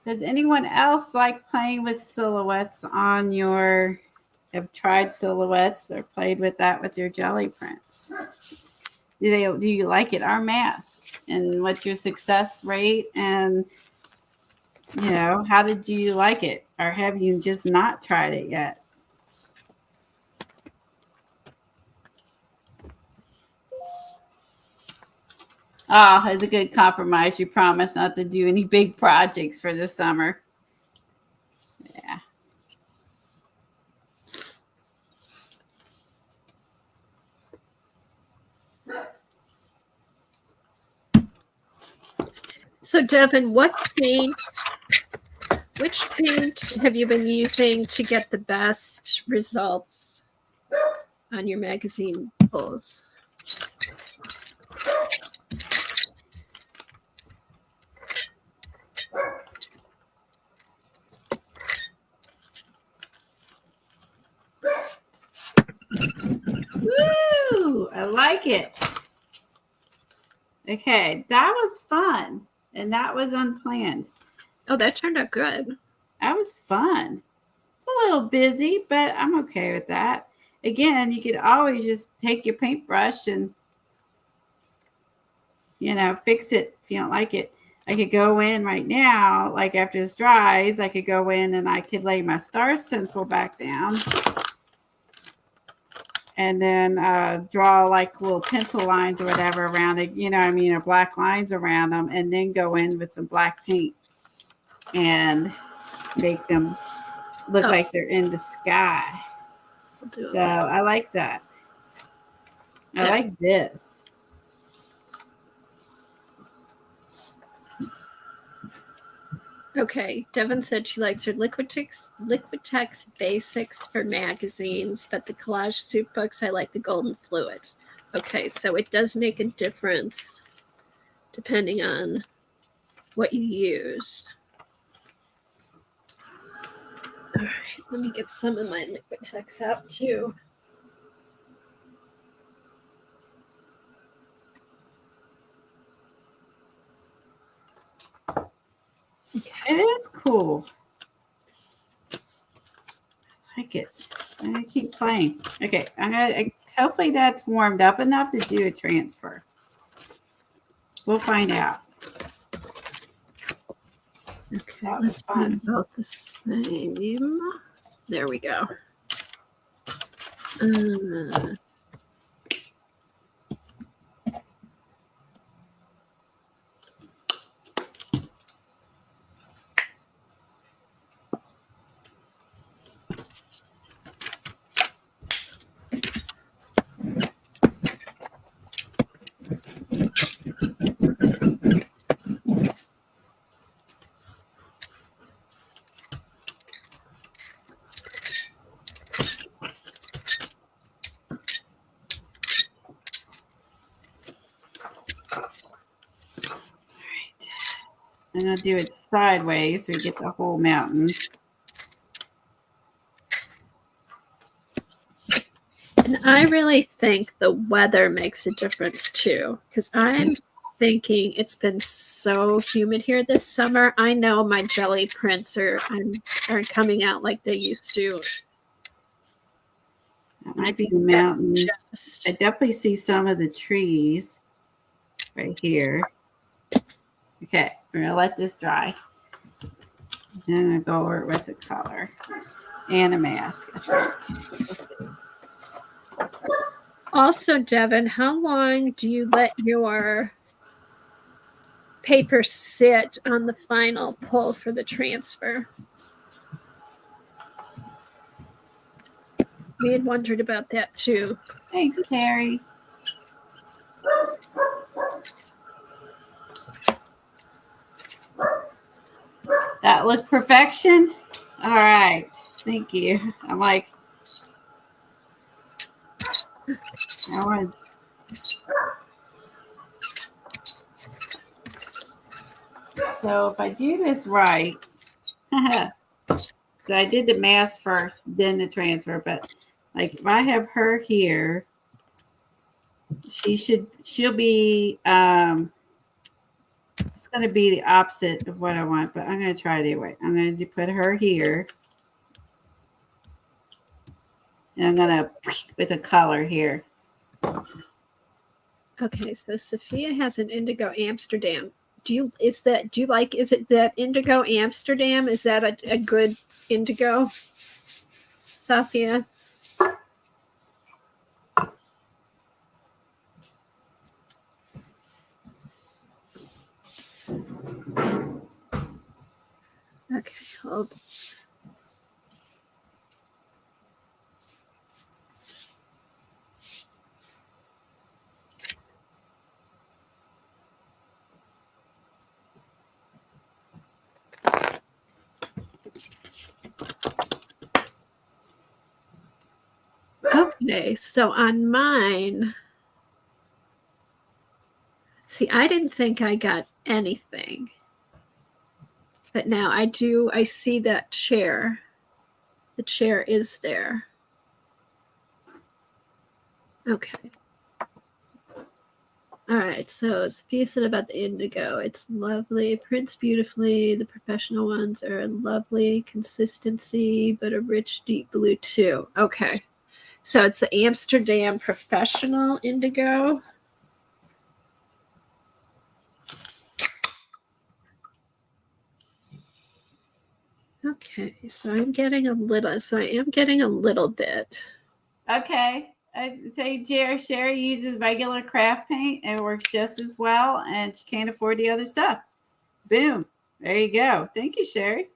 Does anyone else like playing with silhouettes on your, have tried silhouettes or played with that with your jelly prints? Do you like it, our mask? And what's your success rate? And, you know, how did you like it? Or have you just not tried it yet? Oh, it's a good compromise. You promise not to do any big projects for the summer. Yeah. So, Devin, which paint have you been using to get the best results on your magazine pulls? Woo! I like it. Okay, that was fun. And that was unplanned. Oh, that turned out good. That was fun. It's a little busy, but I'm okay with that. Again, you could always just take your paintbrush and, you know, fix it if you don't like it. I could go in right now, like after this dries, I could go in and I could lay my star stencil back down. And then draw like little pencil lines or whatever around it, you know what I mean, or black lines around them, and then go in with some black paint and make them look like they're in the sky. So I like that. I like this. Okay, Devin said she likes her Liquitex Basics for magazines, but the collage soup books, I like the golden fluids. Okay, so it does make a difference depending on what you use. All right, let me get some of my Liquitex out too. Okay. It is cool. I like it. I'm gonna keep playing. Okay, hopefully that's warmed up enough to do a transfer. We'll find out. Okay, let's put both the same. There we go. I'm going to do it sideways so we get the whole mountain. And I really think the weather makes a difference too, because I'm thinking it's been so humid here this summer. I know my jelly prints aren't coming out like they used to. That might be the mountain. Just. I definitely see some of the trees right here. Okay, we're going to let this dry. Then I'm going to go over it with the color and a mask, I think. Let's see. Also, Devin, how long do you let your paper sit on the final pull for the transfer? We had wondered about that too. Thanks, Carrie. That looked perfection. All right. Thank you. I'm like, I want. So if I do this right, so I did the mask first, then the transfer. But like if I have her here, she'll be it's going to be the opposite of what I want, but I'm going to try it anyway. I'm going to put her here. And I'm going to with a color here. Okay, so Sophia has an Indigo Amsterdam. Is it that Indigo Amsterdam? Is that a good indigo, Sophia? Okay, hold on. Okay, so on mine, see, I didn't think I got anything. But now I see that chair. The chair is there. Okay. All right, so Sophia said about the indigo. It's lovely, prints beautifully. The professional ones are lovely consistency, but a rich deep blue too. Okay. So it's the Amsterdam Professional Indigo. Okay, so I am getting a little bit. Okay. I say Sherry uses regular craft paint and it works just as well, and she can't afford the other stuff. Boom. There you go. Thank you, Sherry.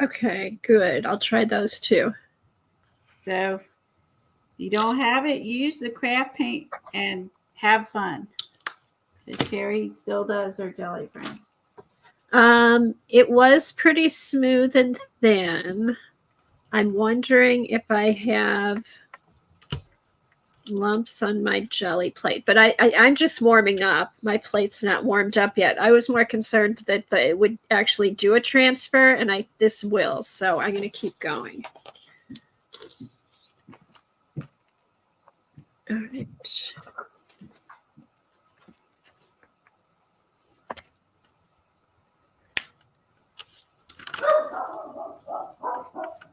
Okay, good. I'll try those too. So if you don't have it, use the craft paint and have fun. The Sherry still does her jelly print. It was pretty smooth and thin. I'm wondering if I have lumps on my jelly plate, but I'm just warming up. My plate's not warmed up yet. I was more concerned that it would actually do a transfer, and this will, so I'm going to keep going. All right.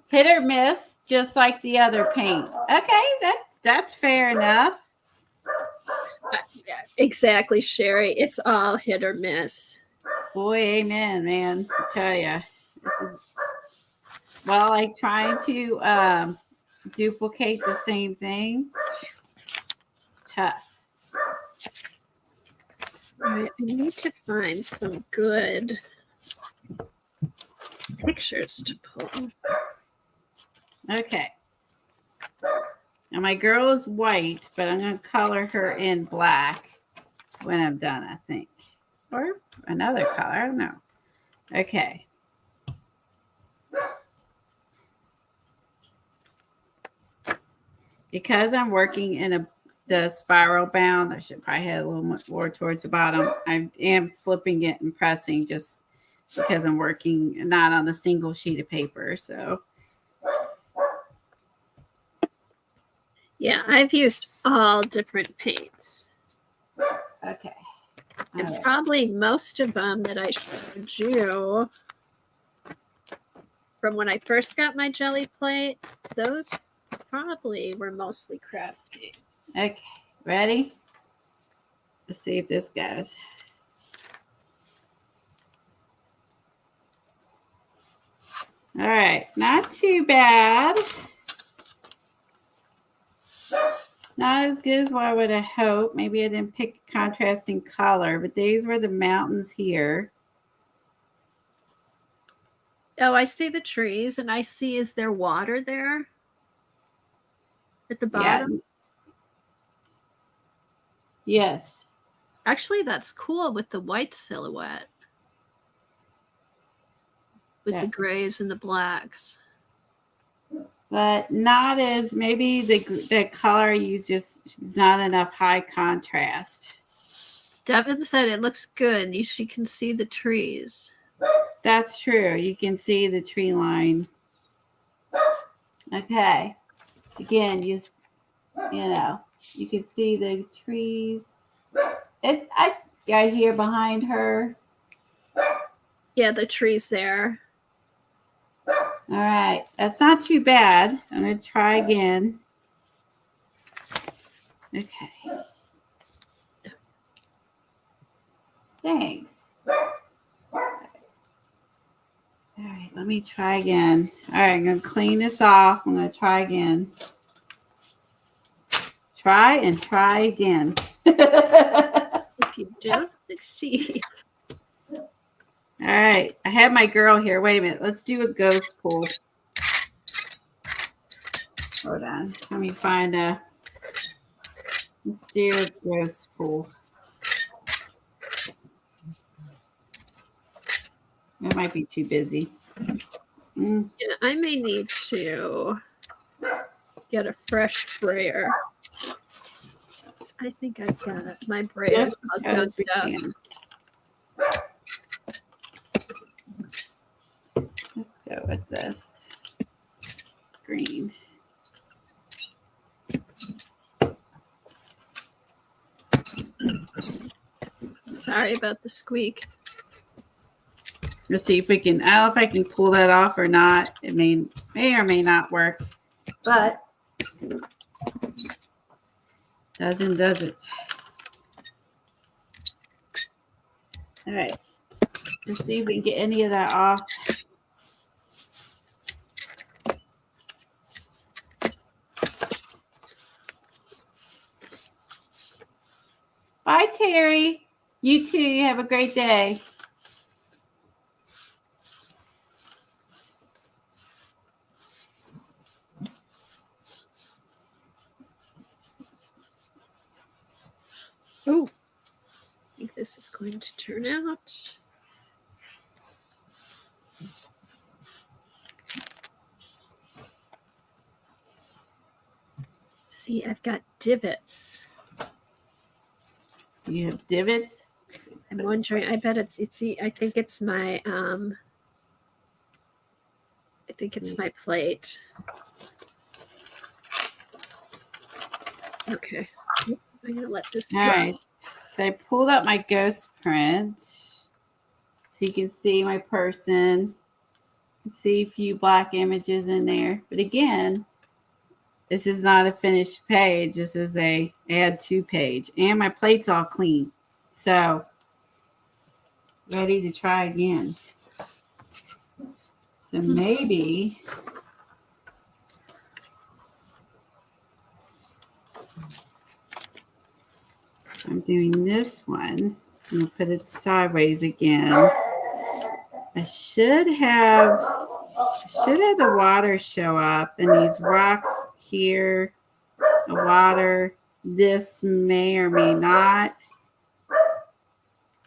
Hit or miss, just like the other paint. Okay, that's fair enough. Exactly, Sherry. It's all hit or miss. Boy, amen, man. I tell you. Well, like trying to duplicate the same thing. Tough. All right, I need to find some good pictures to pull. Okay. Now my girl is white, but I'm going to color her in black when I'm done, I think. Or another color. I don't know. Okay. Because I'm working in the spiral bound, I should probably have a little more towards the bottom. I am flipping it and pressing just because I'm working not on a single sheet of paper. So yeah, I've used all different paints. okay. And probably most of them that I showed you from when I first got my jelly plate, those probably were mostly craft paints. Okay, ready? Let's see if this goes. All right, not too bad. Not as good as what I would have hoped. Maybe I didn't pick a contrasting color, but these were the mountains here. Oh, I see the trees, and I see, is there water there at the bottom? Yeah. Yes. Actually, that's cool with the white silhouette. With the grays and the blacks. But not as, maybe the color used just not enough high contrast. Devin said it looks good. She can see the trees. That's true. You can see the tree line. Okay. Again, you know, you can see the trees. I here behind her. Yeah, the trees there. All right. That's not too bad. I'm going to try again. Okay. Thanks. All right. Let me try again. All right. I'm going to clean this off. I'm going to try again. Try and try again. If you don't succeed. All right. I have my girl here. Wait a minute. Let's do a ghost pool. Hold on. Let me find a. Let's do a ghost pool. It might be too busy. Yeah, I may need to get a fresh sprayer. I think I've got my brayer. Let's go with this green. Sorry about the squeak. Let's see if we can. I don't know if I can pull that off or not. It may or may not work, but does it. All right. Let's see if we can get any of that off. Bye, Terry. You too. You have a great day. Oh, I think this is going to turn out. See, I've got divots. You have divots? I'm wondering, I bet it's I think it's my plate. Okay. I'm gonna let this dry. All right. So I pulled up my ghost print. So you can see my person. You can see a few black images in there. But again, this is not a finished page. This is a add to page. And my plate's all clean. So ready to try again. So maybe I'm doing this one. I'm going to put it sideways again. I should have the water show up and these rocks here, the water. This may or may not.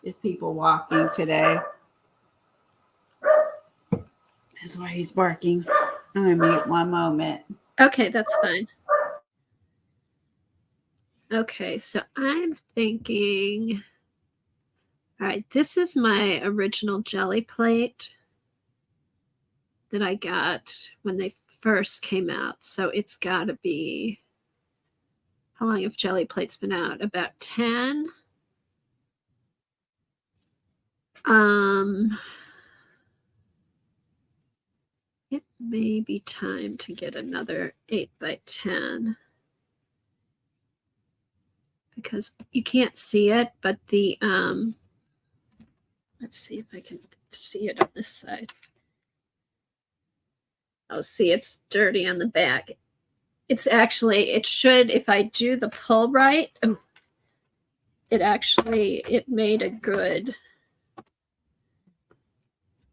There's people walking today. That's why he's barking. I'm going to mute one moment. Okay, that's fine. Okay, so I'm thinking, all right, this is my original Gelli plate that I got when they first came out. So it's got to be, how long have Gelli plates been out? About 10. It may be time to get another 8x10 because you can't see it, but the let's see if I can see it on this side. Oh, see, it's dirty on the back. It's actually, it should, if I do the pull right, oh, it made a good,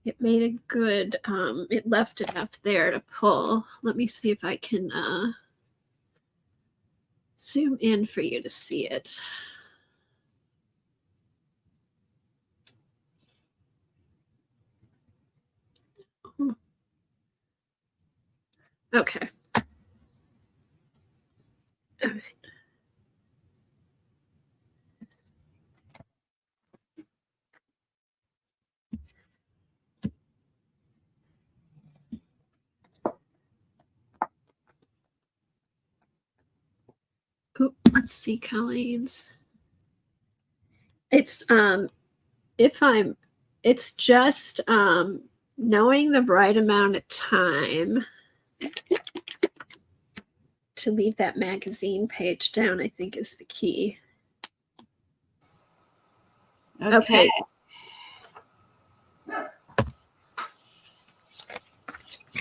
it left enough there to pull. Let me see if I can zoom in for you to see it. Okay. All right. Oh, let's see, Colleen's. It's it's just knowing the right amount of time to leave that magazine page down, I think, is the key. Okay.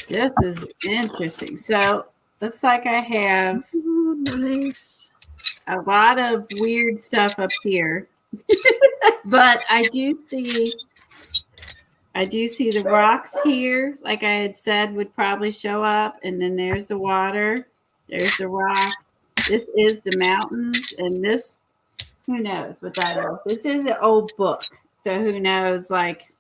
This is interesting. So looks like I have nice. A lot of weird stuff up here. But I do see the rocks here, like I had said, would probably show up. And then there's the water. There's the rocks. This is the mountains. And this, who knows what that is. This is an old book. So who knows, like,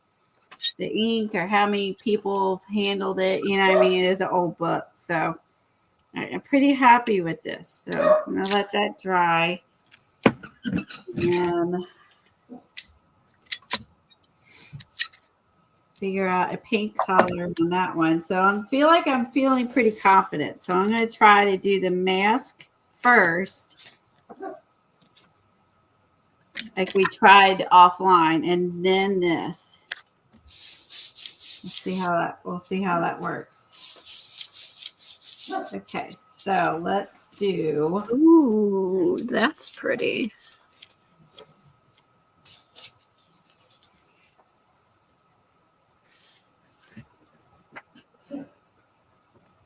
the ink or how many people have handled it. You know what I mean? It is an old book. So I'm pretty happy with this. So I'm going to let that dry. And figure out a paint color on that one. So I'm feeling pretty confident. So I'm going to try to do the mask first, like we tried offline, and then this. We'll see how that works. Okay, so let's do. Ooh, that's pretty.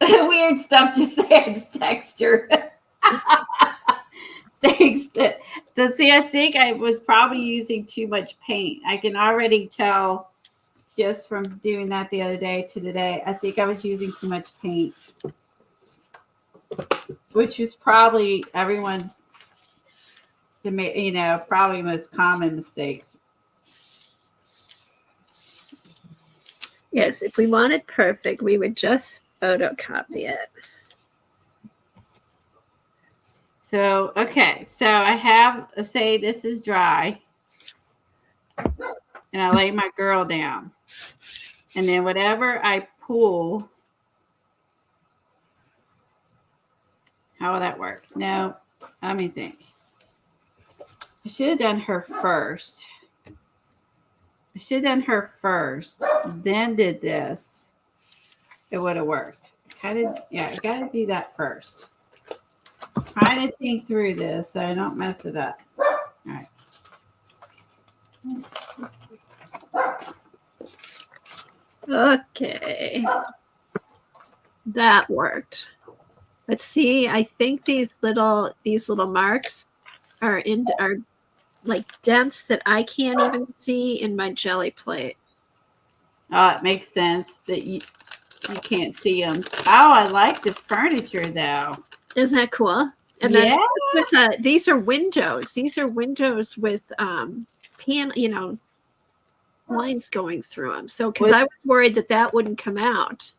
Weird stuff just adds texture. Thanks. See, I think I was probably using too much paint. I can already tell just from doing that the other day to today. I think I was using too much paint, which is probably everyone's, probably most common mistakes. Yes, if we wanted perfect, we would just photocopy it. So, okay. So I have, say this is dry. And I lay my girl down. And then whatever I pull, how will that work? No, let me think. I should have done her first. Then did this. It would have worked. I got to do that first. Trying to think through this so I don't mess it up. All right. Okay. That worked. But see, I think these little marks are like dents that I can't even see in my jelly plate. Oh, it makes sense that you can't see them. Oh, I like the furniture though. Isn't that cool? And then these are windows. These are windows with lines going through them. So because I was worried that wouldn't come out.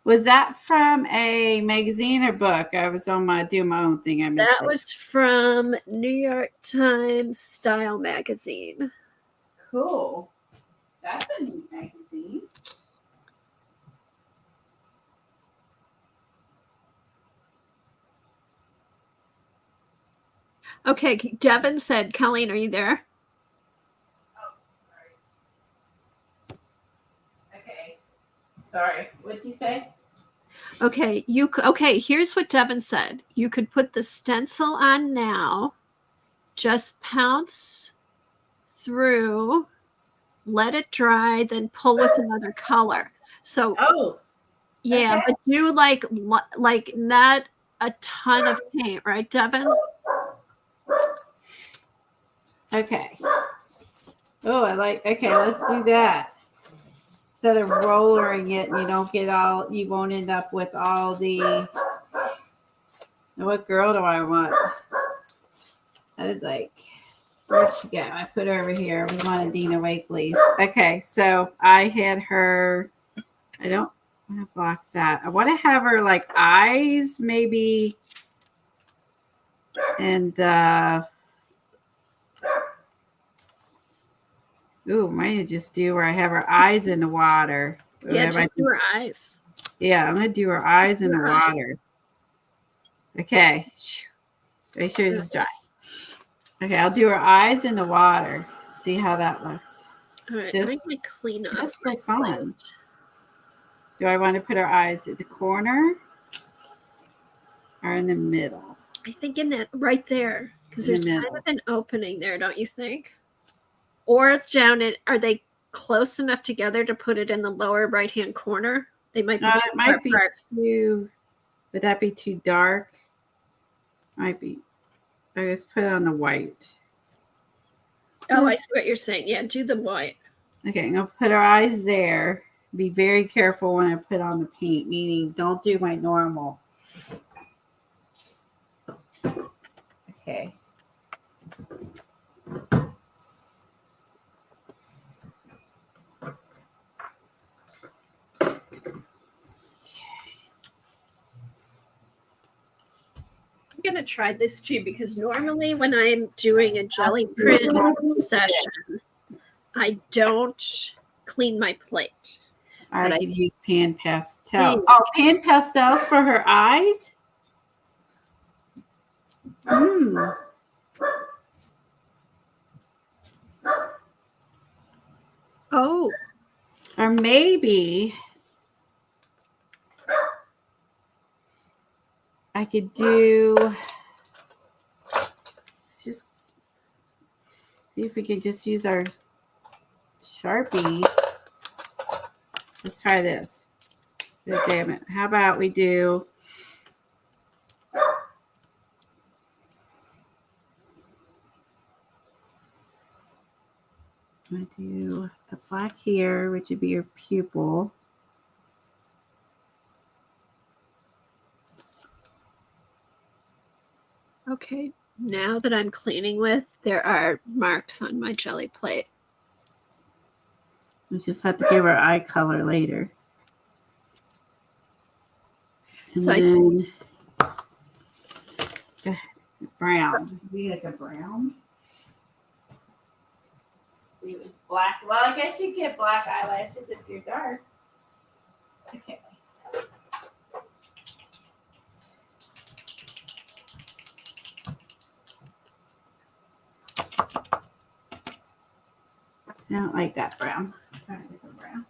Was that from a magazine or book? I was doing my own thing. That was from New York Times Style Magazine. Cool. That's a neat magazine. Okay, Devin said, Colleen, are you there? Oh, sorry. Okay. Sorry. What'd you say? Okay, okay, here's what Devin said. You could put the stencil on now, just pounce through, let it dry, then pull with another color. So Oh, yeah, okay. but do like not a ton of paint, right, Devin? Okay. Oh, okay, let's do that. Instead of rollering it, you won't end up with all the, what girl do I want? I was like, where'd she go? I put her over here. We wanted Dina Wakely's. Okay, so I had her, I don't want to block that. I want to have her like eyes maybe, and might just do where I have her eyes in the water. Yeah, just do her eyes. Yeah, I'm gonna do her eyes in the water. Okay. Make sure this is dry. Okay, I'll do her eyes in the water. See how that looks. All right, I'm gonna clean up. Just for fun. Do I want to put her eyes at the corner or in the middle? I think in that right there, because there's kind of an opening there, don't you think? Or down it. Are they close enough together to put it in the lower right-hand corner? They might be too it might be too. Would that be too dark? Might be. I just put it on the white. Oh, I see what you're saying. Yeah, do the white. Okay, I'm gonna put her eyes there. Be very careful when I put on the paint, meaning don't do my normal. Okay. I'm going to try this too, because normally when I'm doing a jelly print session, I don't clean my plate. I could use pan pastel. Oh, pan pastels for her eyes? Oh. Or maybe I could do, let's just see if we could just use our Sharpie. Let's try this. So, damn it. How about we do, I do a black here, which would be your pupil. Okay, now that I'm cleaning with, there are marks on my jelly plate. We just have to give her eye color later. And so then brown. We like a brown. We was black. Well, I guess you get black eyelashes if you're dark. Okay. I don't like that brown. Try a different brown.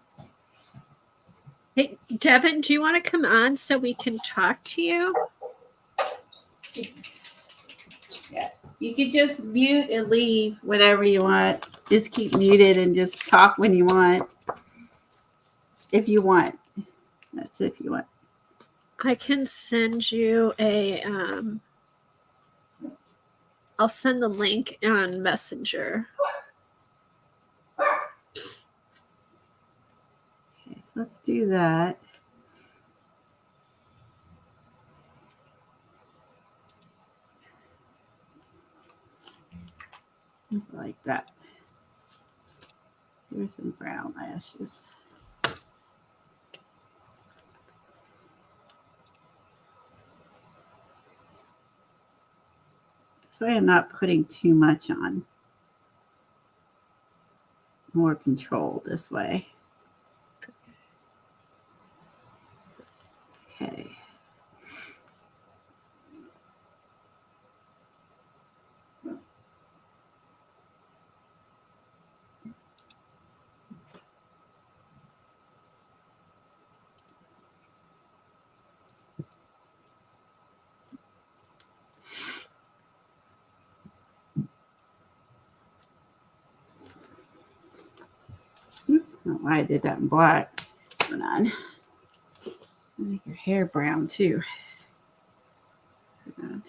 Hey, Devin, do you want to come on so we can talk to you? Yeah. You could just mute and leave whenever you want. Just keep muted and just talk when you want. If you want. That's if you want. I can send you a I'll send the link on Messenger. Okay, so let's do that. Like that. Here's some brown lashes. So I am not putting too much on. More control this way. Okay. know why I did that in black. Hold on. Make your hair brown too. Hold on.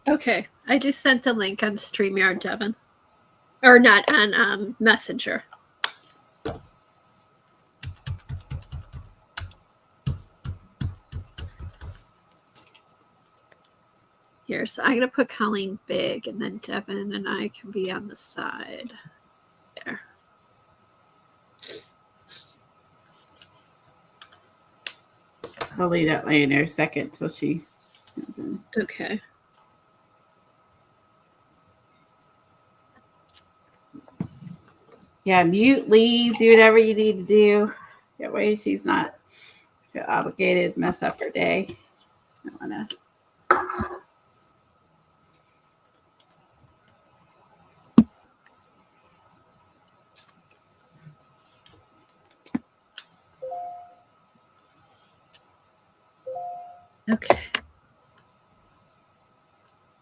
Okay, I just sent the link on StreamYard, Devin. Or not on Messenger. Here, so I'm going to put Colleen big, and then Devin and I can be on the side. There. I'll leave that laying there a second till she comes in. Okay. Yeah, mute, leave, do whatever you need to do. That way she's not obligated to mess up her day. I don't wanna. Okay.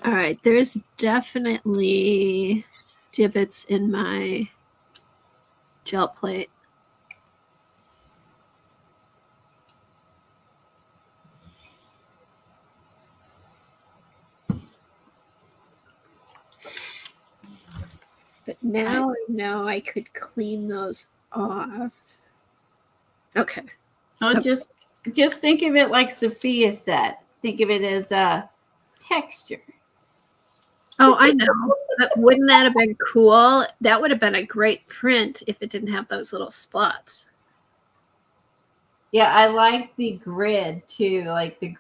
All right, there's definitely divots in my gel plate. But now I know I could clean those off. Okay. Oh, just think of it like Sophia said. Think of it as a texture. Oh, I know. But wouldn't that have been cool? That would have been a great print if it didn't have those little spots. Yeah, I like the grid too, like the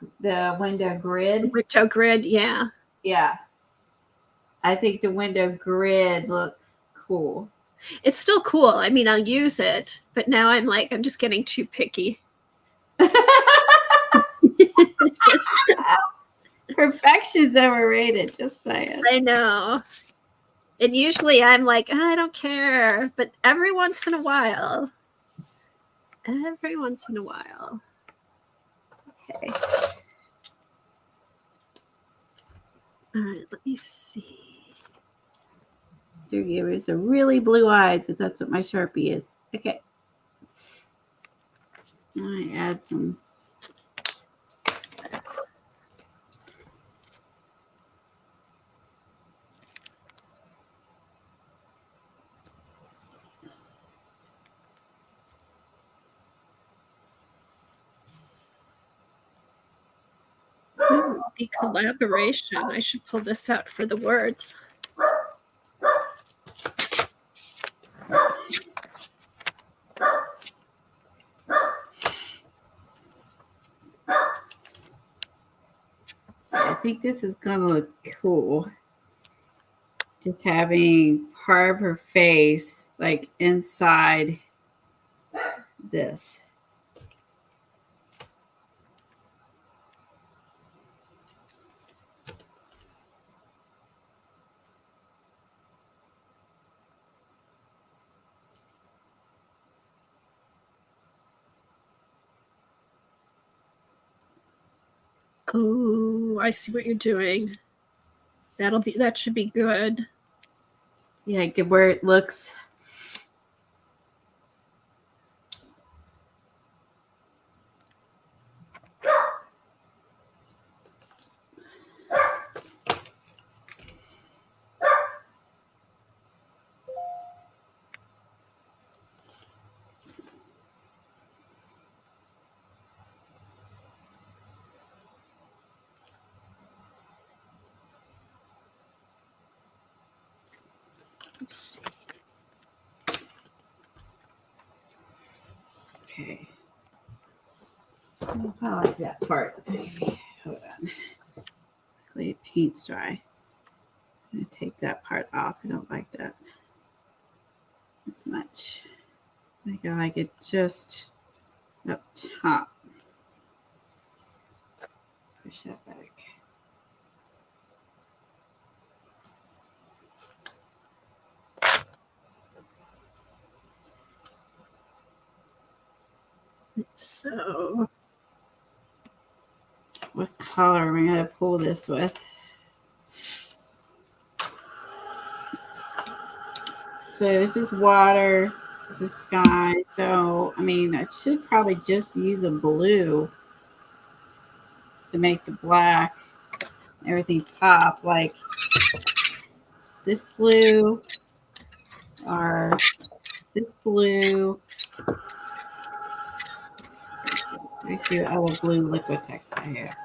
window grid. Window grid, yeah. Yeah. I think the window grid looks cool. It's still cool. I mean, I'll use it, but now I'm just getting too picky. Perfection's overrated, just saying. I know. And usually I'm like, oh, I don't care. But every once in a while. Okay. All right, let me see. You give us a really blue eyes if that's what my Sharpie is. Okay. I might add some. Ooh, the collaboration. I should pull this out for the words. I think this is gonna look cool. Just having part of her face like inside this. Oh, I see what you're doing. That should be good. Yeah, get where it looks. Let's see. Okay. I like that part. Okay, hold on. Let paint's dry. I'm gonna take that part off. I don't like that as much. I like it just up top. Push that back. So, what color am I going to pull this with? So this is water, this is sky. So, I mean, I should probably just use a blue to make the black, everything pop, like this blue or this blue. Let me see what other blue liquid text I have.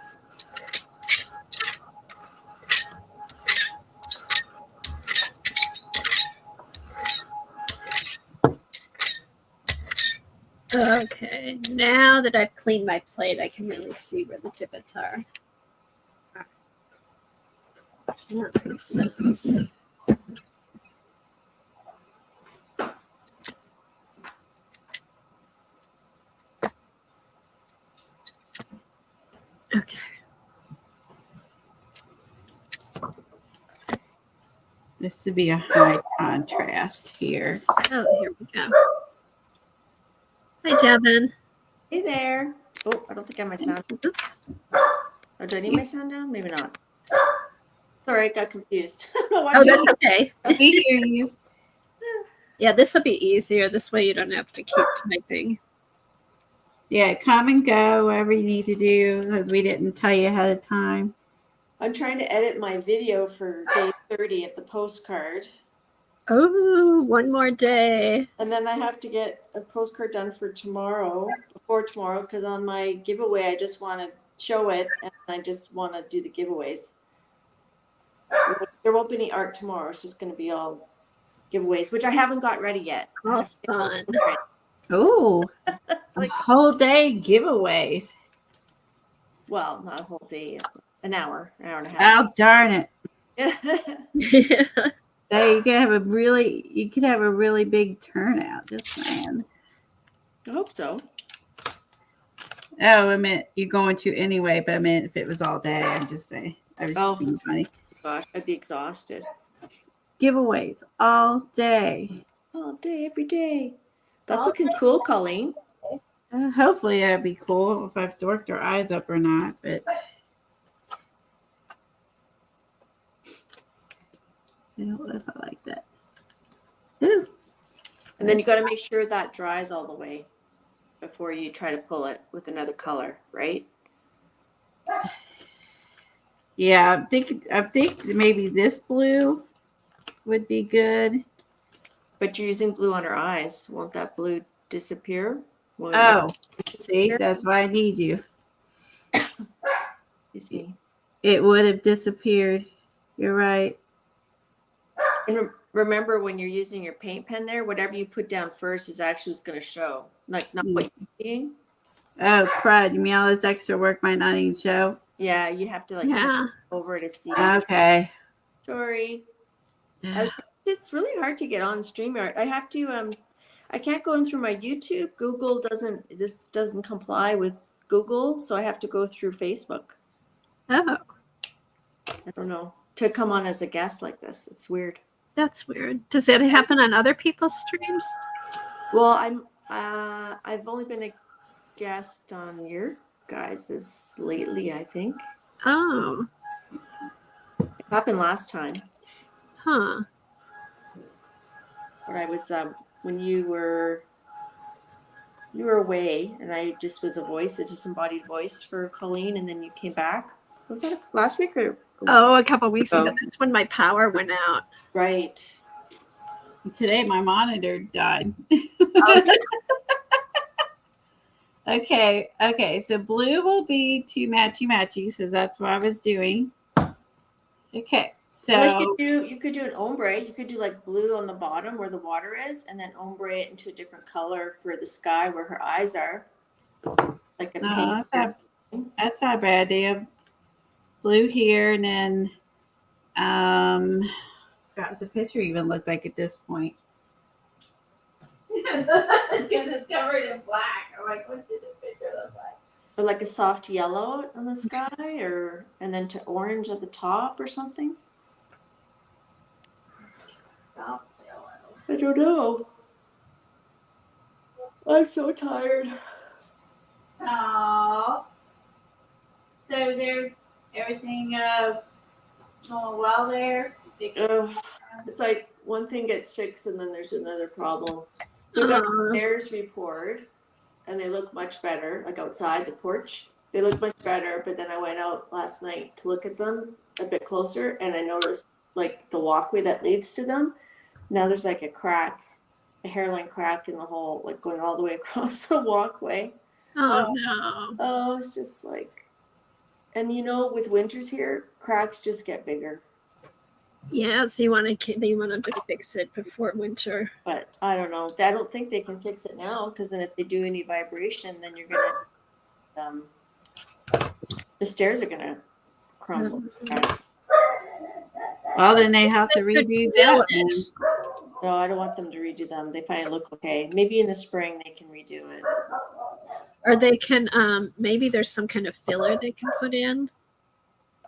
okay, now that I've cleaned my plate, I can really see where the divots are. That makes sense. Okay. This would be a high contrast here. Oh, here we go. Hi, Devin. Hey there. Oh, I don't think I have my sound. Oops. Oh, do I need my sound down? Maybe not. Sorry, I got confused. Oh, that's okay. We hear you. Yeah, this will be easier. This way you don't have to keep typing. Yeah, come and go, whatever you need to do, because we didn't tell you ahead of time. I'm trying to edit my video for day 30 of the postcard. Oh, one more day. And then I have to get a postcard done for tomorrow, before tomorrow, because on my giveaway, I just want to show it and I just want to do the giveaways. There won't be any art tomorrow. It's just going to be all giveaways, which I haven't got ready yet. All fun. Oh, It's a like, whole day giveaways. well, not a whole day, an hour and a half. Oh, darn it. Yeah. So you could have a really big turnout, just saying. I hope so. Oh, I meant you're going to anyway, but I meant if it was all day, I'm just saying. I was just being funny. Gosh, I'd be exhausted. Giveaways all day. All day, every day. That's looking cool, Colleen. Hopefully that'd be cool if I've dorked her eyes up or not, but I don't know if I like that. Ooh. And then you got to make sure that dries all the way before you try to pull it with another color, right? Yeah, I think maybe this blue would be good. But you're using blue on her eyes. Won't that blue disappear? Won't it Oh, see, disappear? that's why I need you. Excuse me. It would have disappeared. You're right. And remember, when you're using your paint pen there, whatever you put down first is actually what's going to show, like not what you're seeing. Oh, crud. You mean all this extra work might not even show? Yeah, you have to like Yeah. touch it over to see. Okay. Sorry. It's really hard to get on StreamYard. I have to I can't go in through my YouTube. This doesn't comply with Google, so I have to go through Facebook. Oh, I don't know. To come on as a guest like this. It's weird. that's weird. Does that happen on other people's streams? Well, I've only been a guest on your guys' lately, I think. Oh, It happened last time. huh. But I was when you were away, and I just was a disembodied voice for Colleen, and then you came back. Was that last week or? Oh, a couple weeks ago. Oh. That's when my power went out. Right. Today my monitor died. Okay. Okay. So blue will be two matchy, so that's what I was doing. Okay. Unless So you could do an ombre. You could do like blue on the bottom where the water is, and then ombre it into a different color for the sky where her eyes are. Like a no, pink. that's not a bad idea. Blue here, and then got what the picture even looked like at this point. Because it's covered in black. I'm like, what did the picture look like? Or like a soft yellow on the sky, and then to orange at the top or something. Soft yellow. I don't know. I'm so tired. Oh. So there's everything going well there. It's like one thing gets fixed and then there's another problem. So we got a stairs report and they look much better, like outside the porch. They look much better, but then I went out last night to look at them a bit closer and I noticed like the walkway that leads to them. Now there's like a crack, a hairline crack in the hole, like going all the way across the walkway. Oh no. Oh, it's just like, and you know, with winters here, cracks just get bigger. Yeah, so you want to fix it before winter. But I don't know. I don't think they can fix it now because then if they do any vibration, then you're gonna the stairs are gonna crumble. Well, then they have to redo that. No, I don't want them to redo them. They finally look okay. Maybe in the spring they can redo it. Or they can maybe there's some kind of filler they can put in.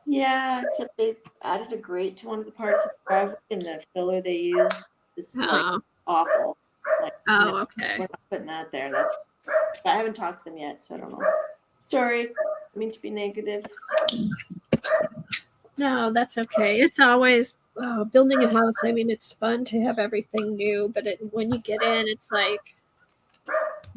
Yeah, except they added a grate to one of the parts of the driveway, and the filler they use is like awful. Like, okay. We're not putting that there. But I haven't talked to them yet, so I don't know. Sorry, I mean to be negative. No, that's okay. It's always building a house. I mean, it's fun to have everything new, but when you get in, it's like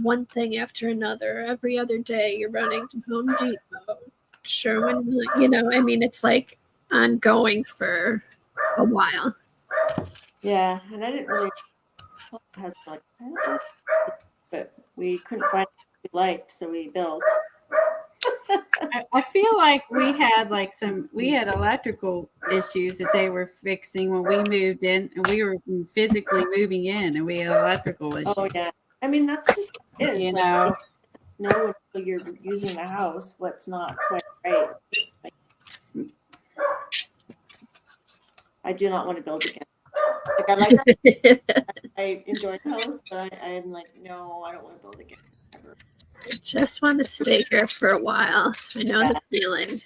one thing after another. Every other day, you're running to Home Depot, Sherwin. You know, I mean, it's like ongoing for a while. Yeah, and I didn't really has like, but we couldn't find what we liked, so we built. I feel like we had electrical issues that they were fixing when we moved in, and we were physically moving in, and we had electrical issues. Oh yeah, I mean that's just it is. You like, know, until you're using the house, what's not quite right. Like, I do not want to build again. Like I like I enjoy the house, but I'm like, no, I don't want to build again. Ever. I just want to stay here for a while. I know the feeling.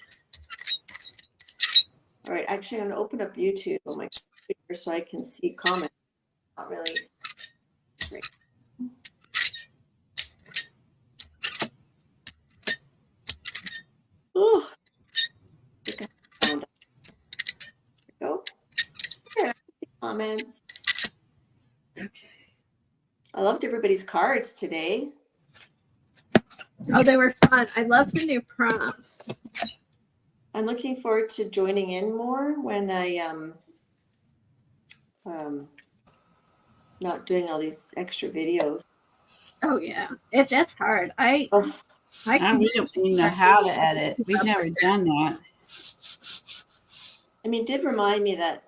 All right, actually, I'm going to open up YouTube on my computer so I can see comments. Not really. Great. Ooh. There we go. Yeah, comments. Okay. I loved everybody's cards today. Oh, they were fun. I love the new prompts. I'm looking forward to joining in more when I not doing all these extra videos. Oh yeah, that's hard. we don't even know how to edit. We've never done that. I mean, it did remind me that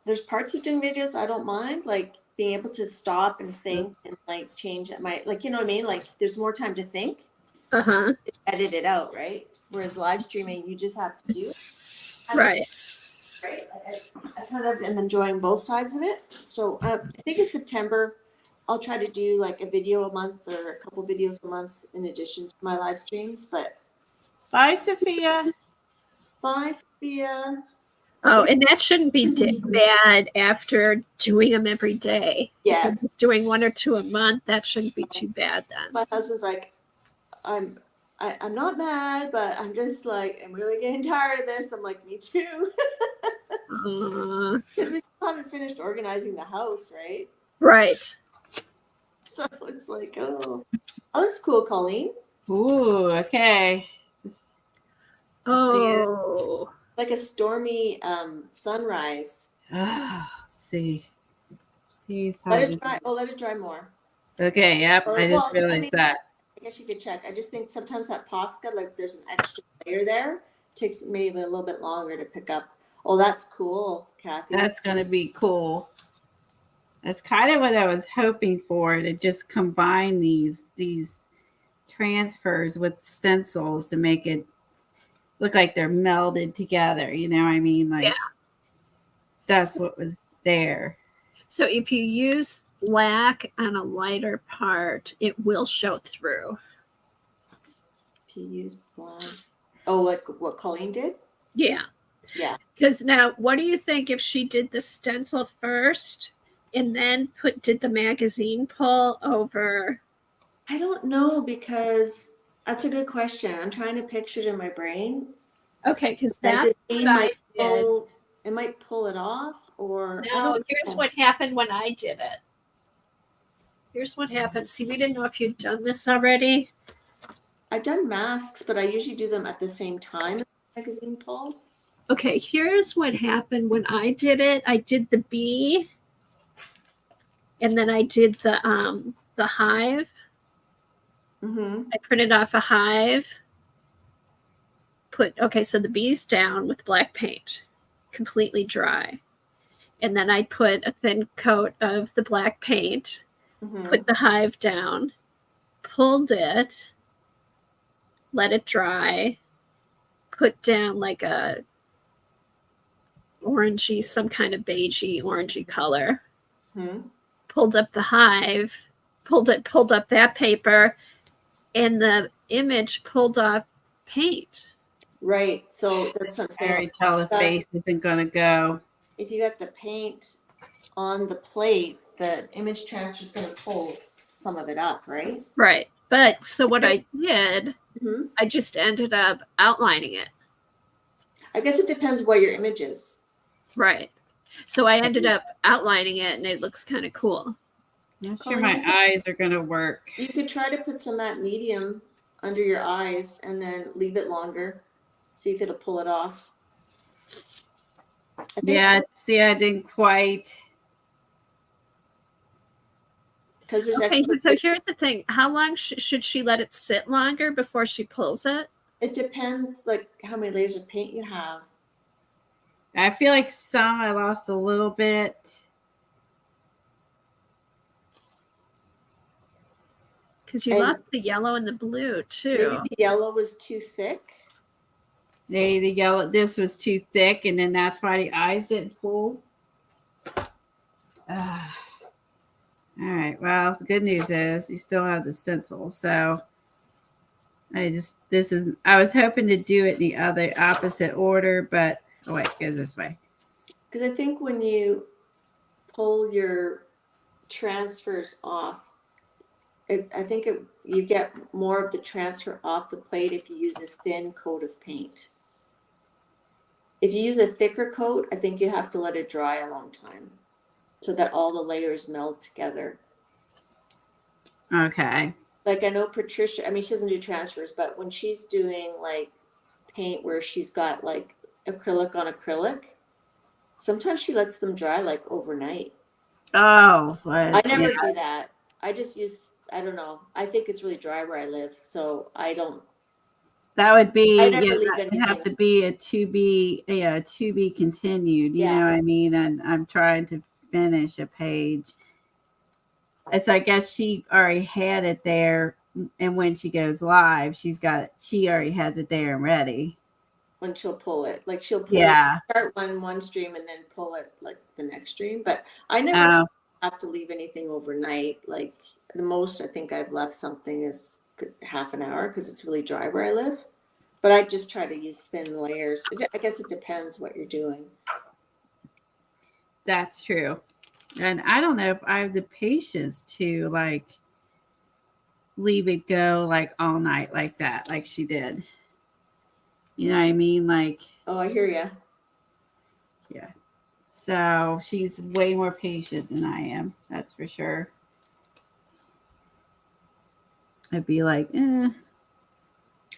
there's parts of doing videos I don't mind, like being able to stop and think and like change my, like, you know what I mean? Like there's more time to think. Edit it out, right? Whereas live streaming, you just have to do it. Right. Right. I kind of am enjoying both sides of it. So I think in September, I'll try to do like a video a month or a couple videos a month in addition to my live streams. But bye, Sophia. Bye, Sophia. Oh, and that shouldn't be bad after doing them every day. Yes. If doing one or two a month, that shouldn't be too bad then. My husband's like, I'm not mad, but I'm just like, I'm really getting tired of this. I'm like, me too. Because we still haven't finished organizing the house, right? Right. So it's like, oh, that looks cool, Colleen. Ooh, okay. Oh. Like a stormy sunrise. See. Let it dry. Oh, let it dry more. Okay, yep. I just realized that. I guess you could check. I just think sometimes that Posca, like there's an extra layer there. It takes maybe a little bit longer to pick up. Oh, that's cool, Kathy. That's going to be cool. That's kind of what I was hoping for, to just combine these transfers with stencils to make it look like they're melded together. You know what I mean? Like, that's what was there. So if you use black on a lighter part, it will show through. If you use black. Oh, what Colleen did? Yeah. Yeah. Because now, what do you think if she did the stencil first and then did the magazine pull over I don't know because that's a good question. I'm trying to picture it in my brain. Okay, because that's Magazine what I might did. pull, it might pull it off, or I No, don't here's know. what happened when I did it. Here's what happened. See, we didn't know if you'd done this already. I've done masks, but I usually do them at the same time as the magazine pull. Okay, here's what happened when I did it. I did the bee, and then I did the hive. Mm-hmm. I printed off a hive. So the bee's down with black paint, completely dry. And then I put a thin coat of the black paint, Mm-hmm. put the hive down, pulled it, let it dry, put down like a orangey, some kind of beigey, orangey color, Mm-hmm. pulled up the hive, pulled up that paper, and the image pulled off paint. Right. So that's what I'm I saying. already tell the face isn't going to go. If you got the paint on the plate, the image transfer is going to pull some of it up, right? Right. But so what I did, Mm-hmm. I just ended up outlining it. I guess it depends what your image is. Right. So I ended up outlining it, and it looks kind of cool. I'm sure my eyes are going to work. You could try to put some matte medium under your eyes and then leave it longer. See if it'll pull it off. Yeah, see, I didn't quite. Because there's Okay, extra. so here's the thing. How long should she let it sit longer before she pulls it? It depends, like how many layers of paint you have. I feel like some I lost a little bit. Because you lost the yellow and the blue too. Maybe the yellow was too thick. The yellow, this was too thick, and then that's why the eyes didn't pull. All right. Well, the good news is you still have the stencil. So I was hoping to do it the other opposite order, but oh wait, it goes this way. Because I think when you pull your transfers off, you get more of the transfer off the plate if you use a thin coat of paint. If you use a thicker coat, I think you have to let it dry a long time so that all the layers meld together. Okay. Like I know Patricia, I mean, she doesn't do transfers, but when she's doing like paint where she's got like acrylic on acrylic, sometimes she lets them dry like overnight. Oh, I never do that. I just use, I don't know. I think it's really dry where I live, so I don't. That would be, that would have to be a to be continued. You know what I mean? And I'm trying to finish a page. And so I guess she already had it there, and when she goes live, she already has it there and ready. When she'll pull it, like she'll pull it, start one stream and then pull it like the next stream. But I never have to leave anything overnight. Like the most I think I've left something is half an hour because it's really dry where I live. But I just try to use thin layers. I guess it depends what you're doing. That's true. And I don't know if I have the patience to like leave it go like all night like that, like she did. You know what I mean? Like, oh, I hear you. Yeah. So she's way more patient than I am. That's for sure. I'd be like,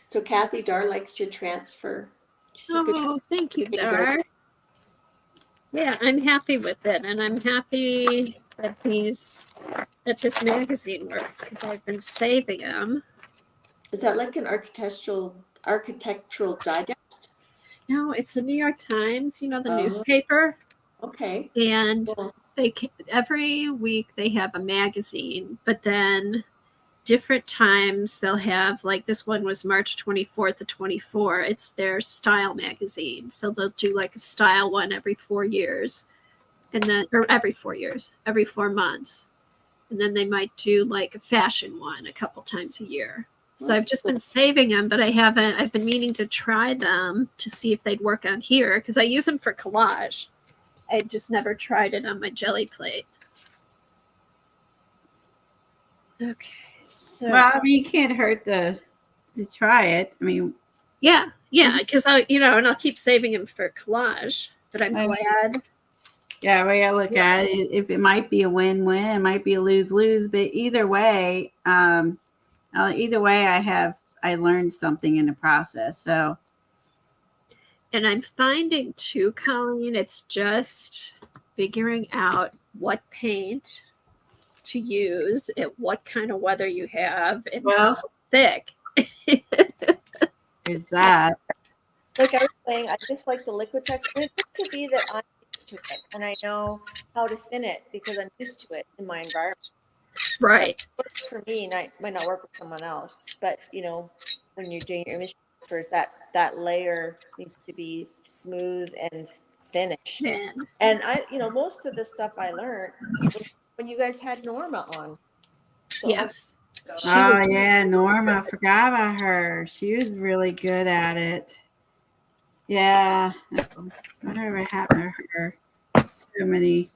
So Kathy Dar likes your transfer. Thank you, Dar. Yeah, I'm happy with it, and I'm happy that this magazine works because I've been saving them. Is that like an architectural digest? No, it's the New York Times. You know, the newspaper. Okay. And every week they have a magazine, but then different times they'll have, like this one was March 24th to 24. It's their style magazine. So they'll do like a style one every 4 years. And then, or every 4 years, every 4 months. And then they might do like a fashion one a couple times a year. So I've just been saving them, but I've been meaning to try them to see if they'd work on here because I use them for collage. I just never tried it on my Gelli plate. Okay. So Well, I mean, you can't hurt to try it. I mean, yeah, because and I'll keep saving him for collage. But I'm glad. yeah, the way I look at it, if it might be a win-win, it might be a lose-lose, but either way, I learned something in the process. So, And I'm finding too, Colleen, it's just figuring out what paint to use at what kind of weather you have and well, how thick. there's that. Like I was saying, I just like the liquid text, and it just could be that I'm used to it and I know how to thin it because I'm used to it in my environment. Right. It works for me, and might not work with someone else. But when you're doing your image transfers, that layer needs to be smooth and finished. Man. And most of the stuff I learned when you guys had Norma on. So Yes. Oh yeah, Norma. I forgot about her. She was really good at it. Yeah. Whatever happened to her? So many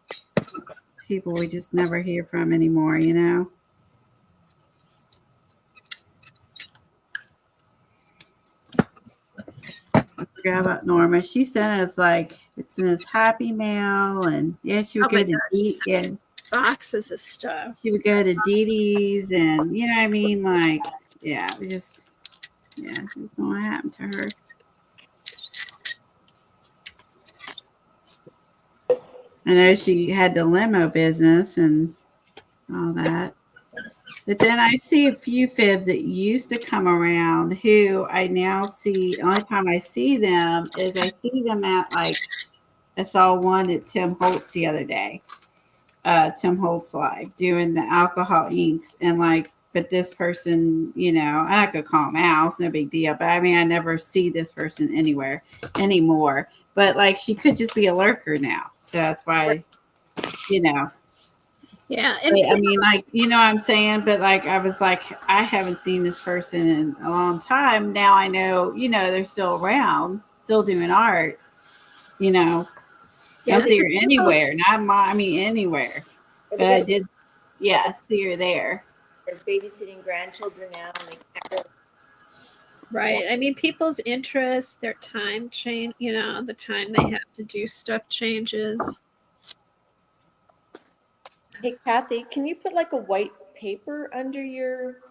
people we just never hear from anymore, you know? I forgot about Norma. She sent us it's in this Happy Mail, and yeah, she would go to boxes of stuff. She would go to Dee Dee's, and you know what I mean? We just I don't know what happened to her. I know she had the limo business and all that. But then I see a few fibs that used to come around who I now see. The only time I see them is I see them at I saw one at Tim Holtz the other day. Tim Holtz live doing the alcohol inks, and but this person, I could call him out, it's no big deal. But I mean, I never see this person anywhere anymore. But she could just be a lurker now, so that's why, Yeah, and I mean, what I'm saying, but I was I haven't seen this person in a long time. Now I know, they're still around, still doing art. yeah, I see her anywhere, anywhere. But I did, see her there. They're babysitting grandchildren now, and they can't really. Right. I mean, people's interests, their time change. The time they have to do stuff changes. Hey, Kathy, can you put a white paper under your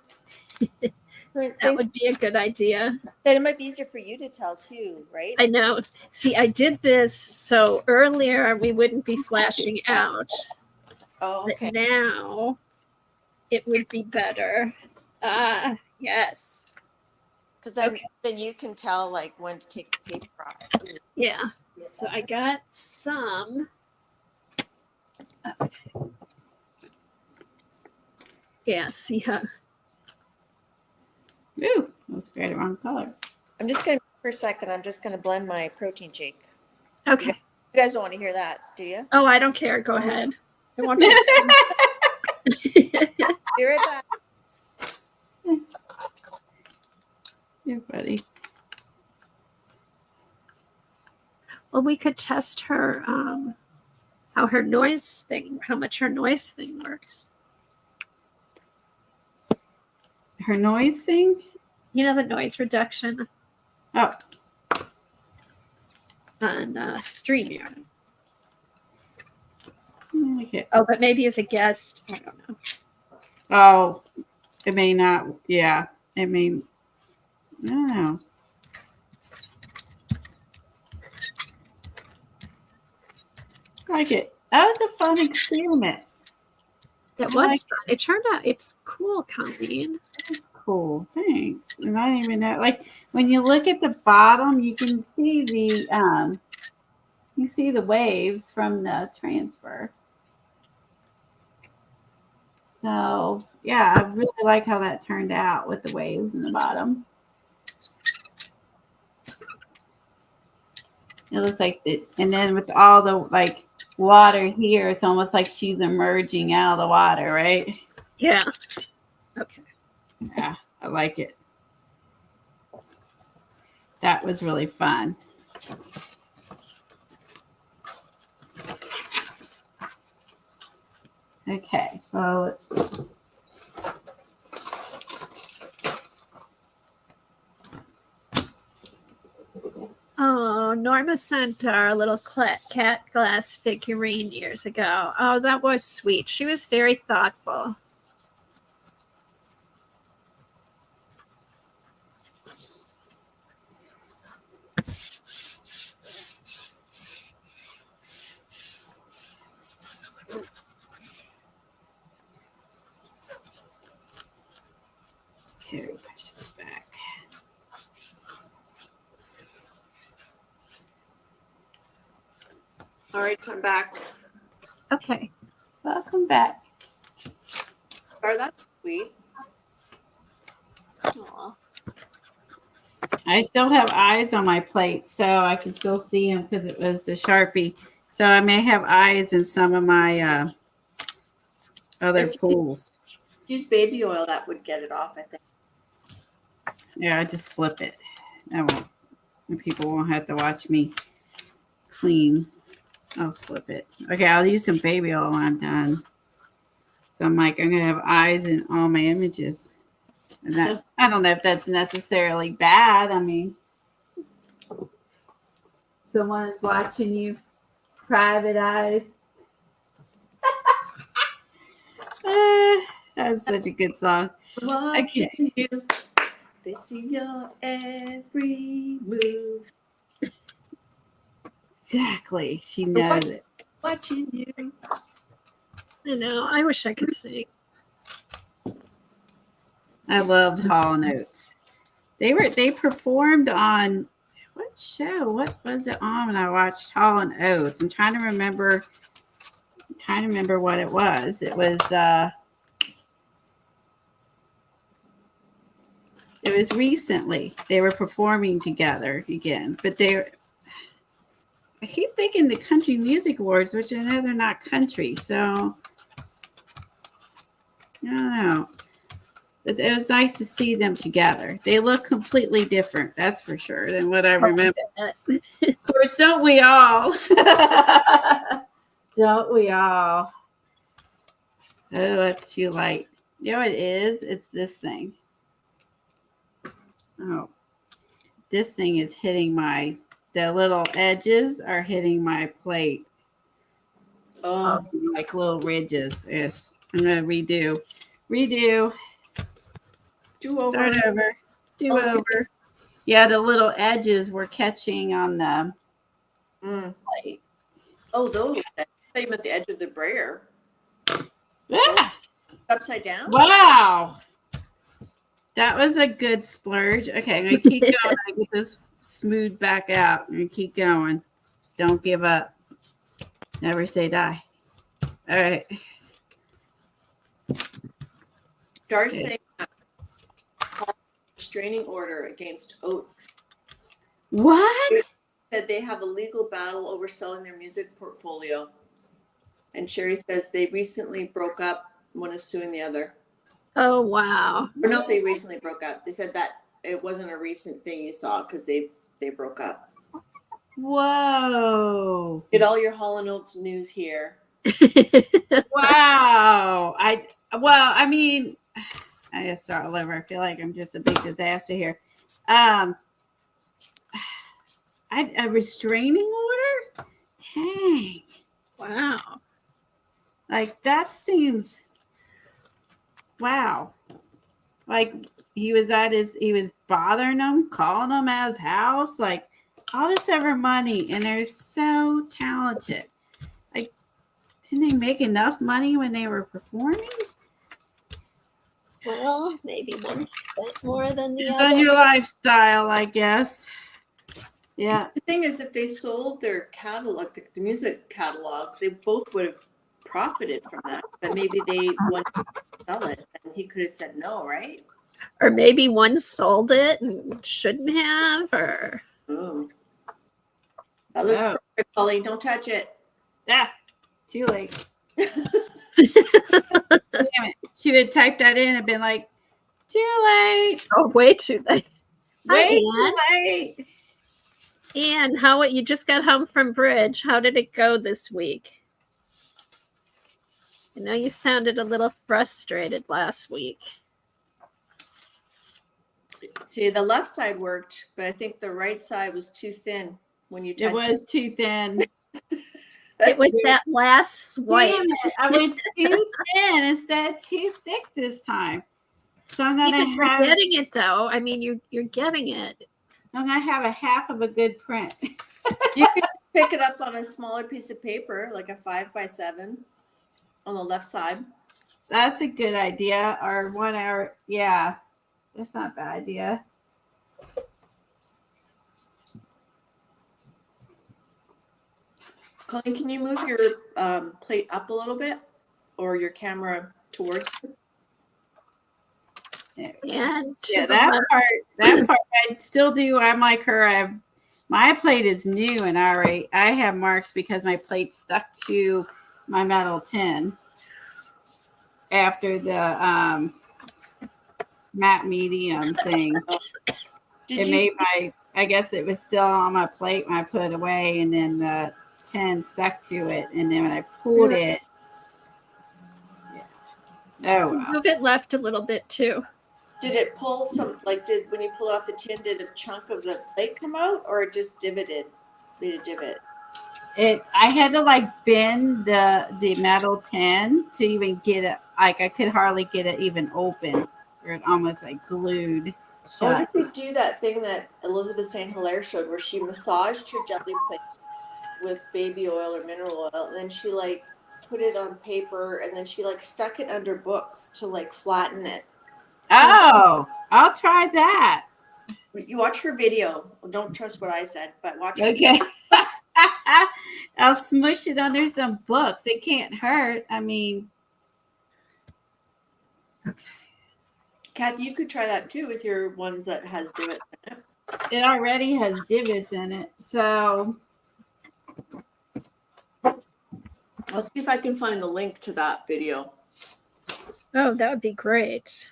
print? That would be a good idea. Then it might be easier for you to tell too, right? I know. See, I did this so earlier we wouldn't be flashing out. Oh, okay. But now it would be better. Yes. Because then you can tell when to take the paper off. Yeah. So I got some. Yeah, see how. Ooh, that was great. Wrong color. I'm just going to, for a second, I'm just going to blend my protein shake. Okay. You guys don't want to hear that, do you? Oh, I don't care. Go ahead. I want you to. Be right back. Yeah, buddy. Well, we could test her, how much her noise thing works. Her noise thing? The noise reduction. Oh. On StreamYard. Okay. Oh, but maybe as a guest, I don't know. Oh, it may not. Yeah, it may. I don't know. Like it. That was a fun experiment. It was fun. It turned out it's cool, Colleen. It's cool. Thanks. And I didn't even know. When you look at the bottom, you can see the waves from the transfer. So yeah, I really like how that turned out with the waves in the bottom. It looks like it, and then with all the water here, it's almost like she's emerging out of the water, right? Yeah. Okay. Yeah, I like it. That was really fun. Okay, so let's see. Norma sent our little cat glass figurine years ago. Oh, that was sweet. She was very thoughtful. Okay, push this back. All right, I'm back. Okay. Welcome back. Oh, that's sweet. Aw. I still have eyes on my plate, so I can still see them because it was the Sharpie. So I may have eyes in some of my other pools. Use baby oil. That would get it off, I think. Yeah, I just flip it. I won't. People won't have to watch me clean. I'll flip it. Okay, I'll use some baby oil when I'm done. So I'm like, I'm gonna have eyes in all my images. And that, I don't know if that's necessarily bad. I mean, someone is watching you, private eyes. That's such a good song. Watching you, they see your every move. Exactly. She knows it. Watching you. I know. I wish I could sing. I loved Hall & Oates. They performed on what show? What was it on when I watched Hall & Oates? I'm trying to remember what it was. It was recently. They were performing together again, but I keep thinking the Country Music Awards, which I know they're not country, so I don't know. But it was nice to see them together. They look completely different, that's for sure, than what I remember. Of course, don't we all? Don't we all? Oh, it's too light. You know what it is? It's this thing. Oh, this thing is hitting the little edges are hitting my plate. Oh, Like little ridges. Yes. I'm going to redo. do over. Start over. Do Okay. over. Yeah, the little edges were catching on the plate. Oh, those. I thought you meant the edge of the brayer. Yeah. Upside down? Wow. That was a good splurge. Okay, I'm going to keep going. I get this smoothed back out. I'm going to keep going. Don't give up. Never say die. All right. Dar's saying restraining order against Oates. What? Said they have a legal battle over selling their music portfolio. And Sherry says they recently broke up. One is suing the other. Oh, wow. Or not they recently broke up. They said that it wasn't a recent thing you saw because they broke up. Whoa. Get all your Hall & Oates news here. Wow. I gotta start all over. I feel like I'm just a big disaster here. A restraining order? Dang. Wow. Like that seems wow. Like he was bothering them, calling them at his house, like all this ever money, and they're so talented. Like, didn't they make enough money when they were performing? Well, maybe one spent more than the On other. your lifestyle, I guess. Yeah. The thing is, if they sold their catalog, the music catalog, they both would have profited from that. But maybe they wanted to sell it, and he could have said no, right? Or maybe one sold it and shouldn't have, or Oh. That looks perfect, Colleen. Don't touch it. Ah, too late. Damn it. She would type that in and been like, too late. oh, way too late. Way Hi, too late. And how you just got home from bridge? How did it go this week? I know you sounded a little frustrated last week. See, the left side worked, but I think the right side was too thin. when you It touched was too thin. It was that last swipe. Damn it. I went too thin instead of too thick this time. So I'm See, but gonna you're have getting it though. I mean, you're getting it. I'm gonna have a half of a good print. You could pick it up on a smaller piece of paper, like a 5x7 on the left side. That's a good idea. Or 1 hour. Yeah, that's not a bad idea. Colleen, can you move your plate up a little bit, or your camera towards you? And to Yeah, the that left. part I still do. I'm like her. My plate is new and I have marks because my plate stuck to my metal tin after the matte medium thing. I guess it was still on my plate when I put it away, and then the tin stuck to it, and then when I pulled it, oh well. Move it left a little bit too. Did it pull some, like, when you pull off the tin, did a chunk of the plate come out, or it just made a divot? I had to like bend the metal tin to even get it. Like I could hardly get it even open, or it almost like glued I wonder shut. if they do that thing that Elizabeth St. Hilaire showed, where she massaged her jelly plate with baby oil or mineral oil, and then she like put it on paper, and then she like stuck it under books to like flatten it. Oh, I'll try that. You watch her video. Don't trust what I said, but watch her. Okay. I'll smush it under some books. It can't hurt. I mean, Kathy, you could try that too with your ones that has divots in it. it already has divots in it. So I'll see if I can find the link to that video. Oh, that would be great.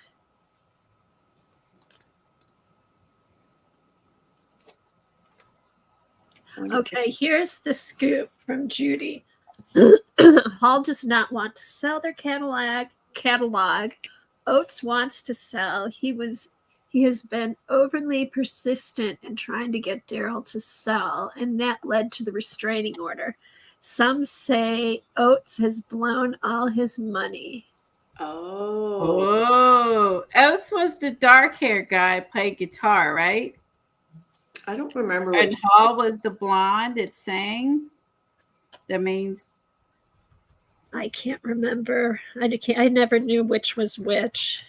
Okay, here's the scoop from Judy. Hall does not want to sell their catalog. Oates wants to sell. He has been overly persistent in trying to get Daryl to sell, and that led to the restraining order. Some say Oates has blown all his money. Oh. Oates was the dark haired guy who played guitar, right? I don't remember. And Hall was the blonde that sang. That means I can't remember. I never knew which was which.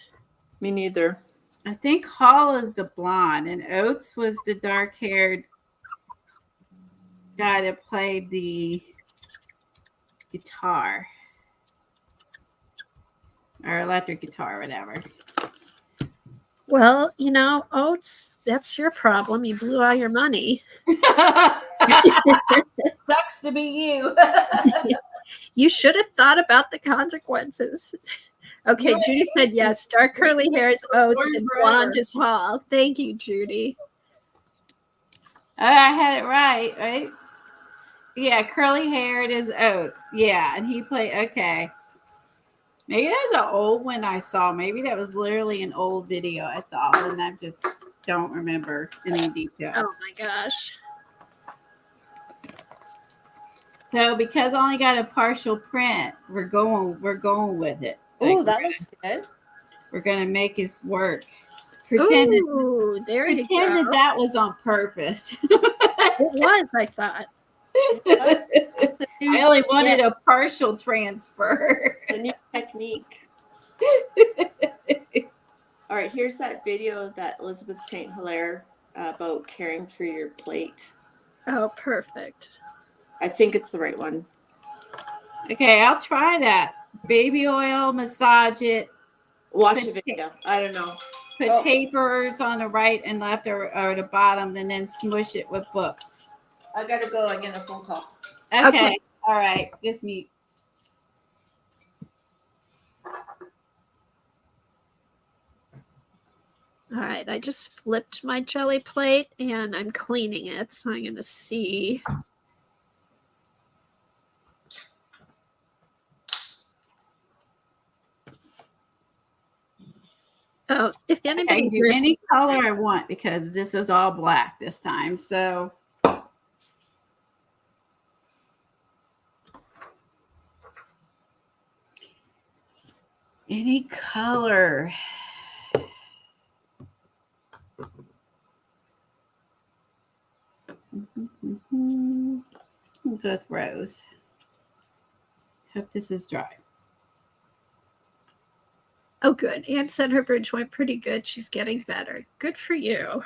Me neither. I think Hall is the blonde, and Oates was the dark haired guy that played the guitar or electric guitar, whatever. Well, Oates, that's your problem. You blew all your money. Sucks to be you. You should have thought about the consequences. Okay, Judy said yes. Dark curly hair is Oates and blonde is Hall. Thank you, Judy. I had it right? Yeah, curly hair, it is Oates. Yeah, and he played, okay. Maybe that was an old one I saw. Maybe that was literally an old video I saw, and I just don't remember any details. Oh my gosh. So because I only got a partial print, we're going with it. Oh, that looks good. We're gonna make this work. Pretend that was on purpose. It was, I thought. I only wanted a partial transfer. The new technique. All right, here's that video that Elizabeth St. Hilaire about caring for your plate. Oh, perfect. I think it's the right one. Okay, I'll try that. Baby oil, massage it. Watch the video. I don't know. Put papers on the right and left or the bottom, and then smush it with books. I gotta go. I get a phone call. Okay. All right. Just mute. All right, I just flipped my jelly plate and I'm cleaning it, so I'm going to see. Oh, if anybody I can do any color I want because this is all black this time. So Any color. We'll go with rose. Hope this is dry. Oh, good. Anne said her bridge went pretty good. She's getting better. Good for you.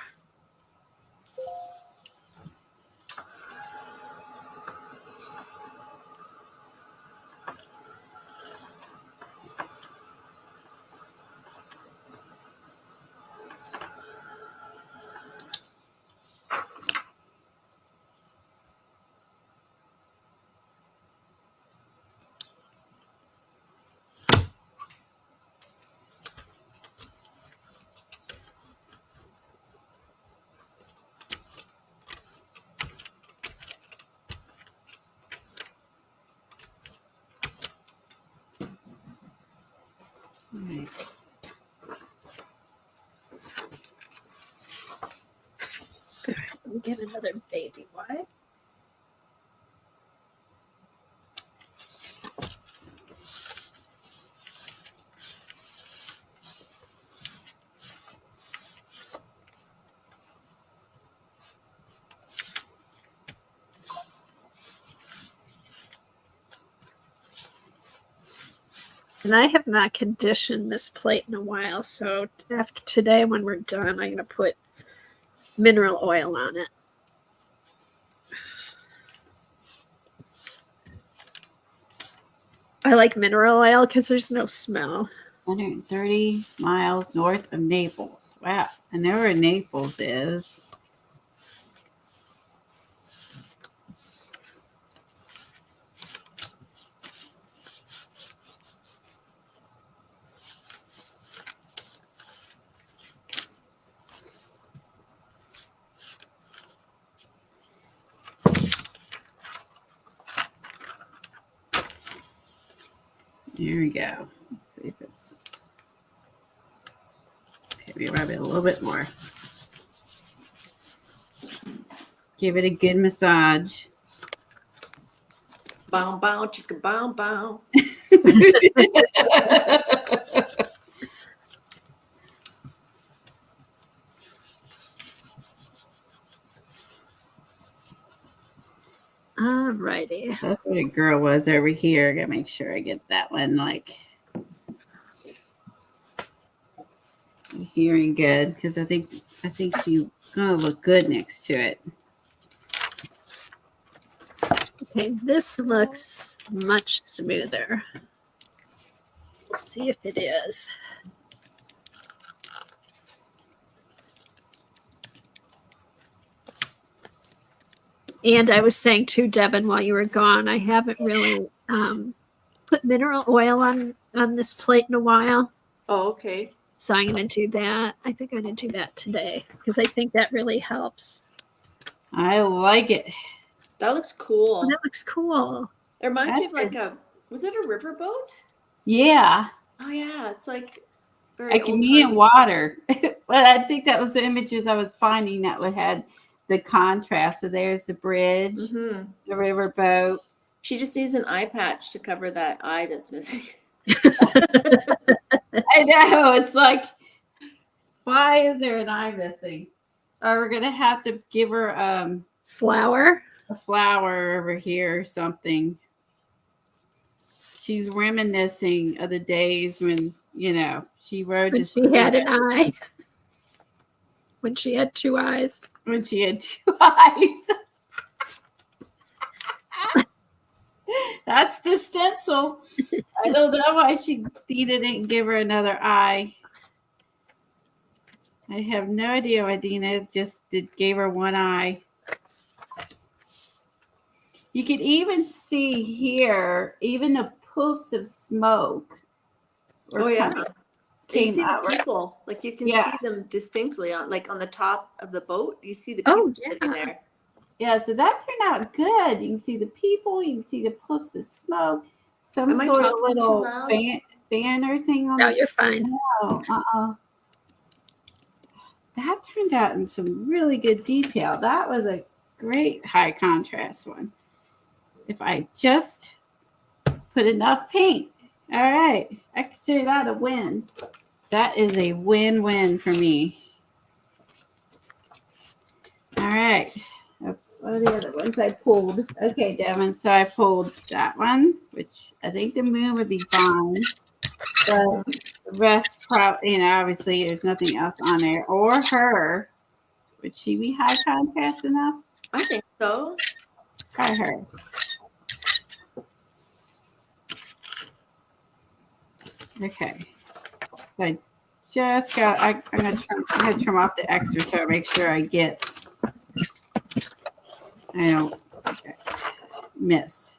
Right. Let me get another baby wipe. And I have not conditioned this plate in a while, so after today, when we're done, I'm going to put mineral oil on it. I like mineral oil because there's no smell. 130 miles north of Naples. Wow. I know where Naples is. Here we go. Let's see if it's. Okay, we rub it a little bit more. Give it a good massage. Bow, bow, chicka, bow, bow. Alrighty. That's what a girl was over here. Gotta make sure I get that one like hearing good because I think she's gonna look good next to it. Okay, this looks much smoother. Let's see if it is. And I was saying too, Devin, while you were gone, I haven't really put mineral oil on this plate in a while. Oh, okay. So I'm going to do that. I think I'm going to do that today because I think that really helps. I like it. That looks cool. Oh, that looks cool. It reminds me of That's like was it a riverboat? Yeah. Oh yeah, it's like very Like me in water. Well, I think that was the images I was finding that would had the contrast. So there's the bridge, Mm-hmm. the riverboat. She just needs an eye patch to cover that eye that's missing. I know. It's like, why is there an eye missing? Or we're gonna have to give her Flower. a flower over here or something. She's reminiscing of the days when, she rode When the she had an eye. When she had two eyes. when she had two eyes. That's the stencil. I don't know why Dina didn't give her another eye. I have no idea why Dina just gave her one eye. You can even see here, even the poofs of smoke. Oh yeah. You Came see the out. people. Like you can Yeah. see them distinctly on the top of the boat. You see the Oh, people sitting there. Yeah, so that turned out good. You can see the people, you can see the puffs of smoke, some Am I sort of talking too little loud? banner thing on No, the you're fine. That turned out in some really good detail. That was a great high contrast one. If I just put enough paint. All right. I consider that a win. That is a win-win for me. All right. What are the other ones I pulled? Okay, Devin. So I pulled that one, which I think the moon would be fine. But the rest, obviously there's nothing else on there. Or her. Would she be high contrast enough? I think so. Try her. Okay. So I just got, I'm going to trim off the extra so I make sure I don't miss.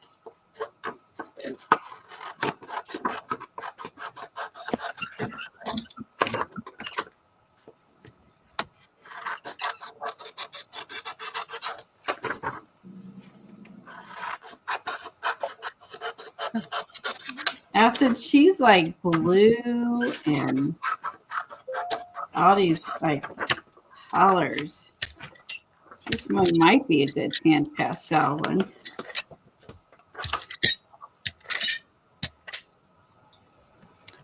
Now, since she's like blue and all these like colors, this one might be a good pan pastel one.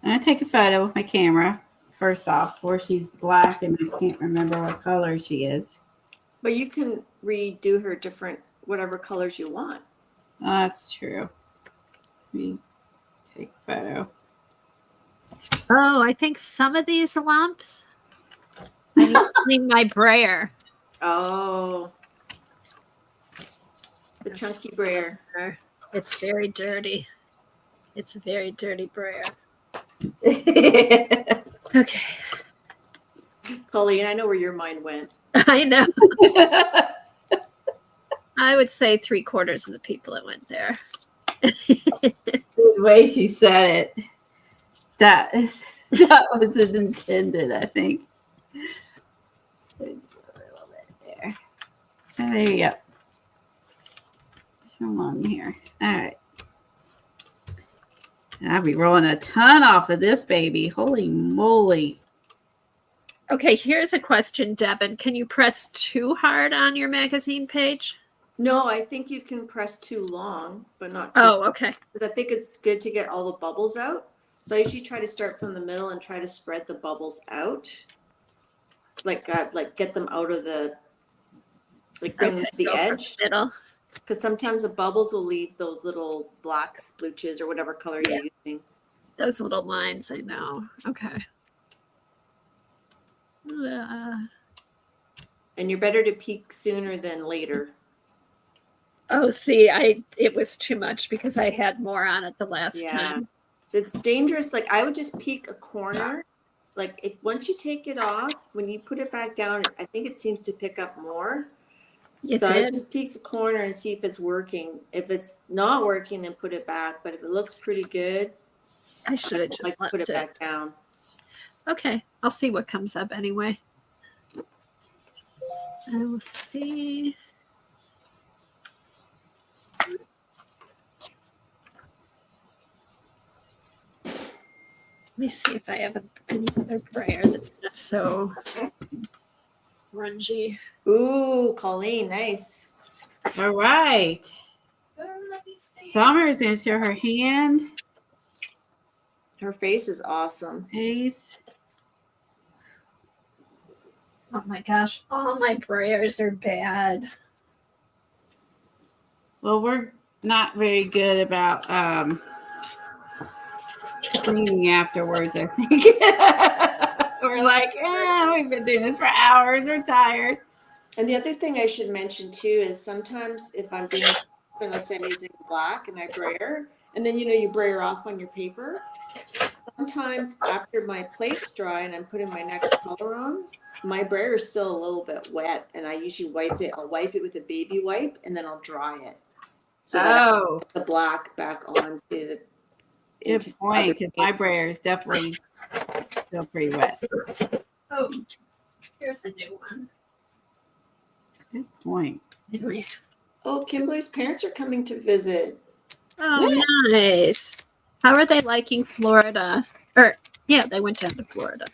I'm going to take a photo with my camera first off before she's black and I can't remember what color she is. But you can redo her different, whatever colors you want. Oh, that's true. Let me take a photo. Oh, I think some of these lumps, I need to clean my brayer. Oh. The chunky brayer. It's very dirty. It's a very dirty brayer. Okay. Colleen, I know where your mind went. I know. I would say 3/4 of the people that went there. The way she said it, that wasn't intended, I think. It's a little bit there. There you go. Come on here. All right. I'll be rolling a ton off of this baby. Holy moly. Okay, here's a question, Devin. Can you press too hard on your magazine page? No, I think you can press too long, but not too. Oh, okay. Because I think it's good to get all the bubbles out. So I usually try to start from the middle and try to spread the bubbles out. Like get them out of the, like bring them to the edge. Middle. Because sometimes the bubbles will leave those little black splooches or whatever color you're using. Those little lines, I know. Okay. And you're better to peak sooner than later. Oh, see, it was too much because I had more on it the last time. So it's dangerous. Like I would just peek a corner. Like if once you take it off, when you put it back down, I think it seems to pick up more. I just peek the corner and see if it's working. If it's not working, then put it back. But if it looks pretty good, I should have just put it back down. Okay, I'll see what comes up anyway. I will see. Let me see if I have any other brayer that's not so grungy. Ooh, Colleen, nice. All right. Let me see. Summer's going to show her hand. Her face is awesome. Face. Oh my gosh, all my brayers are bad. Well, we're not very good about cleaning afterwards, I think. We're like, we've been doing this for hours. We're tired. And the other thing I should mention too is sometimes if I'm doing, let's say I'm using black and I brayer, and then you brayer off on your paper. Sometimes after my plate's dry and I'm putting my next color on, my brayer is still a little bit wet, and I usually wipe it. I'll wipe it with a baby wipe, and then I'll dry it. So that I put the black back on to the. Good point, because my brayer is definitely still pretty wet. Oh, here's a new one. Good point. Oh, Kimberly's parents are coming to visit. Oh, nice. How are they liking Florida? They went down to Florida.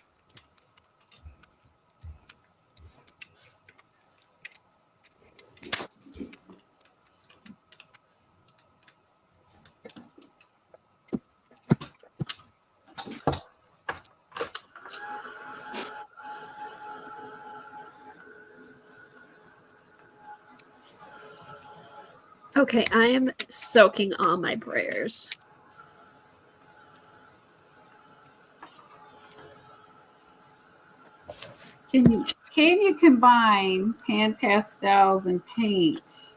Okay, I am soaking all my brayers. Can you combine pan pastels and paint?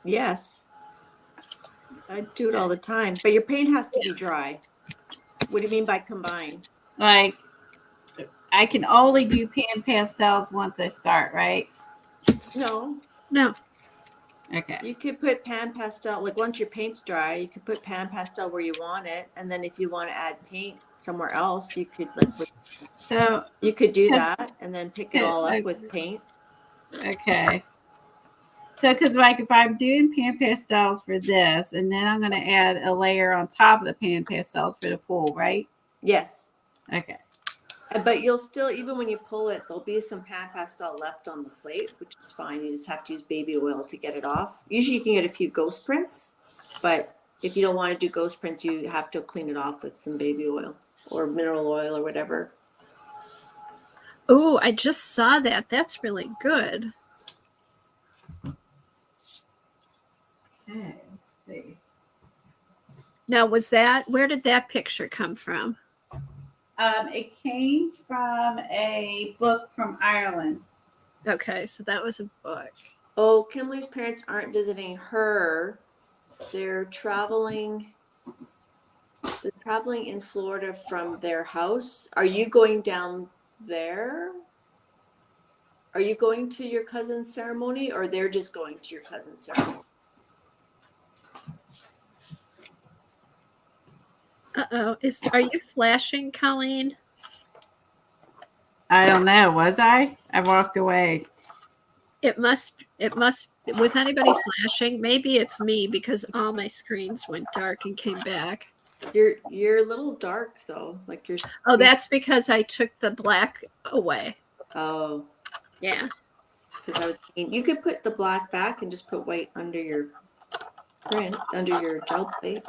Yes. I do it all the time, but your paint has to be dry. What do you mean by combine? Like, I can only do pan pastels once I start, right? No, No. Okay. you could put pan pastel, like once your paint's dry, you could put pan pastel where you want it. And then if you want to add paint somewhere else, you could So, you could do 'cause- that and then pick it all up with paint. okay. So, because like if I'm doing pan pastels for this, and then I'm going to add a layer on top of the pan pastels for the pool, right? Yes. Okay. But you'll still, even when you pull it, there'll be some pan pastel left on the plate, which is fine. You just have to use baby oil to get it off. Usually you can get a few ghost prints, but if you don't want to do ghost prints, you have to clean it off with some baby oil or mineral oil or whatever. Oh, I just saw that. That's really good. Okay. Let's see. Now, where did that picture come from? It came from a book from Ireland. Okay, so that was a book. Oh, Kimberly's parents aren't visiting her. They're traveling in Florida from their house. Are you going down there? Are you going to your cousin's ceremony, or they're just going to your cousin's ceremony? Uh-oh. Are you flashing, Colleen? I don't know. Was I? I walked away. It must was anybody flashing? Maybe it's me because all my screens went dark and came back. You're a little dark though, like you're. Oh, that's because I took the black away. Oh, Yeah. because I was thinking you could put the black back and just put white under your print, under your gel plate.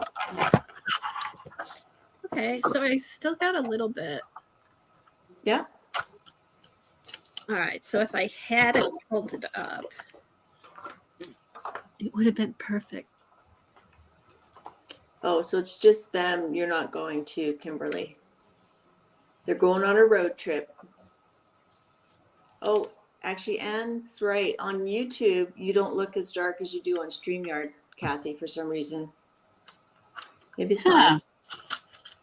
Okay, so I still got a little bit. Yeah. All right, so if I had it pulled it up, it would have been perfect. Oh, so it's just them. You're not going to Kimberly. They're going on a road trip. Oh, actually, Anne's right. On YouTube, you don't look as dark as you do on StreamYard, Kathy, for some reason. Maybe it's my.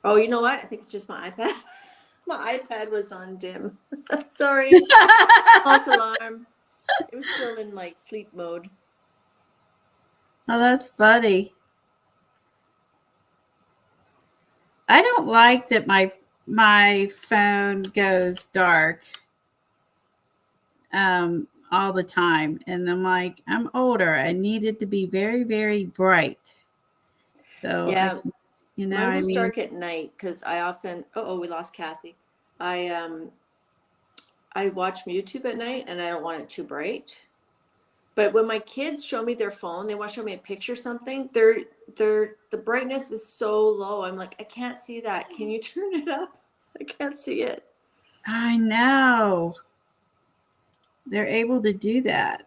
Oh, you know what? I think it's just my iPad. My iPad was on dim. Sorry. False alarm. It was still in like sleep mode. Oh, that's funny. I don't like that my phone goes dark all the time. And I'm like, I'm older. I need it to be very, very bright. So yeah. Mine was dark at night because I often we lost Kathy. I watch YouTube at night and I don't want it too bright. But when my kids show me their phone, they want to show me a picture or something, the brightness is so low. I'm like, I can't see that. Can you turn it up? I can't see it. I know. They're able to do that.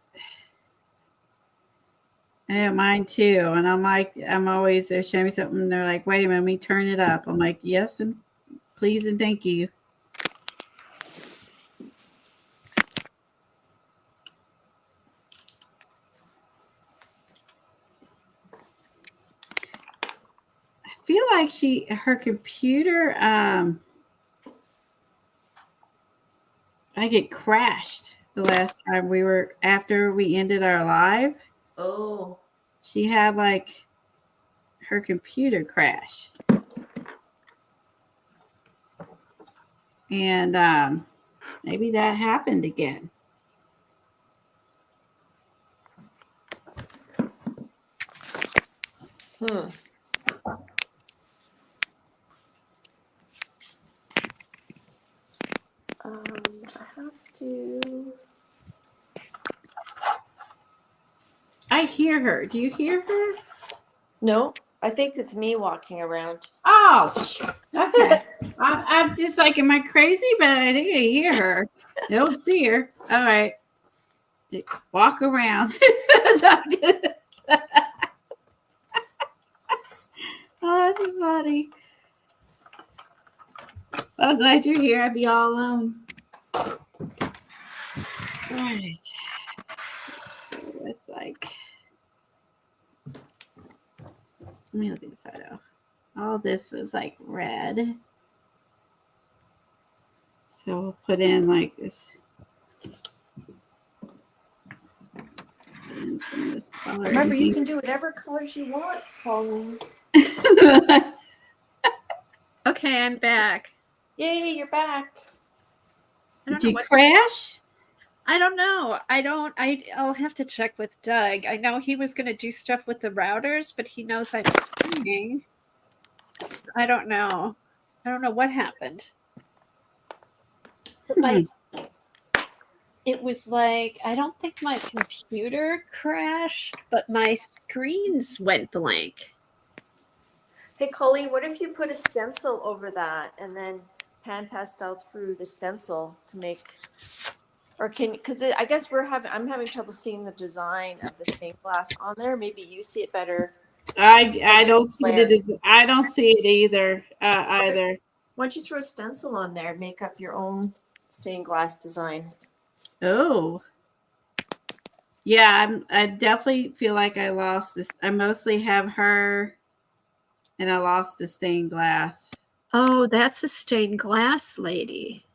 Yeah, mine too. And I'm like, they're showing me something. They're like, wait a minute, let me turn it up. I'm like, yes, and please and thank you. I feel like her computer, like it crashed the last time after we ended our live. Oh. She had like her computer crash. And maybe that happened again. I have to. I hear her. Do you hear her? No, I think it's me walking around. Oh, okay. I'm just like, am I crazy? But I think I hear her. I don't see her. All right. Walk around. Oh, that's funny. I'm glad you're here. I'd be all alone. All right. It's like, let me look at the photo. All this was like red. So we'll put in like this. Let's put in some of this color. Remember, you can do whatever colors you want, Pauline. Okay, I'm back. Yay, you're back. Did you crash? I don't know. I'll have to check with Doug. I know he was going to do stuff with the routers, but he knows I'm streaming. I don't know. I don't know what happened. But it was like, I don't think my computer crashed, but my screens went blank. Hey, Colleen, what if you put a stencil over that and then hand pastel through the stencil to make, or because I guess I'm having trouble seeing the design of the stained glass on there. Maybe you see it better. I don't see it. I don't see it either. Either. Why don't you throw a stencil on there and make up your own stained glass design? Oh. Yeah, I definitely feel like I lost this. I mostly have her, and I lost the stained glass. Oh, that's a stained glass lady.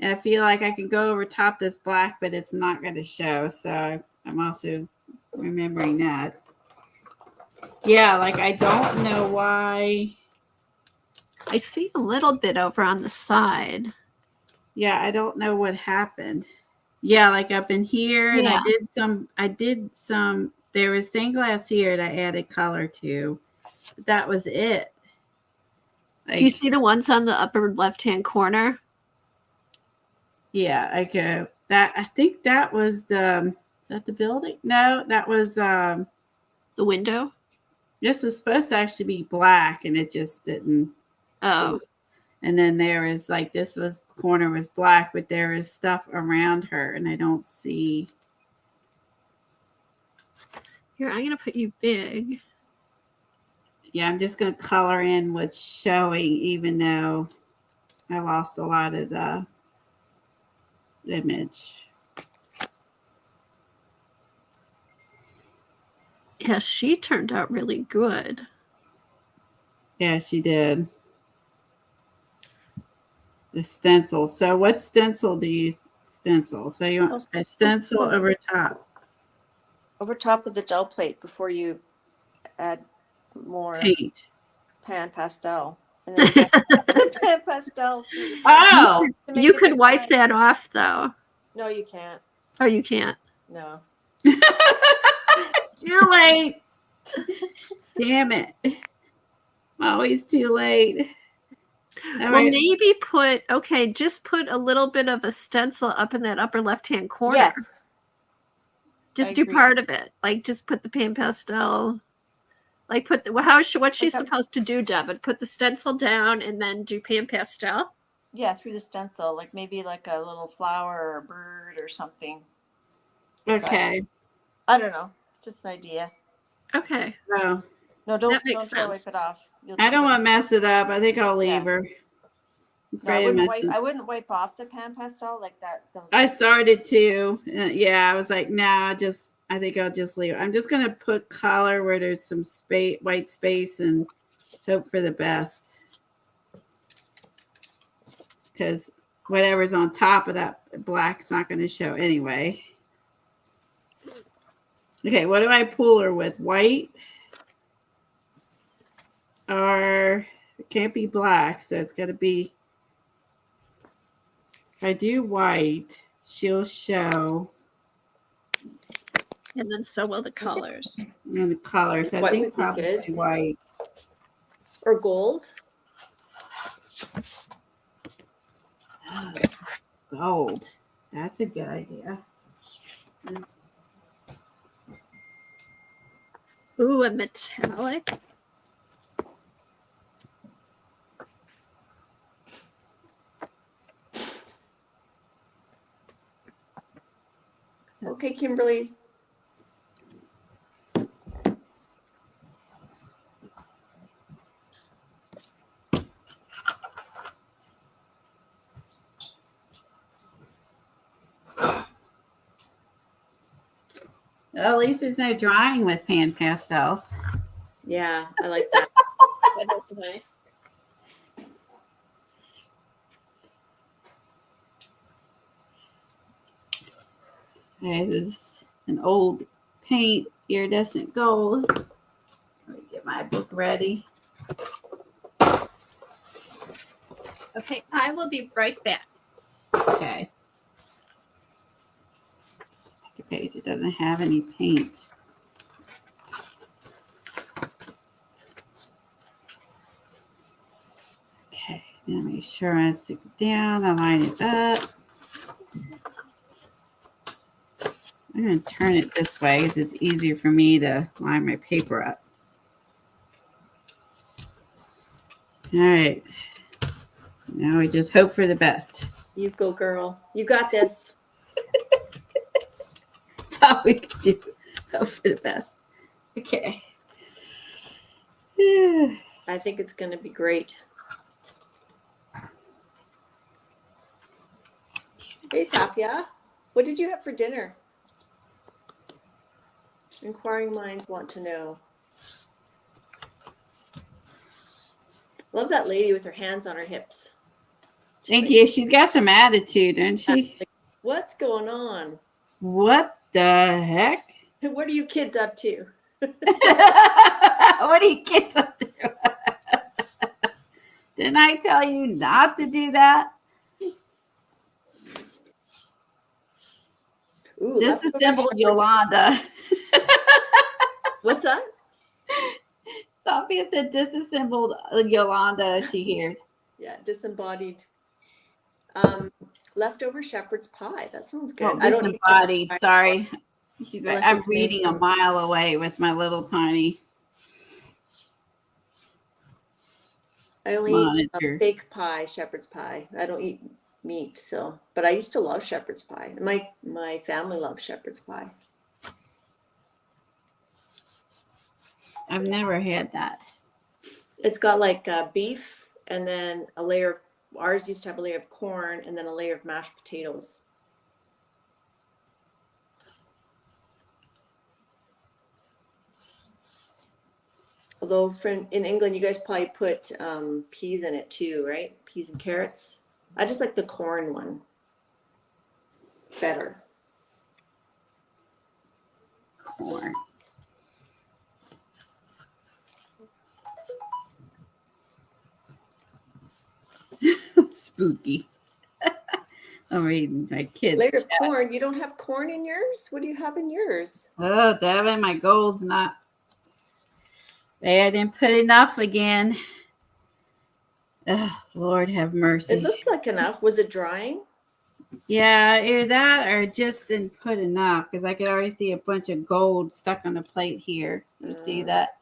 And I feel like I can go over top this black, but it's not going to show. So I'm also remembering that. Yeah, like I don't know why. I see a little bit over on the side. Yeah, I don't know what happened. Yeah, like up in here, and Yeah. I did some, there was stained glass here that I added color to. But that was it. Like, Do you see the ones on the upper left-hand corner? yeah, I go. That I think that was is that the building? No, that was The window? this was supposed to actually be black, and it just didn't. Oh. And then there is like this was corner was black, but there is stuff around her, and I don't see. Here, I'm going to put you big. Yeah, I'm just going to color in what's showing, even though I lost a lot of the image. Yeah, she turned out really good. Yeah, she did. The stencil. So what stencil do you stencil? So you want a stencil over top. Over top of the gel plate before you add more Paint. pan pastel. And then pan pastel through the stencil. Oh! To make You it could look wipe nice. that off, though. No, you can't. Oh, you can't? No. Too late. Damn it. Always too late. All Well, right. maybe just put a little bit of a stencil up in that upper left-hand corner. Yes. Just I do agree. part of it. Like, just put the pan pastel. Like, what's she supposed to do, Devin? Put the stencil down and then do pan pastel? Yeah, through the stencil, like maybe like a little flower or a bird or something. Okay. I don't know. Just an idea. Okay. Oh. No, don't makes try to sense. wipe it off. You'll I just don't wipe want to mess it up. I think I'll leave Yeah. her. No, I wouldn't wipe off the pan pastel like that. I started to. Yeah, I was like, nah, I think I'll just leave. I'm just going to put color where there's some white space and hope for the best. Because whatever's on top of that black's not going to show anyway. Okay, what do I pull her with? White? Or it can't be black, so it's got to be. If I do white, she'll show. And then so will the colors. And the colors, I White think would be probably good. white. Or gold. Gold. That's a good idea. Ooh, a metallic. Okay, Kimberly. Well, at least there's no drying with pan pastels. Yeah, I like that. That is nice. Okay, this is an old paint iridescent gold. Let me get my book ready. Okay, I will be right back. Okay. The page, it doesn't have any paint. Okay, now make sure I stick it down, I line it up. I'm going to turn it this way because it's easier for me to line my paper up. All right. Now we just hope for the best. You go, girl. You got this. That's all we can do. Hope for the best. Okay. I think it's going to be great. Hey, Safia. What did you have for dinner? Inquiring minds want to know. Love that lady with her hands on her hips. Thank you. She's got some attitude, doesn't she? What's going on? What the heck? What are you kids up to? What are you kids up to? Didn't I tell you not to do that? Ooh, Disassembled Yolanda. What's that? Sophia said disassembled Yolanda, she hears. Yeah, disembodied. Leftover shepherd's pie. That sounds good. Oh, I don't eat disembodied. shepherd's pie. Sorry. Unless I'm it's made reading a from- mile away with my little tiny I only monitor. eat fake pie, shepherd's pie. I don't eat meat, so. But I used to love shepherd's pie. My family loves shepherd's pie. I've never had that. It's got like beef and then a layer of, ours used to have a layer of corn and then a layer of mashed potatoes. Although in England, you guys probably put peas in it too, right? Peas and carrots. I just like the corn one better. Corn. Spooky. I'm reading my kids. Layer of corn. You don't have corn in yours? What do you have in yours? Oh, Devin, my gold's not. I didn't put enough again. Oh, Lord have mercy. It looked like enough. Was it drying? Yeah, either that or just didn't put enough because I could already see a bunch of gold stuck on the plate here. You see that?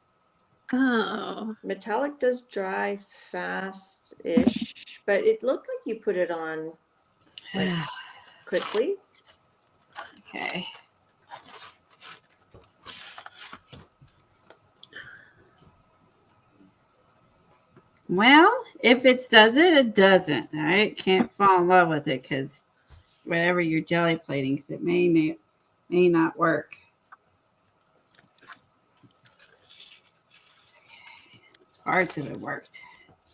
Oh. Metallic does dry fast-ish, but it looked like you put it on like quickly. Okay. Well, if it does it, it doesn't. All right, can't fall in love with it because whatever you're jelly plating, because it may not work. Parts of it worked.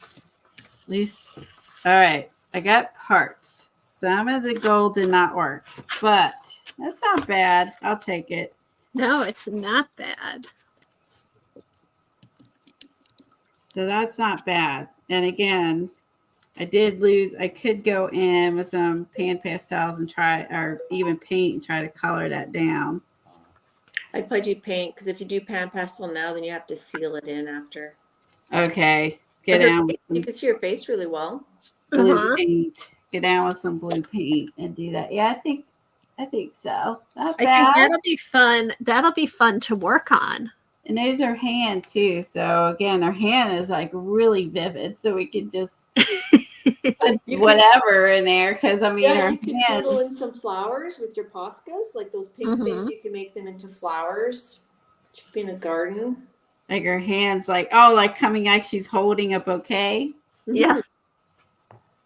At least, all right. I got parts. Some of the gold did not work, but that's not bad. I'll take it. No, it's not bad. So that's not bad. And again, I did lose. I could go in with some pan pastels and try, or even paint and try to color that down. I'd probably do paint because if you do pan pastel now, then you have to seal it in after. Okay. But Get down with you some can see your face really well. blue paint. Get down with some blue paint and do that. Yeah, I think so. Not I bad. think that'll be fun. That'll be fun to work on. And there's her hand too. So again, her hand is like really vivid. So we could just put whatever in there because I mean, Yeah, her you could hand. doodle in some flowers with your Poscas, like those pink things. You can make them into flowers. It should be in a garden. Like her hand's like, oh, like coming like she's holding a bouquet. Yeah.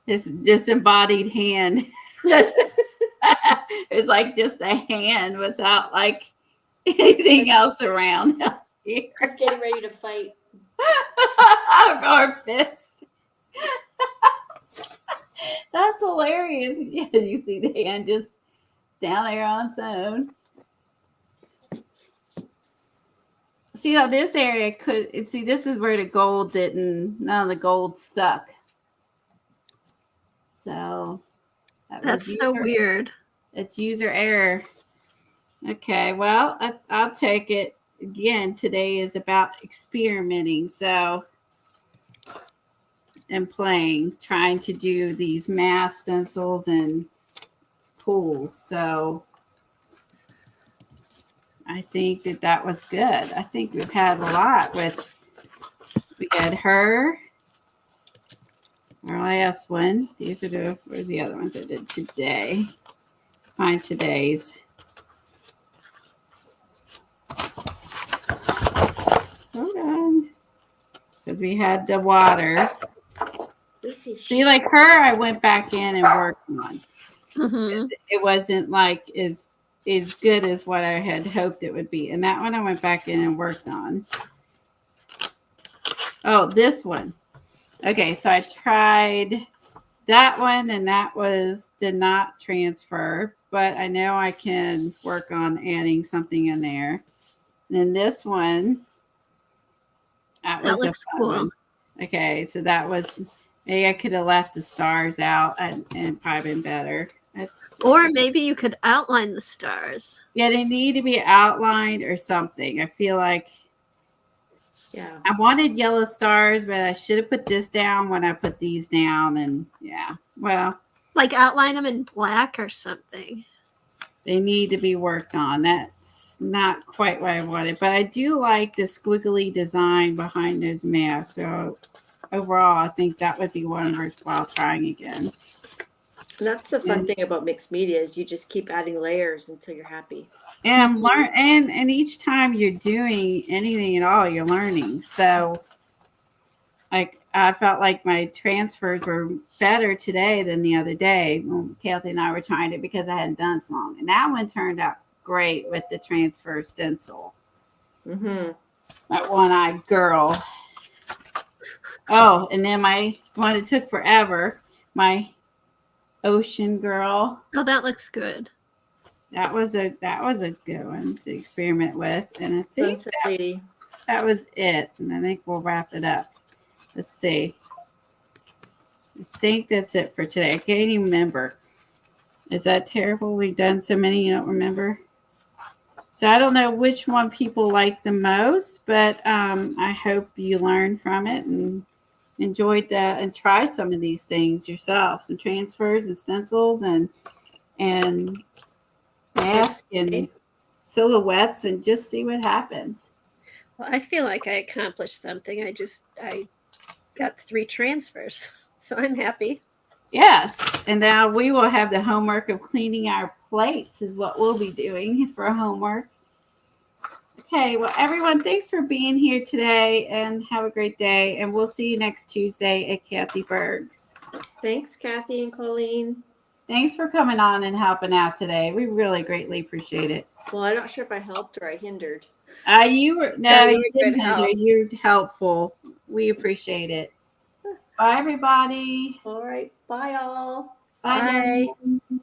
This disembodied hand. It's like just a hand without like anything else around here. Just getting ready to fight. Our fist. That's hilarious. Yeah, you see the hand just down there on its own. See how this area could, see, this is where the gold none of the gold stuck. So That's so weird. It's user error. Okay, well, I'll take it. Again, today is about experimenting. So, and playing, trying to do these mass stencils and pools. So, I think that was good. I think we've had a lot we had her, our last one. These are where's the other ones I did today? Find today's. Hold on. Because we had the water. See, like her, I went back in and worked on. Mm-hmm. It wasn't like as good as what I had hoped it would be. And that one I went back in and worked on. Oh, this one. Okay, so I tried that one, and that did not transfer, but I know I can work on adding something in there. And then this one, that looks cool. One. Okay, so that was, maybe I could have left the stars out and probably been better. Or maybe you could outline the stars. Yeah, they need to be outlined or something. I feel like, yeah, I wanted yellow stars, but I should have put this down when I put these down. And yeah, well, like outline them in black or something. They need to be worked on. That's not quite what I wanted, but I do like the squiggly design behind those masks. So overall, I think that would be one worthwhile trying again. And that's the fun thing about mixed media is you just keep adding layers until you're happy. And I'm and each time you're doing anything at all, you're learning. So like I felt like my transfers were better today than the other day when Kathy and I were trying it because I hadn't done so long. And that one turned out great with the transfer stencil. Mm-hmm. That one-eyed girl. Oh, and then my one it took forever, my ocean girl. Oh, that looks good. That was a good one to experiment with, and I think that was it. And I think we'll wrap it up. Let's see. I think that's it for today. I can't even remember. Is that terrible? We've done so many you don't remember. So I don't know which one people like the most, but I hope you learned from it and enjoyed that and try some of these things yourself. Some transfers and stencils and mask and silhouettes and just see what happens. Well, I feel like I accomplished something. I got 3 transfers, so I'm happy. Yes, and now we will have the homework of cleaning our plates is what we'll be doing for homework. Okay, well, everyone, thanks for being here today and have a great day. And we'll see you next Tuesday at Kathy Berg's. Thanks, Kathy and Colleen. Thanks for coming on and helping out today. We really greatly appreciate it. Well, I'm not sure if I helped or I hindered. You didn't hinder. You're helpful. We appreciate it. Bye, everybody. All right. Bye, all. Bye. Bye.